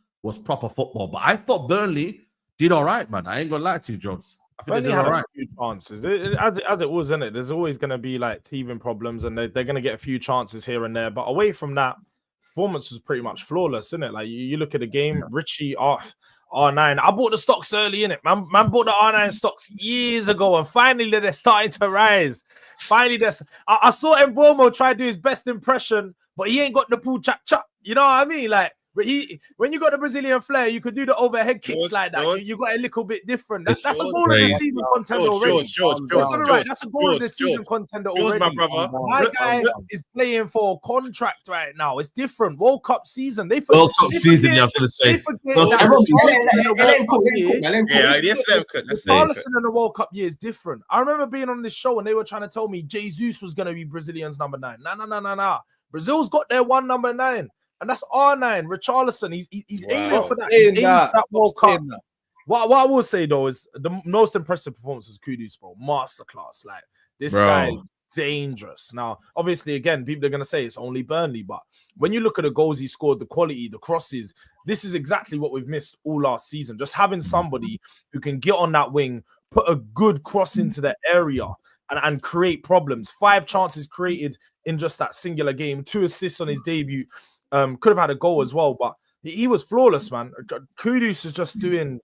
proper football. But I thought Burnley did all right, man. I ain't going to lie to you, Jones. Burnley had a few chances. As it was, isn't it? There's always going to be like teething problems, and they're going to get a few chances here and there. But away from that, performance was pretty much flawless, isn't it? Like you look at the game, Richie R9. I bought the stocks early, innit? Man bought the R9 stocks years ago, and finally they're starting to rise. Finally, I saw Mbeumo try to do his best impression, but he ain't got the pool chap. You know what I mean? Like But when you got the Brazilian flair, you could do the overhead kicks George, like that. George. You got a little bit different. That's a George, goal of the season contender already. George, That's a goal of the season contender George, already. my brother. My guy is playing for a contract right now. It's different. World Cup season. World Cup season, yeah, I was going to say. World Cup season. Yeah, let's let him cook. Richarlison in the World Cup year is different. I remember being on this show and they were trying to tell me Jesus was going to be Brazilian's number 9. Nah. Brazil's got their one number 9. And that's R9, Richarlison. He's aiming for that. He's aiming for that World Cup. What I will say though is the most impressive performance is Kudus, bro. Masterclass. Like this guy is dangerous. Now, obviously, again, people are gonna say it's only Burnley, but when you look at the goals he scored, the quality, the crosses, this is exactly what we've missed all last season. Just having somebody who can get on that wing, put a good cross into the area and create problems. 5 chances created in just that singular game, 2 assists on his debut. Could have had a goal as well, but he was flawless, man. Kudus is just doing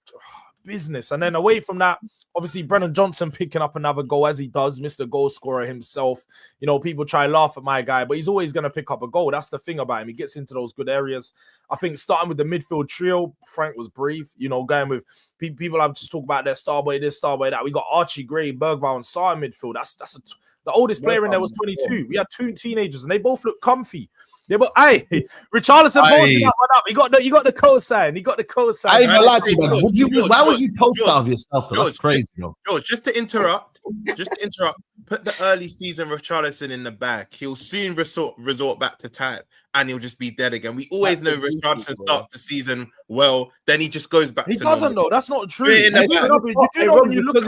business. And then away from that, obviously Brennan Johnson picking up another goal as he does, Mr. Goal Scorer himself. You know, people try to laugh at my guy, but he's always going to pick up a goal. That's the thing about him. He gets into those good areas. I think starting with the midfield trio, Frank was brave. You know, going with people have just talked about their star boy, this star boy, that. We got Archie Gray, Bergvall, and Saar in midfield. The oldest player in there was 22. We had 2 teenagers, and they both look comfy. Yeah, but Richarlison posted that one up. You got the co-sign. He got the co-sign. I ain't gonna lie to you, man. Why would you post that of yourself? Though? That's crazy, yo. George, just to interrupt. Put the early season Richarlison in the back. He'll soon resort back to type, and he'll just be dead again. We always know Richarlison starts the season well, then he just goes back. He to doesn't normal. though. That's not true. When you look at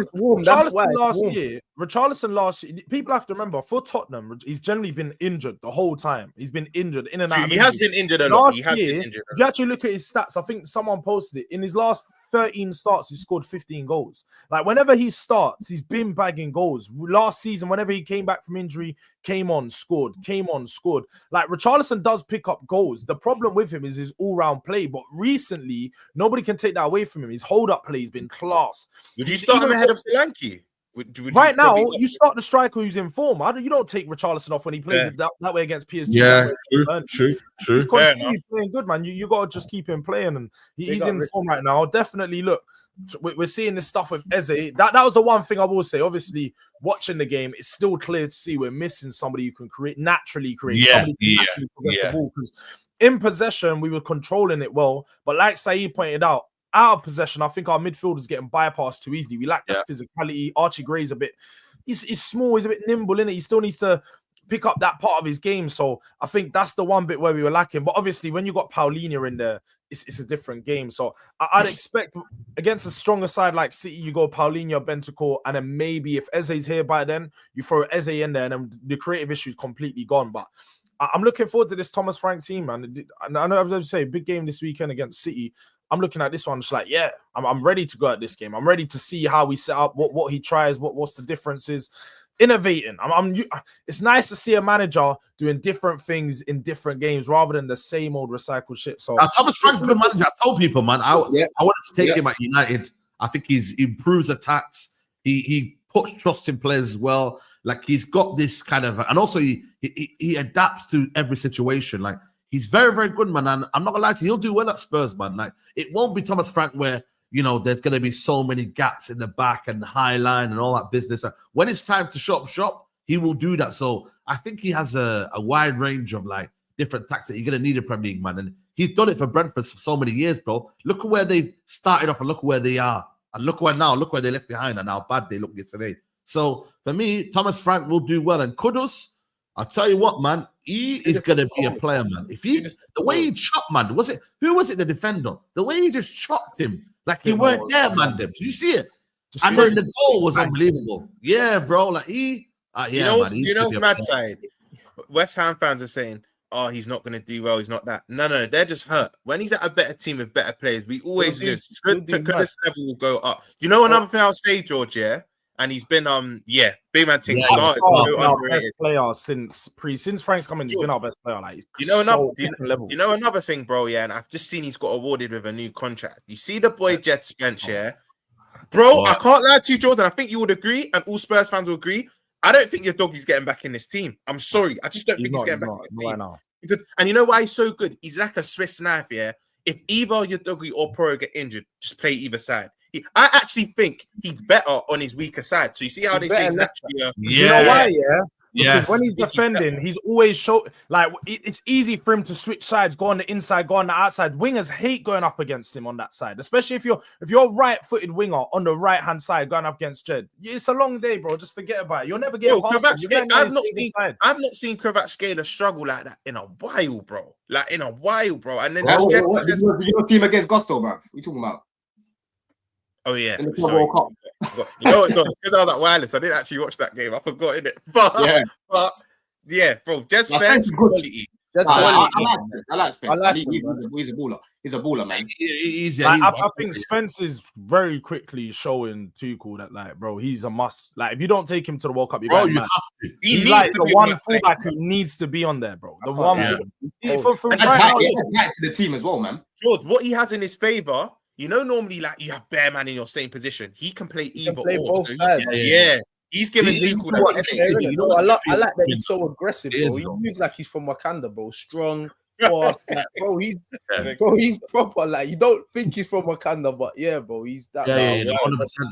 Richarlison last year, people have to remember for Tottenham, he's generally been injured the whole time. He's been injured in and out. He has been injured a lot. Last year, if you actually look at his stats, I think someone posted it. In his last 13 starts, he scored 15 goals. Like whenever he starts, he's been bagging goals. Last season, whenever he came back from injury, came on, scored. Like Richarlison does pick up goals. The problem with him is his all-round play, but recently, nobody can take that away from him. His hold-up play has been class. Would you start him ahead of Solanke? Right now, you start the striker who's in form. You don't take Richarlison off when he plays that way against PSG. Yeah, true. He's continuing playing good, man. You got to just keep him playing, and he's in form right now. Definitely, look, we're seeing this stuff with Eze. That was the one thing I will say. Obviously, watching the game, it's still clear to see we're missing somebody who can naturally create. Somebody who can naturally progress the ball. Because in possession, we were controlling it well, but like Saeed pointed out, out of possession, I think our midfield is getting bypassed too easily. We lack that physicality. Archie Gray's a bit, he's small, he's a bit nimble, innit? He still needs to pick up that part of his game. So I think that's the one bit where we were lacking. But obviously, when you got Paulinho in there, it's a different game. So I'd expect against a stronger side like City, you go Paulinho, Bentancur, and then maybe if Eze's here by then, you throw Eze in there, and then the creative issue is completely gone. But I'm looking forward to this Thomas Frank team, man. And I know I was going to say big game this weekend against City. I'm looking at this one just like, I'm ready to go at this game. I'm ready to see how we set up, what he tries, what's the differences. Innovating. It's nice to see a manager doing different things in different games rather than the same old recycled shit. So Thomas Frank's a good manager. I told people, man, I wanted to take him at United. I think he improves attacks. He puts trust in players as well. Like he's got this kind of, and also he adapts to every situation. Like he's very, very good, man. And I'm not gonna lie to you, he'll do well at Spurs, man. Like it won't be Thomas Frank where, you know, there's going to be so many gaps in the back and the high line and all that business. When it's time to shop, he will do that. So I think he has a wide range of like different tactics that you're going to need in Premier League, man. And he's done it for Brentford for so many years, bro. Look at where they've started off and look where they are. And look where they left behind and how bad they look yesterday. So for me, Thomas Frank will do well. And Kudus, I'll tell you what, man, he is going to be a player, man. The way he chopped, man, who was it, the defender? The way he just chopped him. Like he weren't there, man. Did you see it? And then the goal was unbelievable. Yeah, bro. Like you know, mad side. West Ham fans are saying, "Oh, he's not going to do well. He's not that." No, they're just hurt. When he's at a better team with better players, we always lose. This level will go up. You know another thing I'll say, George. Yeah, and he's been big man thing. Our best player since Frank's coming. He's been our best player. Like another thing, bro. Yeah, and I've just seen he's got awarded with a new contract. You see the boy Jet Spence, yeah, bro. I can't lie to you, Jordan. I think you would agree, and all Spurs fans will agree. I don't think your dog is getting back in this team. I'm sorry, I just don't think he's getting back in this team. Because, and you know why he's so good? He's like a Swiss knife, yeah. If either your doggy or Pro get injured, just play either side. I actually think he's better on his weaker side. So you see how they say he's naturally. Do you know why? Yeah. Yes. Because when he's defending, he's always it's easy for him to switch sides, go on the inside, go on the outside. Wingers hate going up against him on that side, especially if you're right-footed winger on the right-hand side going up against Jed. It's a long day, bro. Just forget about it. You'll never get past him. I've not seen Kvaratskhelia struggle like that in a while, bro. And then did you see him against Gusto, bro? What you talking about? Oh yeah, in the Club World Cup. You know what? Because I was at Wireless, I didn't actually watch that game. I forgot it. But yeah, bro, just Spence quality. I like Spence. He's a baller. He's a baller, man. I think Spence is very quickly showing Tuchel that, like, bro, he's a must. Like, if you don't take him to the World Cup, you have to. He's like the one fullback who needs to be on there, bro. The one. From right to the team as well, man. George, what he has in his favor. You know, normally, like, you have bare man in your same position. He can play either or. Both sides. Yeah. He's giving Tuchel that. I like that he's so aggressive, bro. He moves like he's from Wakanda, bro. Strong, fast, like, bro. He's proper. Like, you don't think he's from Wakanda, but yeah, bro, he's that. 100%,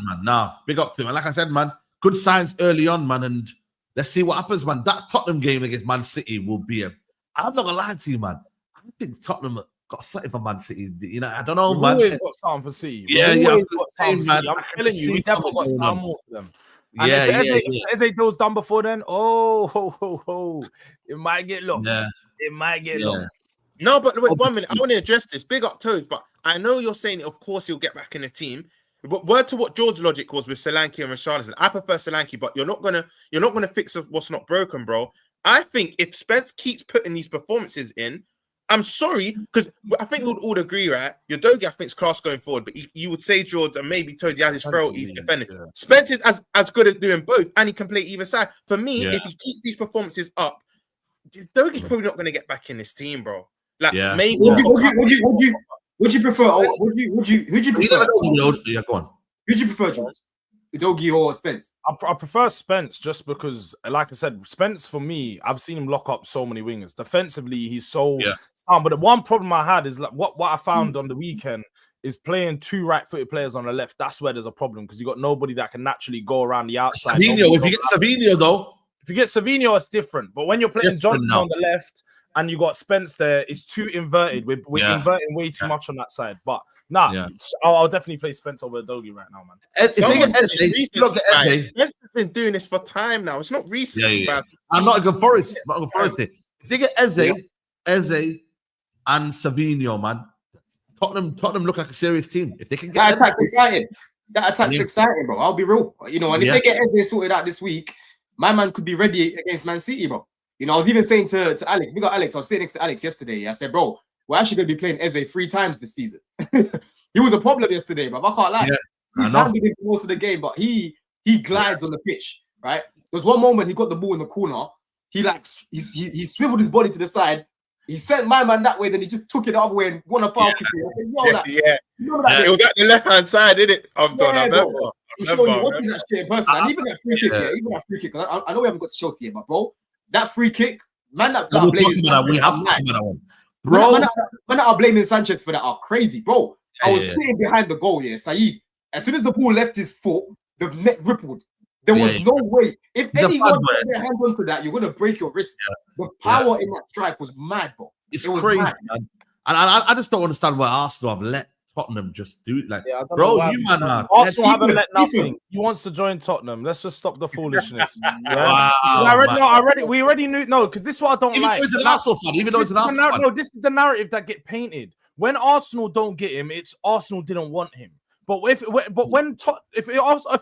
man. Nah, big up to him. And like I said, man, good signs early on, man. And let's see what happens, man. That Tottenham game against Man City will be I'm not gonna lie to you, man. I think Tottenham got something for Man City. You know, I don't know, man. We've always got something for City. Man. I'm telling you, we definitely got some more for them. And if Eze deal's done before then, it might get low. Yeah. It might get low. No, but wait 1 minute. I want to address this. Big up Toes, but I know you're saying, of course, he'll get back in the team. But word to what George's logic was with Solanke and Richarlison. I prefer Solanke, but you're not gonna fix what's not broken, bro. I think if Spence keeps putting these performances in, I'm sorry, because I think we'd all agree, right? Your Dogi, I think, is class going forward, but you would say George and maybe Toad, he has his throat, he's defending. Yeah. Spence is as good at doing both, and he can play either side. For me, if he keeps these performances up, Dogi's probably not going to get back in this team, bro. Like, maybe. Would you prefer? Who'd you prefer? Yeah, go on. Who'd you prefer, George? Udogie or Spence? I prefer Spence just because, like I said, Spence for me, I've seen him lock up so many wingers. Defensively, he's so sound. But the one problem I had is like what I found on the weekend is playing two right-footed players on the left. That's where there's a problem because you got nobody that can naturally go around the outside. If you get Savinho, though. If you get Savinho, it's different. But when you're playing Johnson on the left and you got Spence there, it's too inverted. We're inverting way too much on that side. But I'll definitely play Spence over Dogi right now, man. Look at Eze. Spence has been doing this for time now. It's not recent. I'm not a good Forest. If they get Eze and Savinho, man, Tottenham look like a serious team. If they can get that attack's exciting, bro. I'll be real. You know, and if they get Eze sorted out this week, my man could be ready against Man City, bro. You know, I was even saying to Alex, we got Alex. I was sitting next to Alex yesterday. I said, bro, we're actually going to be playing Eze 3 times this season. He was a problem yesterday, bro. I can't lie. He's handled it most of the game, but he glides on the pitch, right? There was one moment he got the ball in the corner. He swiveled his body to the side. He sent my man that way, then he just took it the other way and won a foul kick. It was at the left-hand side, didn't it? I'm done. I remember. I'm sure you're watching that shit in person. And even that free kick, I know we haven't got to Chelsea yet, but bro, that free kick, man, we have that one. Bro, man that are blaming Sanchez for that are crazy, bro. I was sitting behind the goal, Saeed. As soon as the ball left his foot, the net rippled. There was no way. If anyone put their hand onto that, you're gonna break your wrist. The power in that strike was mad, bro. It was crazy, man. And I just don't understand why Arsenal have let Tottenham just do it. Like, bro, you man, Arsenal haven't let nothing. He wants to join Tottenham. Let's just stop the foolishness. We already knew. No, because this is what I don't like. Even though it's an Arsenal fan. No, this is the narrative that get painted. When Arsenal don't get him, it's Arsenal didn't want him. But if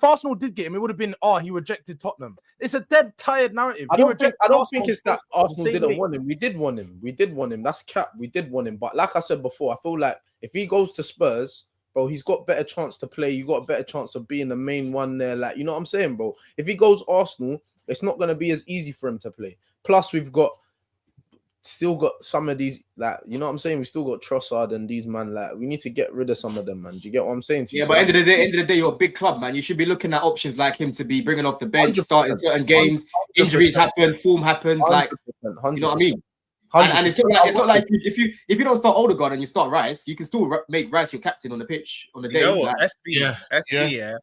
Arsenal did get him, it would have been he rejected Tottenham. It's a dead tired narrative. I don't think it's that Arsenal didn't want him. We did want him. That's cap. We did want him. But like I said before, I feel like if he goes to Spurs, bro, he's got better chance to play. You got a better chance of being the main one there. Like, you know what I'm saying, bro? If he goes Arsenal, it's not gonna be as easy for him to play. Plus, we've still got some of these, like, you know what I'm saying? We still got Trossard and these, man. Like, we need to get rid of some of them, man. Do you get what I'm saying? But end of the day, you're a big club, man. You should be looking at options like him to be bringing off the bench, starting certain games. 100%. Injuries happen, form happens. 100%, like, you know what I mean? And it's not like if you don't start Odegaard and you start Rice, you can still make Rice your captain on the pitch on the day. You know what? Like, SB,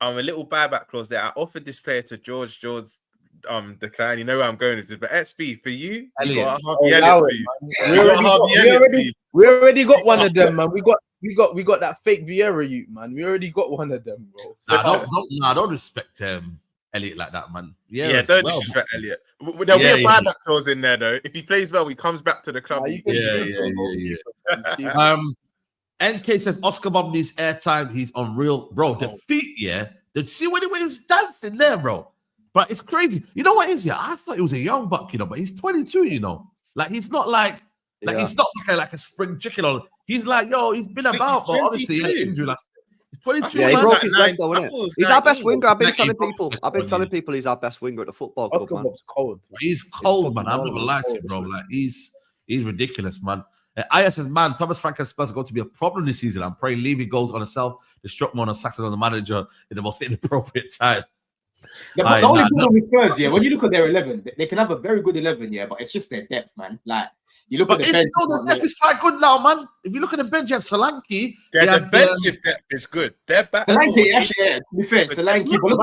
I'm a little buyback clause there. I offered this player to George, the client. You know where I'm going with this, but SB for you, you got a Harvey Elliott for you. We already got one of them, man. We got that fake Vieira youth, man. We already got one of them, bro. I don't respect Elliot like that, man. Yeah, don't disrespect Elliot. There'll be a buyback clause in there, though. If he plays well, he comes back to the club. NK says Oscar Bob needs airtime. He's unreal, bro. The feet, see when he was dancing there, bro. But it's crazy. You know what is? I thought he was a young buck, but he's 22. Like he's not he's not like a spring chicken. He's like, he's been about, but obviously he had an injury last year. He's 22. Yeah, he broke his leg though, isn't it? He's our best winger. I've been telling people he's our best winger at the football club, man. Cold. He's cold, man. I'm not gonna lie to you, bro. Like he's ridiculous, man. IS says, man, Thomas Frank and Spurs are going to be a problem this season. I'm praying Levy goes on himself, destruct one on Saxon on the manager in the most inappropriate time. The only problem with Spurs, when you look at their 11, they can have a very good 11, but it's just their depth, man. Like you look at the bench. The depth is quite good now, man. If you look at the bench, you have Solanke. The defensive depth is good. Their back. Solanke, actually, to be fair, Solanke. But look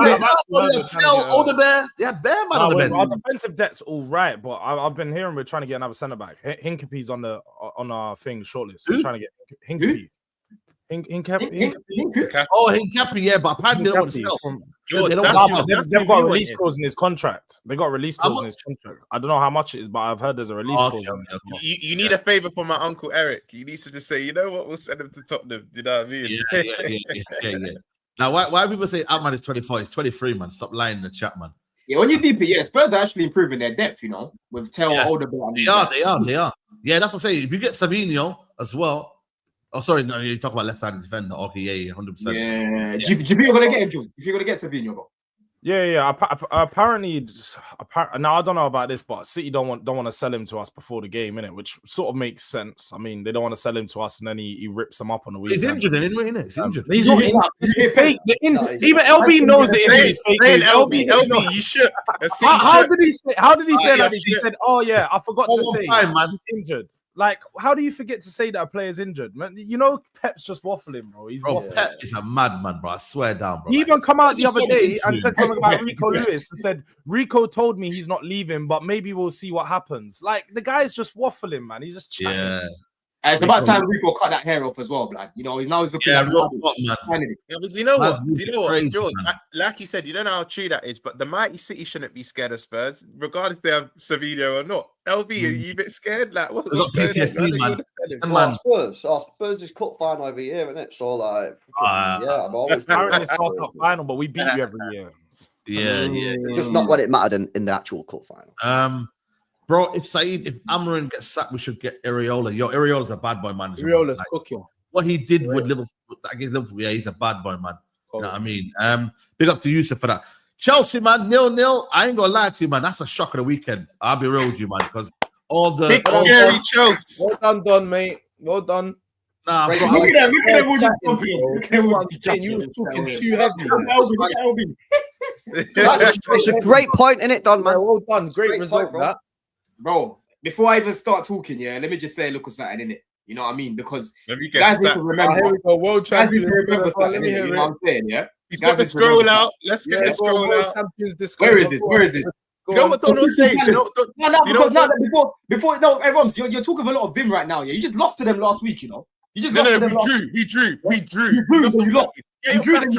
at they had Bear man on the bench. Our defensive depth's all right, but I've been hearing we're trying to get another centre back. Hincapie's on our thing shortlist. We're trying to get Hincapie. Hincapie, but apparently they don't want to sell. They've got a release clause in his contract. They got a release clause in his contract. I don't know how much it is, but I've heard there's a release clause. You need a favor from my uncle Eric. He needs to just say, you know what, we'll send him to Tottenham. Do you know what I mean? Yeah. Now, why people say Outman is 24? He's 23, man. Stop lying in the chat, man. Yeah, when you deep it, Spurs are actually improving their depth, with Tell older. They are. Yeah, that's what I'm saying. If you get Savinho as well. Oh, sorry, no, you talk about left-sided defender. Okay, yeah, 100%. Yeah. Do you think you're gonna get him, Jules? If you're gonna get Savinho, bro? Yeah. Apparently, now I don't know about this, but City don't want to sell him to us before the game, innit? Which sort of makes sense. I mean, they don't want to sell him to us, and then he rips them up on the weekend. He's injured, innit? He's injured. He's not injured. It's fake. Even LB knows the injury is fake. LB, you should. How did he say that? He said, "Oh yeah, I forgot to say, man, injured." Like, how do you forget to say that a player's injured, man? Pep's just waffling, bro. Pep is a madman, bro. I swear down, bro. He even come out the other day and said something about Rico Lewis and said, Rico told me he's not leaving, but maybe we'll see what happens. Like, the guy's just waffling, man. He's just chatting. Yeah. It's about time Rico cut that hair off as well, blood. Now he's looking like man. Yeah, but do you know what, George? Like you said, you don't know how true that is, but the mighty City shouldn't be scared of Spurs, regardless if they have Savinho or not. LB, are you a bit scared? Like, what's going on? Spurs is cup final every year, isn't it? So, like, I'm always apparently it's not cup final, but we beat you every year. Yeah. It's just not when it mattered in the actual cup final. Bro, if Amarin gets sacked, we should get Areola. Areola's a bad boy manager. Areola's cooking. What he did with Liverpool against Liverpool, he's a bad boy, man. You know what I mean? Big up to Yusuf for that. Chelsea, man, 0-0. I ain't gonna lie to you, man. That's a shock of the weekend. I'll be real with you, man, because all the big scary Chelsea. Well done, mate. Well done. Nah, bro, look at them. You were talking too heavy. It's a great point, innit, Don, man? Well done. Great result, bro. That. Bro, before I even start talking, let me just say a little something, innit? You know what I mean? Because guys need to remember. Here we go. World champion. Let me hear it. You know what I'm saying, yeah? He's got the scroll out. Let's get the scroll out. Where is this? You know what Donald's saying? Before, everyone's you're talking a lot of Vim right now. Yeah, you just lost to them last week. You just lost to them. We drew. You lost. You drew.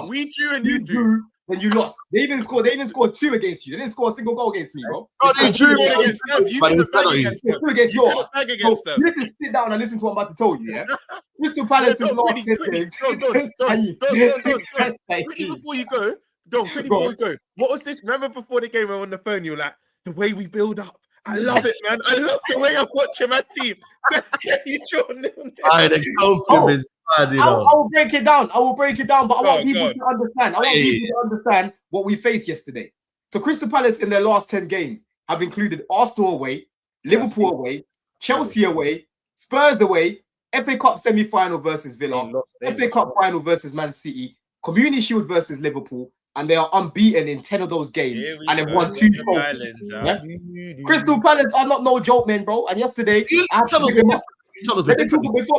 We drew and you drew. Then you lost. They even scored 2 against you. They didn't score a single goal against me, bro. They drew against them. You against yours. Against them. You need to sit down and listen to what I'm about to tell you, yeah? Crystal Palace have lost this game. Before you go, what was this? Remember before the game we were on the phone, you were like, the way we build up. I love it, man. I love the way I'm watching my team. I will break it down. But I want people to understand. I want people to understand what we faced yesterday. So Crystal Palace in their last 10 games have included Arsenal away, Liverpool away, Chelsea away, Spurs away, FA Cup semi-final versus Villa, FA Cup final versus Man City, Community Shield versus Liverpool, and they are unbeaten in 10 of those games, and they've won 2 trophies. Yeah? Crystal Palace are not no joke, man, bro. And yesterday, I have to big them up.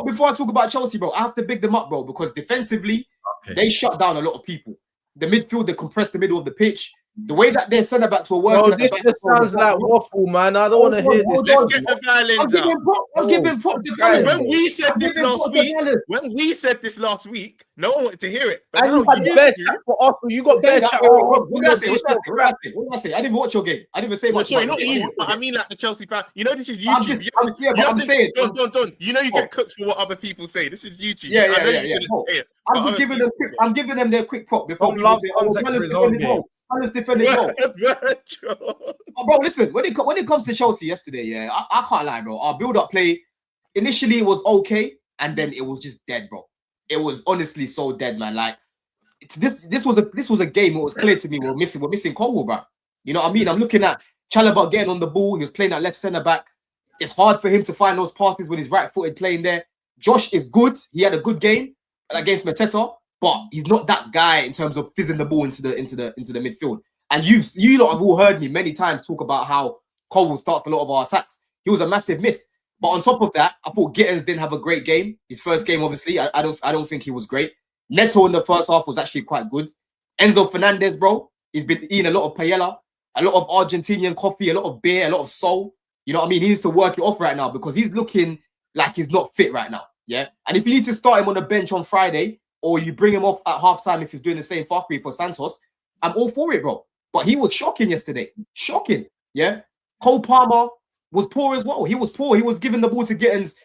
Before I talk about Chelsea, bro, I have to big them up, bro, because defensively, they shut down a lot of people. The midfield, they compressed the middle of the pitch. The way that their centre backs were working. Bro, this just sounds like waffle, man. I don't want to hear this. Let's get the violins out. I'm giving props to Palace. When we said this last week, no one wanted to hear it. But and you had for Arsenal. You got better chat. What did I say? I didn't watch your game. I didn't even say much. Sorry, not you, but I mean like the Chelsea fan. You know, this is YouTube. I'm saying, don't. You know, you get cooked for what other people say. This is YouTube. Yeah. I know you're gonna say it. I'm giving them their quick prop before last context for his own game. Bro, listen, when it comes to Chelsea yesterday, yeah, I can't lie, bro. Our build-up play initially was okay, and then it was just dead, bro. It was honestly so dead, man. Like this was a game. It was clear to me we're missing Cole, bro. You know what I mean? I'm looking at Chalobah getting on the ball. He was playing at left centre back. It's hard for him to find those passes when he's right-footed playing there. Josh is good. He had a good game against Mateta. But he's not that guy in terms of fizzing the ball into the midfield. And you lot have all heard me many times talk about how Cole starts a lot of our attacks. He was a massive miss. But on top of that, I thought Gittins didn't have a great game. His first game, obviously, I don't think he was great. Neto in the first half was actually quite good. Enzo Fernandez, bro, he's been eating a lot of paella, a lot of Argentinian coffee, a lot of beer, a lot of soul. You know what I mean? He needs to work it off right now because he's looking like he's not fit right now. Yeah. And if you need to start him on the bench on Friday, or you bring him off at halftime if he's doing the same fuckery for Santos, I'm all for it, bro. But he was shocking yesterday. Shocking. Yeah. Cole Palmer was poor as well. He was poor. He was giving the ball to Gittins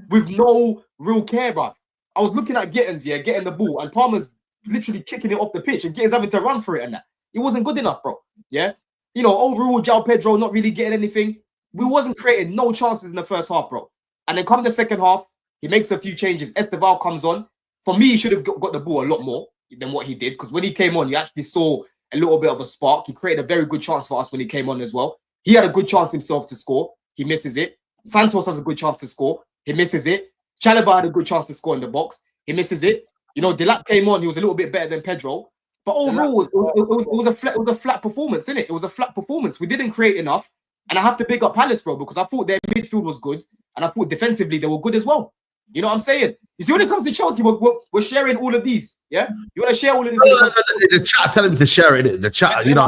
with no real care, bro. I was looking at Gittins, yeah, getting the ball, and Palmer's literally kicking it off the pitch and Gittins having to run for it and that. It wasn't good enough, bro. Yeah. You know, overall, João Pedro not really getting anything. We wasn't creating no chances in the first half, bro. And then come the second half, he makes a few changes. Esteval comes on. For me, he should have got the ball a lot more than what he did because when he came on, you actually saw a little bit of a spark. He created a very good chance for us when he came on as well. He had a good chance himself to score. He misses it. Santos has a good chance to score. He misses it. Chalobah had a good chance to score in the box. He misses it. You know, Delap came on. He was a little bit better than Pedro. But overall, it was a flat performance, innit? It was a flat performance. We didn't create enough. And I have to big up Palace, bro, because I thought their midfield was good. And I thought defensively they were good as well. You know what I'm saying? You see, when it comes to Chelsea, we're sharing all of these. Yeah, you want to share all of these? The chat, tell him to share it. The chat, you know.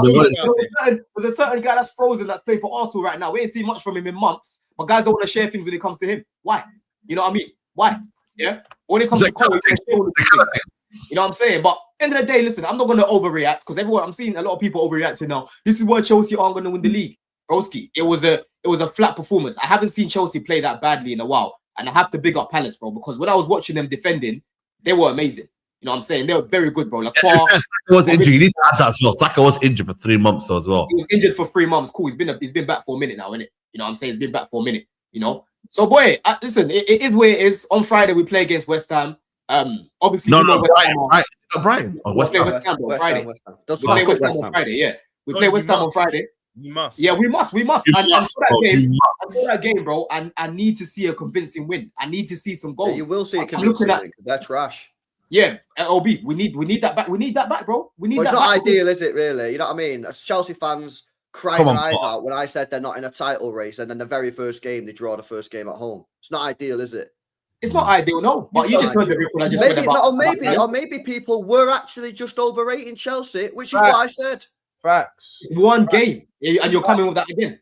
There's a certain guy that's frozen that's playing for Arsenal right now. We ain't seen much from him in months, but guys don't want to share things when it comes to him. Why? You know what I mean? Why? Yeah. When it comes to Cole, you know what I'm saying? But end of the day, listen, I'm not going to overreact because I'm seeing a lot of people overreacting now. This is why Chelsea aren't going to win the league, broski. It was a flat performance. I haven't seen Chelsea play that badly in a while. And I have to big up Palace, bro, because when I was watching them defending, they were amazing. You know what I'm saying? They were very good, bro. Like, Saka was injured. You need to add that as well. Saka was injured for 3 months as well. He was injured for 3 months. Cool. He's been back for a minute now, innit? You know what I'm saying? He's been back for a minute, you know? So, boy, listen, it is where it is. On Friday, we play against West Ham. Obviously, Brighton. West Ham on Friday. We play West Ham on Friday, yeah. We play West Ham on Friday. We must. Yeah, we must. And for that game, bro, and I need to see a convincing win. I need to see some goals. Yeah, you will see a convincing win because they're trash. Yeah, OB, we need that back. We need that back, bro. We need that back. It's not ideal, is it, really? You know what I mean? As Chelsea fans crying their eyes out when I said they're not in a title race and then the very first game, they draw the first game at home. It's not ideal, is it? It's not ideal, no. But you just heard the report I just read about. Or maybe people were actually just overrating Chelsea, which is what I said. Facts. It's one game, and you're coming with that again.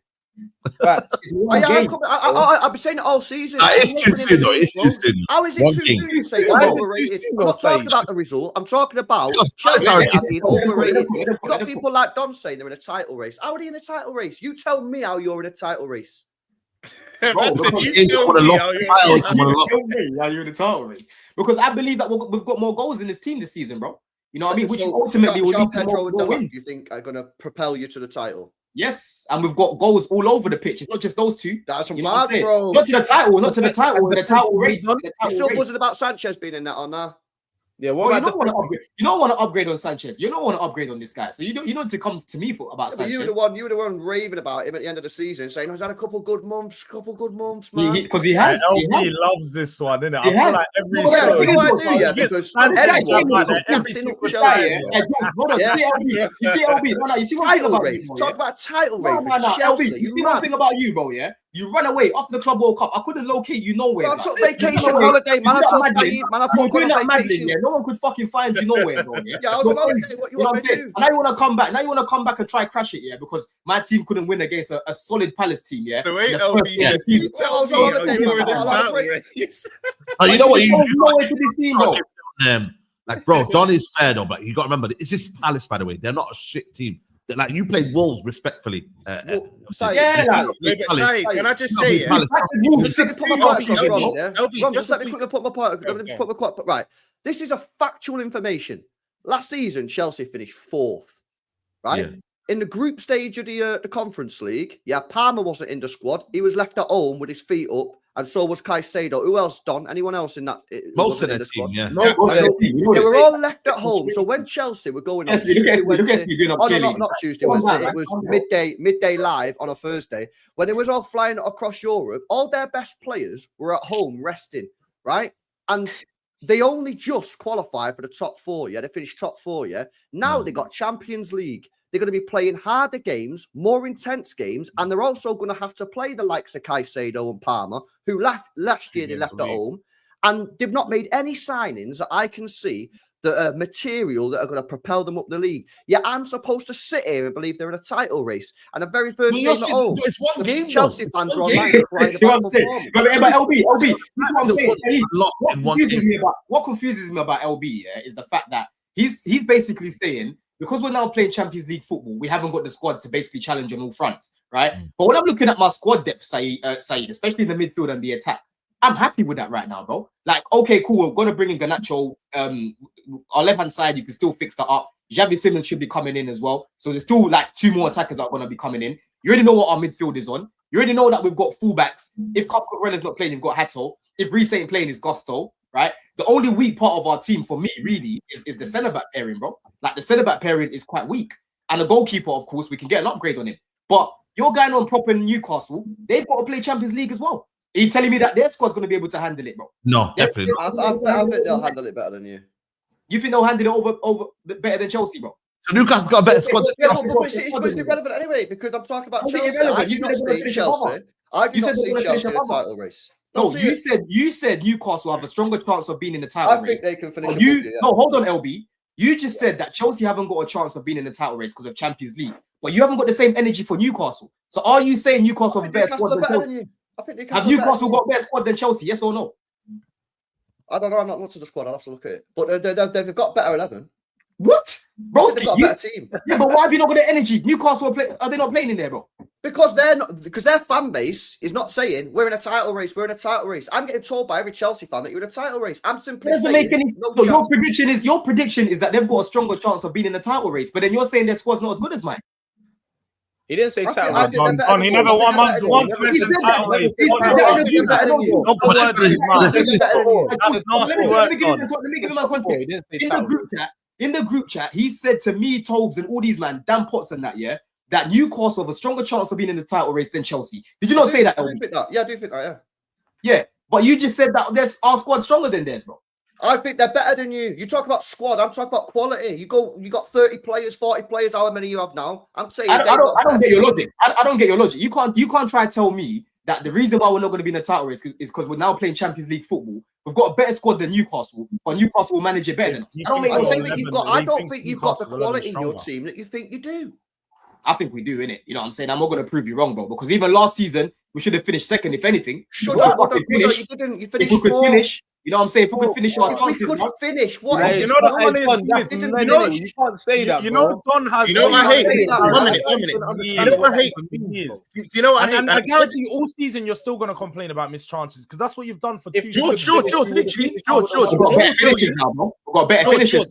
Facts. It's one game. I've been saying it all season. It's too soon, though. It's too soon. How is it too soon to say they're overrated? I'm not talking about the result. I'm talking about Chelsea being overrated. You've got people like Don saying they're in a title race. How are they in a title race? You tell me how you're in a title race. Bro, you're in a title race. Because I believe that we've got more goals in this team this season, bro. You know what I mean? Which ultimately will lead to more wins. Do you think are going to propel you to the title? Yes, and we've got goals all over the pitch. It's not just those two. That's mad, bro. Not to the title, not to the title. The title race. You still buzzing about Sanchez being in that or not? Yeah, Well, you don't want to upgrade. You don't want to upgrade on Sanchez. You don't want to upgrade on this guy. So you don't. You need to come to me about Sanchez. You were the one raving about him at the end of the season, saying he's had a couple good months, man. Because he has. LP loves this one, innit? I He feel has. like every Yeah, show. you know what I do, yeah, because every single Chelsea. You see LB. No, you see one thing Title about race. you, Talk about title race. No, Chelsea. LB, you see one thing about you, bro. Yeah, you run away after the Club World Cup. I couldn't locate you nowhere. I took vacation holiday, man. I took Saeed, man. I put on that vacation. Yeah, no one could fucking find you nowhere, bro. Yeah, I was on holiday. What you want me to do? And now you want to come back. Now you want to come back and try crash it, yeah, because my team couldn't win against a solid Palace team, yeah. The way LB says, you tell me you were in the title race. Oh, you know what? You Like, bro, Don is fair though, but you got to remember, it's this Palace, by the way. They're not a shit team. They're like, you played Wolves respectfully. Can I just say, yeah? Right. This is a factual information. Last season, Chelsea finished 4th. Right? Yeah. In the group stage of the Conference League, Palmer wasn't in the squad. He was left at home with his feet up, and so was Caicedo. Who else, Don? Anyone else in that? Most of the team, yeah. They were all left at home. So when Chelsea were going on Tuesday, Wednesday, not Tuesday, Wednesday, it was midday live on a Thursday, when it was all flying across Europe, all their best players were at home resting, right? And they only just qualified for the top 4, yeah? They finished top 4, yeah? Now they got Champions League. They're going to be playing harder games, more intense games, and they're also going to have to play the likes of Caicedo and Palmer, who last year they left at home, and they've not made any signings that I can see that are material that are going to propel them up the league. Yeah, I'm supposed to sit here and believe they're in a title race, and the very first game at home, it's one game. Chelsea fans are online crying about performance. But LB, this is what I'm saying. What confuses me about LB, yeah, is the fact that he's basically saying, because we're now playing Champions League football, we haven't got the squad to basically challenge on all fronts, right? But when I'm looking at my squad depth, Saeed, especially in the midfield and the attack, I'm happy with that right now, bro. Like, okay, cool, we're going to bring in Garnacho. Our left-hand side, you can still fix that up. Xavi Simons should be coming in as well. So there's still like 2 more attackers that are going to be coming in. You already know what our midfield is on. You already know that we've got fullbacks. If Cucurella not playing, you've got Hato. If Reece ain't playing, it's Gusto, right? The only weak part of our team for me, really, is the centre-back pairing, bro. Like, the centre-back pairing is quite weak. And the goalkeeper, of course, we can get an upgrade on him. But you're going on proper Newcastle. They've got to play Champions League as well. Are you telling me that their squad's going to be able to handle it, bro? No, definitely not. I think they'll handle it better than you. You think they'll handle it over better than Chelsea, bro? So Newcastle's got a better squad. It's irrelevant anyway, because I'm talking about Chelsea. I do not see Chelsea. I do not see Chelsea in a title race. No, you said Newcastle have a stronger chance of being in the title race. I think they can finish. No, hold on, LB. You just said that Chelsea haven't got a chance of being in the title race because of Champions League, but you haven't got the same energy for Newcastle. So are you saying Newcastle have a better squad than Chelsea? Have Newcastle got better squad than Chelsea? Yes or no? I don't know. I'm not looked at the squad. I'll have to look at it. But they've got better 11. What? Bro, they've got a better team. Yeah, but why have you not got the energy? Newcastle are they not playing in there, bro? Because their fan base is not saying we're in a title race. We're in a title race. I'm getting told by every Chelsea fan that you're in a title race. I'm simply saying your prediction is that they've got a stronger chance of being in the title race, but then you're saying their squad's not as good as mine. He didn't say title race. He never once mentioned title race. Let me give him my context. In the group chat, he said to me, Tobes, and all these man, Dan Potts and that, yeah, that Newcastle have a stronger chance of being in the title race than Chelsea. Did you not say that? I do think that. Yeah, I do think that. Yeah. Yeah, but you just said that our squad stronger than theirs, bro. I think they're better than you. You talk about squad. I'm talking about quality. You got 30 players, 40 players. However many you have now. I'm saying I don't get your logic. I don't get your logic. You can't try to tell me that the reason why we're not going to be in the title race is because we're now playing Champions League football. We've got a better squad than Newcastle, but Newcastle will manage it better than us. I don't think you've got the quality in your team that you think you do. I think we do, innit? You know what I'm saying? I'm not going to prove you wrong, bro, because even last season, we should have finished second, if anything. You didn't. You finished fourth. You know what I'm saying? If we could finish our chances, we could finish. What? You know the one is, you can't say that. You know Don has. You know what I hate? 1 minute. You know what I hate? Do you know what I hate? And I guarantee you, all season you're still going to complain about missed chances because that's what you've done for 2 years. George. Literally, George. We've got better finishes now, bro. We've got better finishes.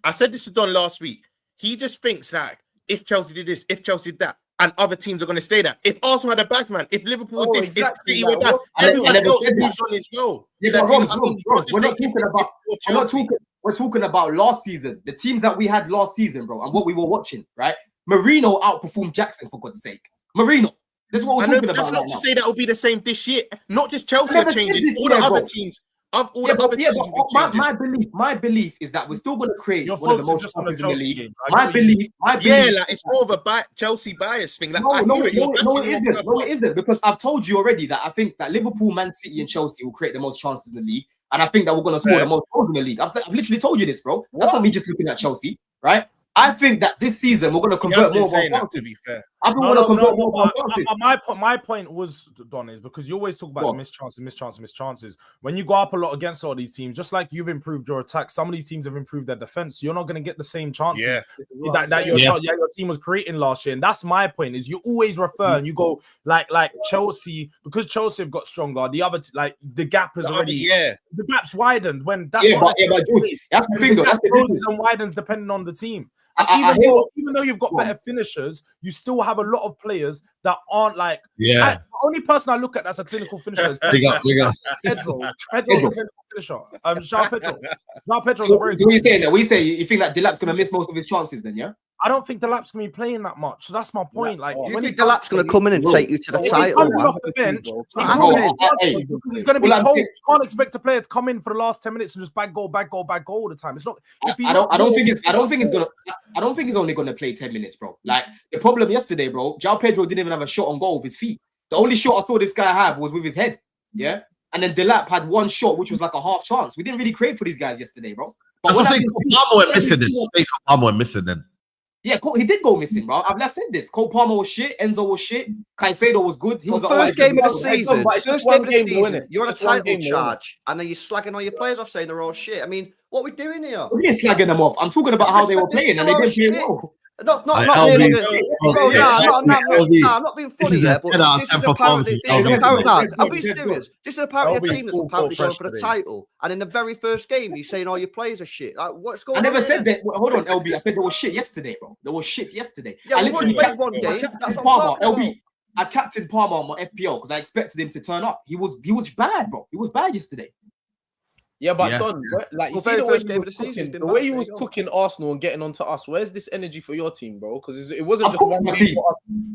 I said this to Don last week. He just thinks that if Chelsea did this, if Chelsea did that. and other teams are going to stay there. If Arsenal had a bags, man, if Liverpool Oh, this, exactly, if City like, were that, what- everyone I never else said that. moves on as well. Yeah, Like, but you know Ross, what I mean? You can't just we're say not talking if about. you're I'm not Chelsea. talking. We're talking about last season, the teams that we had last season, bro, and what we were watching, right? Marino outperformed Jackson, for God's sake. Marino. That's what we're I know, talking but that's about not right to now. say that will be the same this year. Not just Chelsea I are never said changing. this All year, the other bro. teams, all the other teams will be changing. My belief is that we're still going to create You're one of the focusing most just on the chances in the Chelsea league. games. I My get what you belief. Yeah, like it's more of a Chelsea bias thing. Like, I hear it. You're No, backing it your isn't. club No, up. it isn't. Because I've told you already that I think that Liverpool, Man City, and Chelsea will create the most chances in the league, and I think that we're going to score the most goals in the league. I've literally told you this, bro. That's not me just looking at Chelsea, right? I think that this season we're going to He has convert been more of our saying that, chances. to be fair. I think we're going to convert more of our but chances. my point was, Don, is because you always talk about What? missed chances. When you go up a lot against all these teams, just like you've improved your attack, some of these teams have improved their defense. You're not going to get the same chances Yeah. that your team was creating last year. And that's my point. Is you always refer and you go like Chelsea, because Chelsea have got stronger. The other the gap has already the gap's widened. When that's but George, that's the thing though. That's the closes difference. and widens depending on the team. Even though you've got better finishers, you still have a lot of players that aren't the only person I look at that's a clinical finisher is Pedro. Pedro's a clinical finisher. João Pedro. João Pedro's So a very what are you saying? That we say you think that Delap's going to miss most of his chances, then, yeah? I don't think Delap's going to be playing that much. So that's my point. You think Delap's going to come in and take you to the title? He comes off the bench. Because he's going to be cold. You can't expect a player to come in for the last 10 minutes and just bag goal all the time. It's not. I don't think he's only going to play 10 minutes, bro. Like the problem yesterday, bro. João Pedro didn't even have a shot on goal with his feet. The only shot I saw this guy have was with his head. Yeah. And then Delap had one shot, which was like a half chance. We didn't really create for these guys yesterday, bro. But That's what I'm saying. Palmer went missing then. Palmer went missing then. Yeah, he did go missing, bro. I've said this. Cole Palmer was shit. Enzo was shit. Caicedo was good. He was first game of the season. First game of the season. You're on a title charge, and then you're slagging all your players off, saying they're all shit. I mean, what are we doing here? We're slagging them off. I'm talking about how they were playing, and they didn't play well. Not really. I'm not being funny here, but this is apparently. I'm being serious. This is apparently a team that's apparently going for the title, and in the very first game, you're saying all your players are shit. Like, what's going on? I never said that. Hold on, LB. I said they were shit yesterday, bro. They were shit yesterday. Yeah, I literally played one game. That's what I'm talking about. I captained Palmer on my FPL because I expected him to turn up. He was bad, bro. He was bad yesterday. Yeah, but Don, like you see the way he was cooking Arsenal and getting onto us. Where's this energy for your team, bro? Because it wasn't just one team,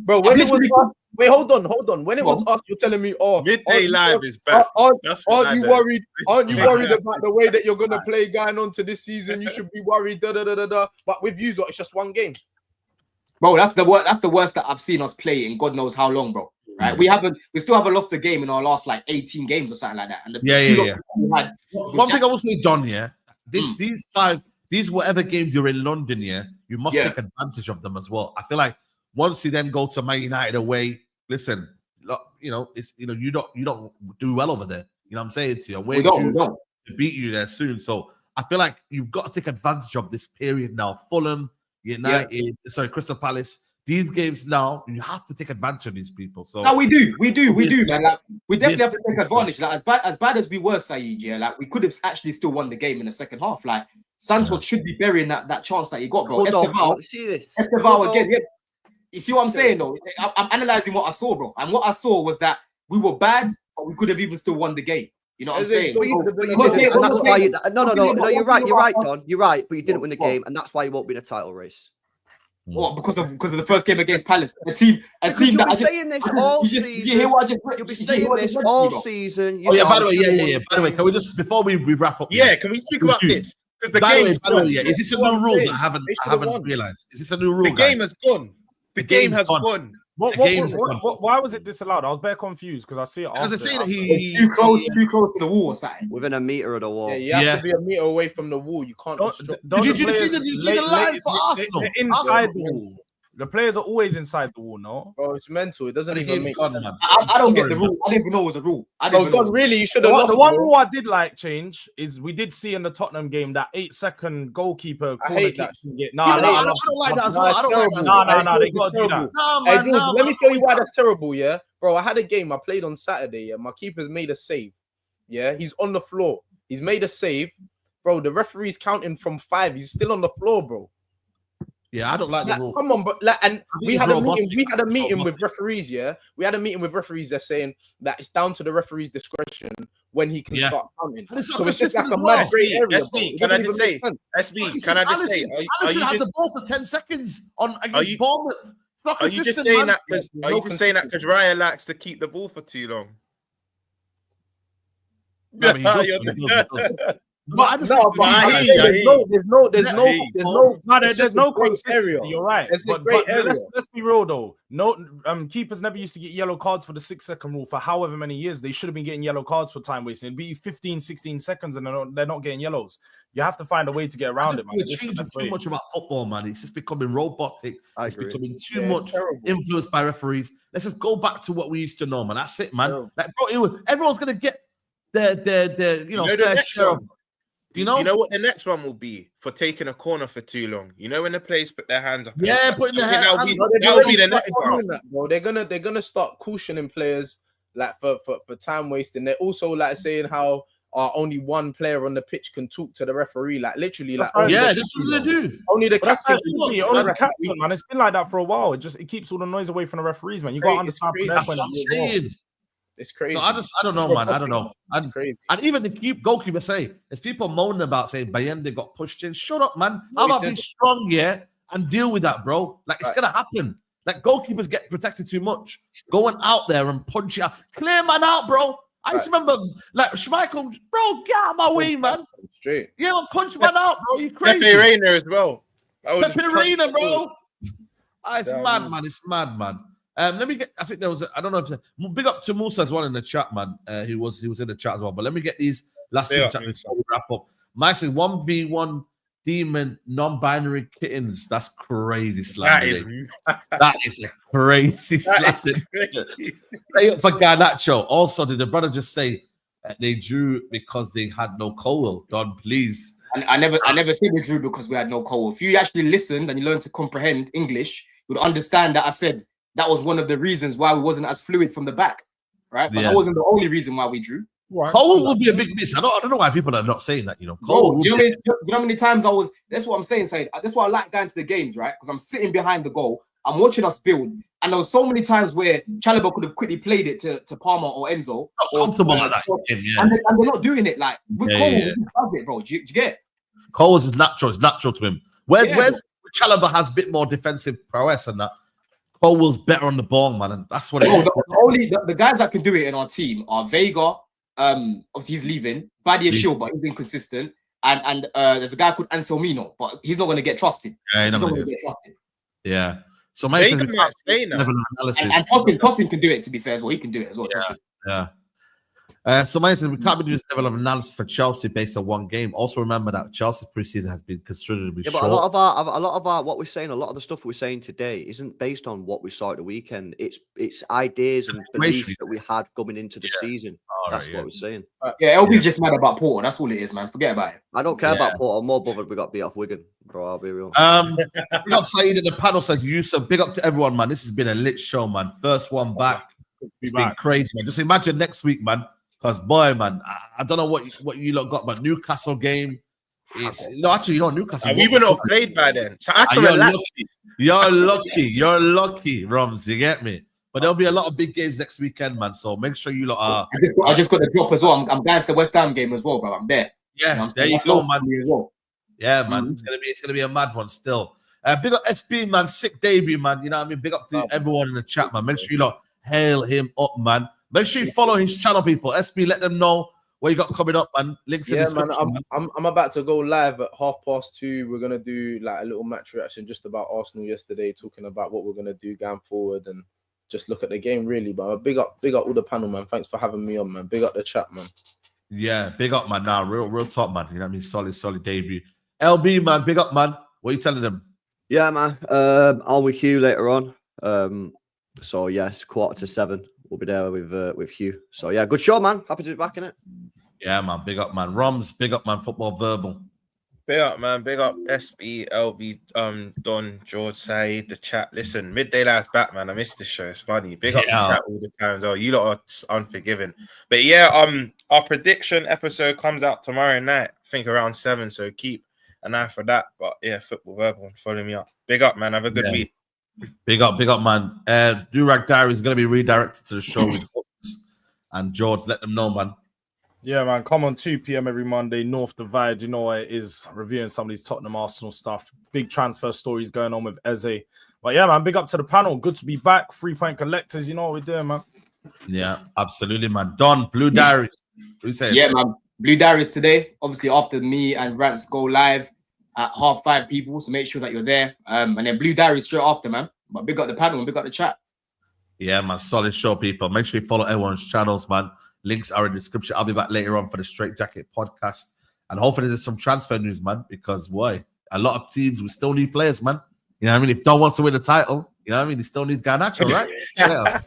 bro. When it was us, wait, hold on. When it was us, you're telling me, Midday Live is back. Aren't you worried? Aren't you worried about the way that you're gonna play going on to this season? You should be worried. But with you, it's just one game, bro. That's the worst that I've seen us play in God knows how long, bro. Right, we still haven't lost a game in our last 18 games or something like that. And One thing I will say, Don, these whatever games you're in London, you must take advantage of them as well. I feel like once you then go to Man United away, listen, you don't do well over there. You know what I'm saying to you? We're due to beat you there soon. So I feel like you've got to take advantage of this period now. Fulham, United, Crystal Palace. These games now, you have to take advantage of these people. So no, we do, man. Like we definitely have to take advantage. Like as bad as we were, Saeed, like we could have actually still won the game in the second half. Like Santos should be burying that chance that he got, bro. Esteval again. Yeah. You see what I'm saying, though? I'm analyzing what I saw, bro. And what I saw was that we were bad, but we could have even still won the game. You know what I'm saying? No, you're right, Don. You're right, but you didn't win the game, and that's why you won't be in a title race. What? Because of the first game against Palace, a team that you'll be saying this all season. You'll be saying this all season. By the way, By the way, can we just before we wrap up? Yeah, can we speak about this? Because is this a new rule that I haven't realized? Is this a new rule? The game has gone. The game has gone. Why was it disallowed? I was very confused because I see it. As I say, he's too close to the wall or something. Within a meter of the wall. Yeah, you have to be a meter away from the wall. You can't. Did you see the line for Arsenal? They're inside the wall. The players are always inside the wall, no? Bro, it's mental. It doesn't even make sense. I don't get the rule. I didn't even know it was a rule. Really, you should have lost. The one rule I did change is we did see in the Tottenham game that 8-second goalkeeper. I hate that. I don't like that as well. No, they got to do that. Let me tell you why that's terrible, yeah? Bro, I had a game I played on Saturday, my keeper's made a save. Yeah, he's on the floor. He's made a save. Bro, the referee's counting from 5. He's still on the floor, bro. Yeah, I don't like the rule. Come on, but like, and we had a meeting. We had a meeting robotic. with referees. Yeah, we had a meeting with referees. They're saying that it's down to the referee's discretion when he can start counting. And it's not So it's just like consistent a as well. mad grey area. SB, can I just say? SB, can I just say? Allison had the ball for 10 seconds against Bournemouth. It's not Are you just saying that because Raya likes to keep the ball for too long? There's no consistency. You're right. But let's be real though. No, keepers never used to get yellow cards for the 6-second rule for however many years. They should have been getting yellow cards for time wasting. It'd be 15, 16 seconds, and they're not getting yellows. You have to find a way to get around it, man. We're changing too much about football, man. It's just becoming robotic. It's becoming too much influenced by referees. Let's just go back to what we used to know, man. That's it, man. Like, bro, everyone's gonna get their fair share of. You know what the next one will be for taking a corner for too long? You know when the players put their hands up? Yeah, putting their hands up. That'll be the next one. Bro. They're gonna start cautioning players like for time wasting. They're also like saying how only one player on the pitch can talk to the referee. Like literally, like that's what they do. Only the captain. Only the captain, man. It's been like that for a while. It keeps all the noise away from the referees, man. You got to understand. That's what I'm saying. It's crazy. So I don't know, man. I don't know. And even the goalkeeper say, there's people moaning about saying Bayende got pushed in. Shut up, man. How about being strong, and deal with that, bro? Like, it's gonna happen. Like, goalkeepers get protected too much. Going out there and punch it out. Clear man out, bro. I just remember, like, Schmeichel, bro, get out of my way, man. Straight. Yeah, punch man out, bro. You crazy. Pepe Reina as well. Pepe Reina, bro. It's mad, man. It's mad, man. Let me get. I think there was. I don't know if big up to Musa as well in the chat, man. He was in the chat as well. But let me get these last two chat before we wrap up. Mike said 1v1 demon non-binary kittens. That's crazy slander. That is a crazy slander. Play up for Garnacho. Also, did the brother just say they drew because they had no Cole? Don, please. I never said they drew because we had no Cole. If you actually listened and you learned to comprehend English, you would understand that I said that was one of the reasons why we wasn't as fluid from the back, right? But that wasn't the only reason why we drew. Right. Cole will be a big miss. I don't know why people are not saying that. Cole. Do you know how many times I was? That's what I'm saying. Said that's why I like going to the games, right? Because I'm sitting behind the goal. I'm watching us build, and there was so many times where Chalobah could have quickly played it to Palmer or Enzo. Not comfortable like that. And they're not doing it. Like with Cole, he does it, bro. Do you get it? Cole is natural. It's natural to him. Where's Chalobah has a bit more defensive prowess and that. Colwell's better on the ball, man, and that's what it is. Only the guys that can do it in our team are Vega. Obviously he's leaving. Badia Shield, but he's been consistent. And there's a guy called Anselmino, but he's not going to get trusted. Yeah, he's not going to get trusted. Yeah. So Mason might stay now. And Tosin can do it. To be fair, as well, he can do it as well. Yeah. So Mason, we can't be doing this level of analysis for Chelsea based on one game. Also remember that Chelsea's preseason has been considerably short. But a lot of our what we're saying, a lot of the stuff we're saying today isn't based on what we saw at the weekend. It's ideas and beliefs that we had coming into the season. That's what we're saying. LB's just mad about Porter. That's all it is, man. Forget about it. I don't care about Porter. I'm more bothered we got beat off Wigan, bro. I'll be real. Big up Saeed in the panel says Yusuf. Big up to everyone, man. This has been a lit show, man. First one back. It's been crazy, man. Just imagine next week, man. Because boy, man, I don't know what you lot got, but Newcastle game is Newcastle. We would have played by then. So you're lucky, Roms. You get me? But there'll be a lot of big games next weekend, man. So make sure you lot are. I just got the drop as well. I'm going to the West Ham game as well, bro. I'm there. Yeah, there you go, man. Yeah, man. It's gonna be a mad one still. Big up SP, man. Sick debut, man. You know what I mean? Big up to everyone in the chat, man. Make sure you lot hail him up, man. Make sure you follow his channel, people. SP, let them know what you got coming up, man. Links in the description. Man, I'm about to go live at 2:30. We're gonna do like a little match reaction just about Arsenal yesterday, talking about what we're gonna do going forward and just look at the game really. But big up all the panel, man. Thanks for having me on, man. Big up the chat, man. Yeah, big up, man. Now, real top, man. You know what I mean? Solid debut. LB, man. Big up, man. What are you telling them? Yeah, man. I'm with Hugh later on. So yes, 6:45. We'll be there with Hugh. So yeah, good show, man. Happy to be back in it. Yeah, man. Big up, man. Roms, big up, man. Football Verbal. Big up, man. Big up SB, LB, Don, George, Saeed, the chat. Listen, Midday Life's back, man. I missed the show. It's funny. Big up the chat all the time. Oh, you lot are unforgiving. But yeah, our prediction episode comes out tomorrow night. I think around 7. So keep an eye for that. But yeah, football verbal, follow me up. Big up, man. Have a good week. Big up, man. Durag Diary is going to be redirected to the show with Hooks and George. Let them know, man. Yeah, man. Come on, 2 p.m. every Monday. North Divide. You know what it is. Reviewing some of these Tottenham Arsenal stuff. Big transfer stories going on with Eze. But yeah, man. Big up to the panel. Good to be back. 3-point collectors. You know what we're doing, man. Yeah, absolutely, man. Don, Blue Diaries. What you saying? Yeah, man. Blue Diaries today. Obviously, after me and Rants go live at 5:30 people. So make sure that you're there. And then Blue Diaries straight after, man. But big up the panel and big up the chat. Yeah, man. Solid show, people. Make sure you follow everyone's channels, man. Links are in the description. I'll be back later on for the Straight Jacket podcast. And hopefully there's some transfer news, man, because boy, a lot of teams, we still need players, man. You know what I mean? If Don wants to win the title, you know what I mean? He still needs Garnacho, right? Yeah.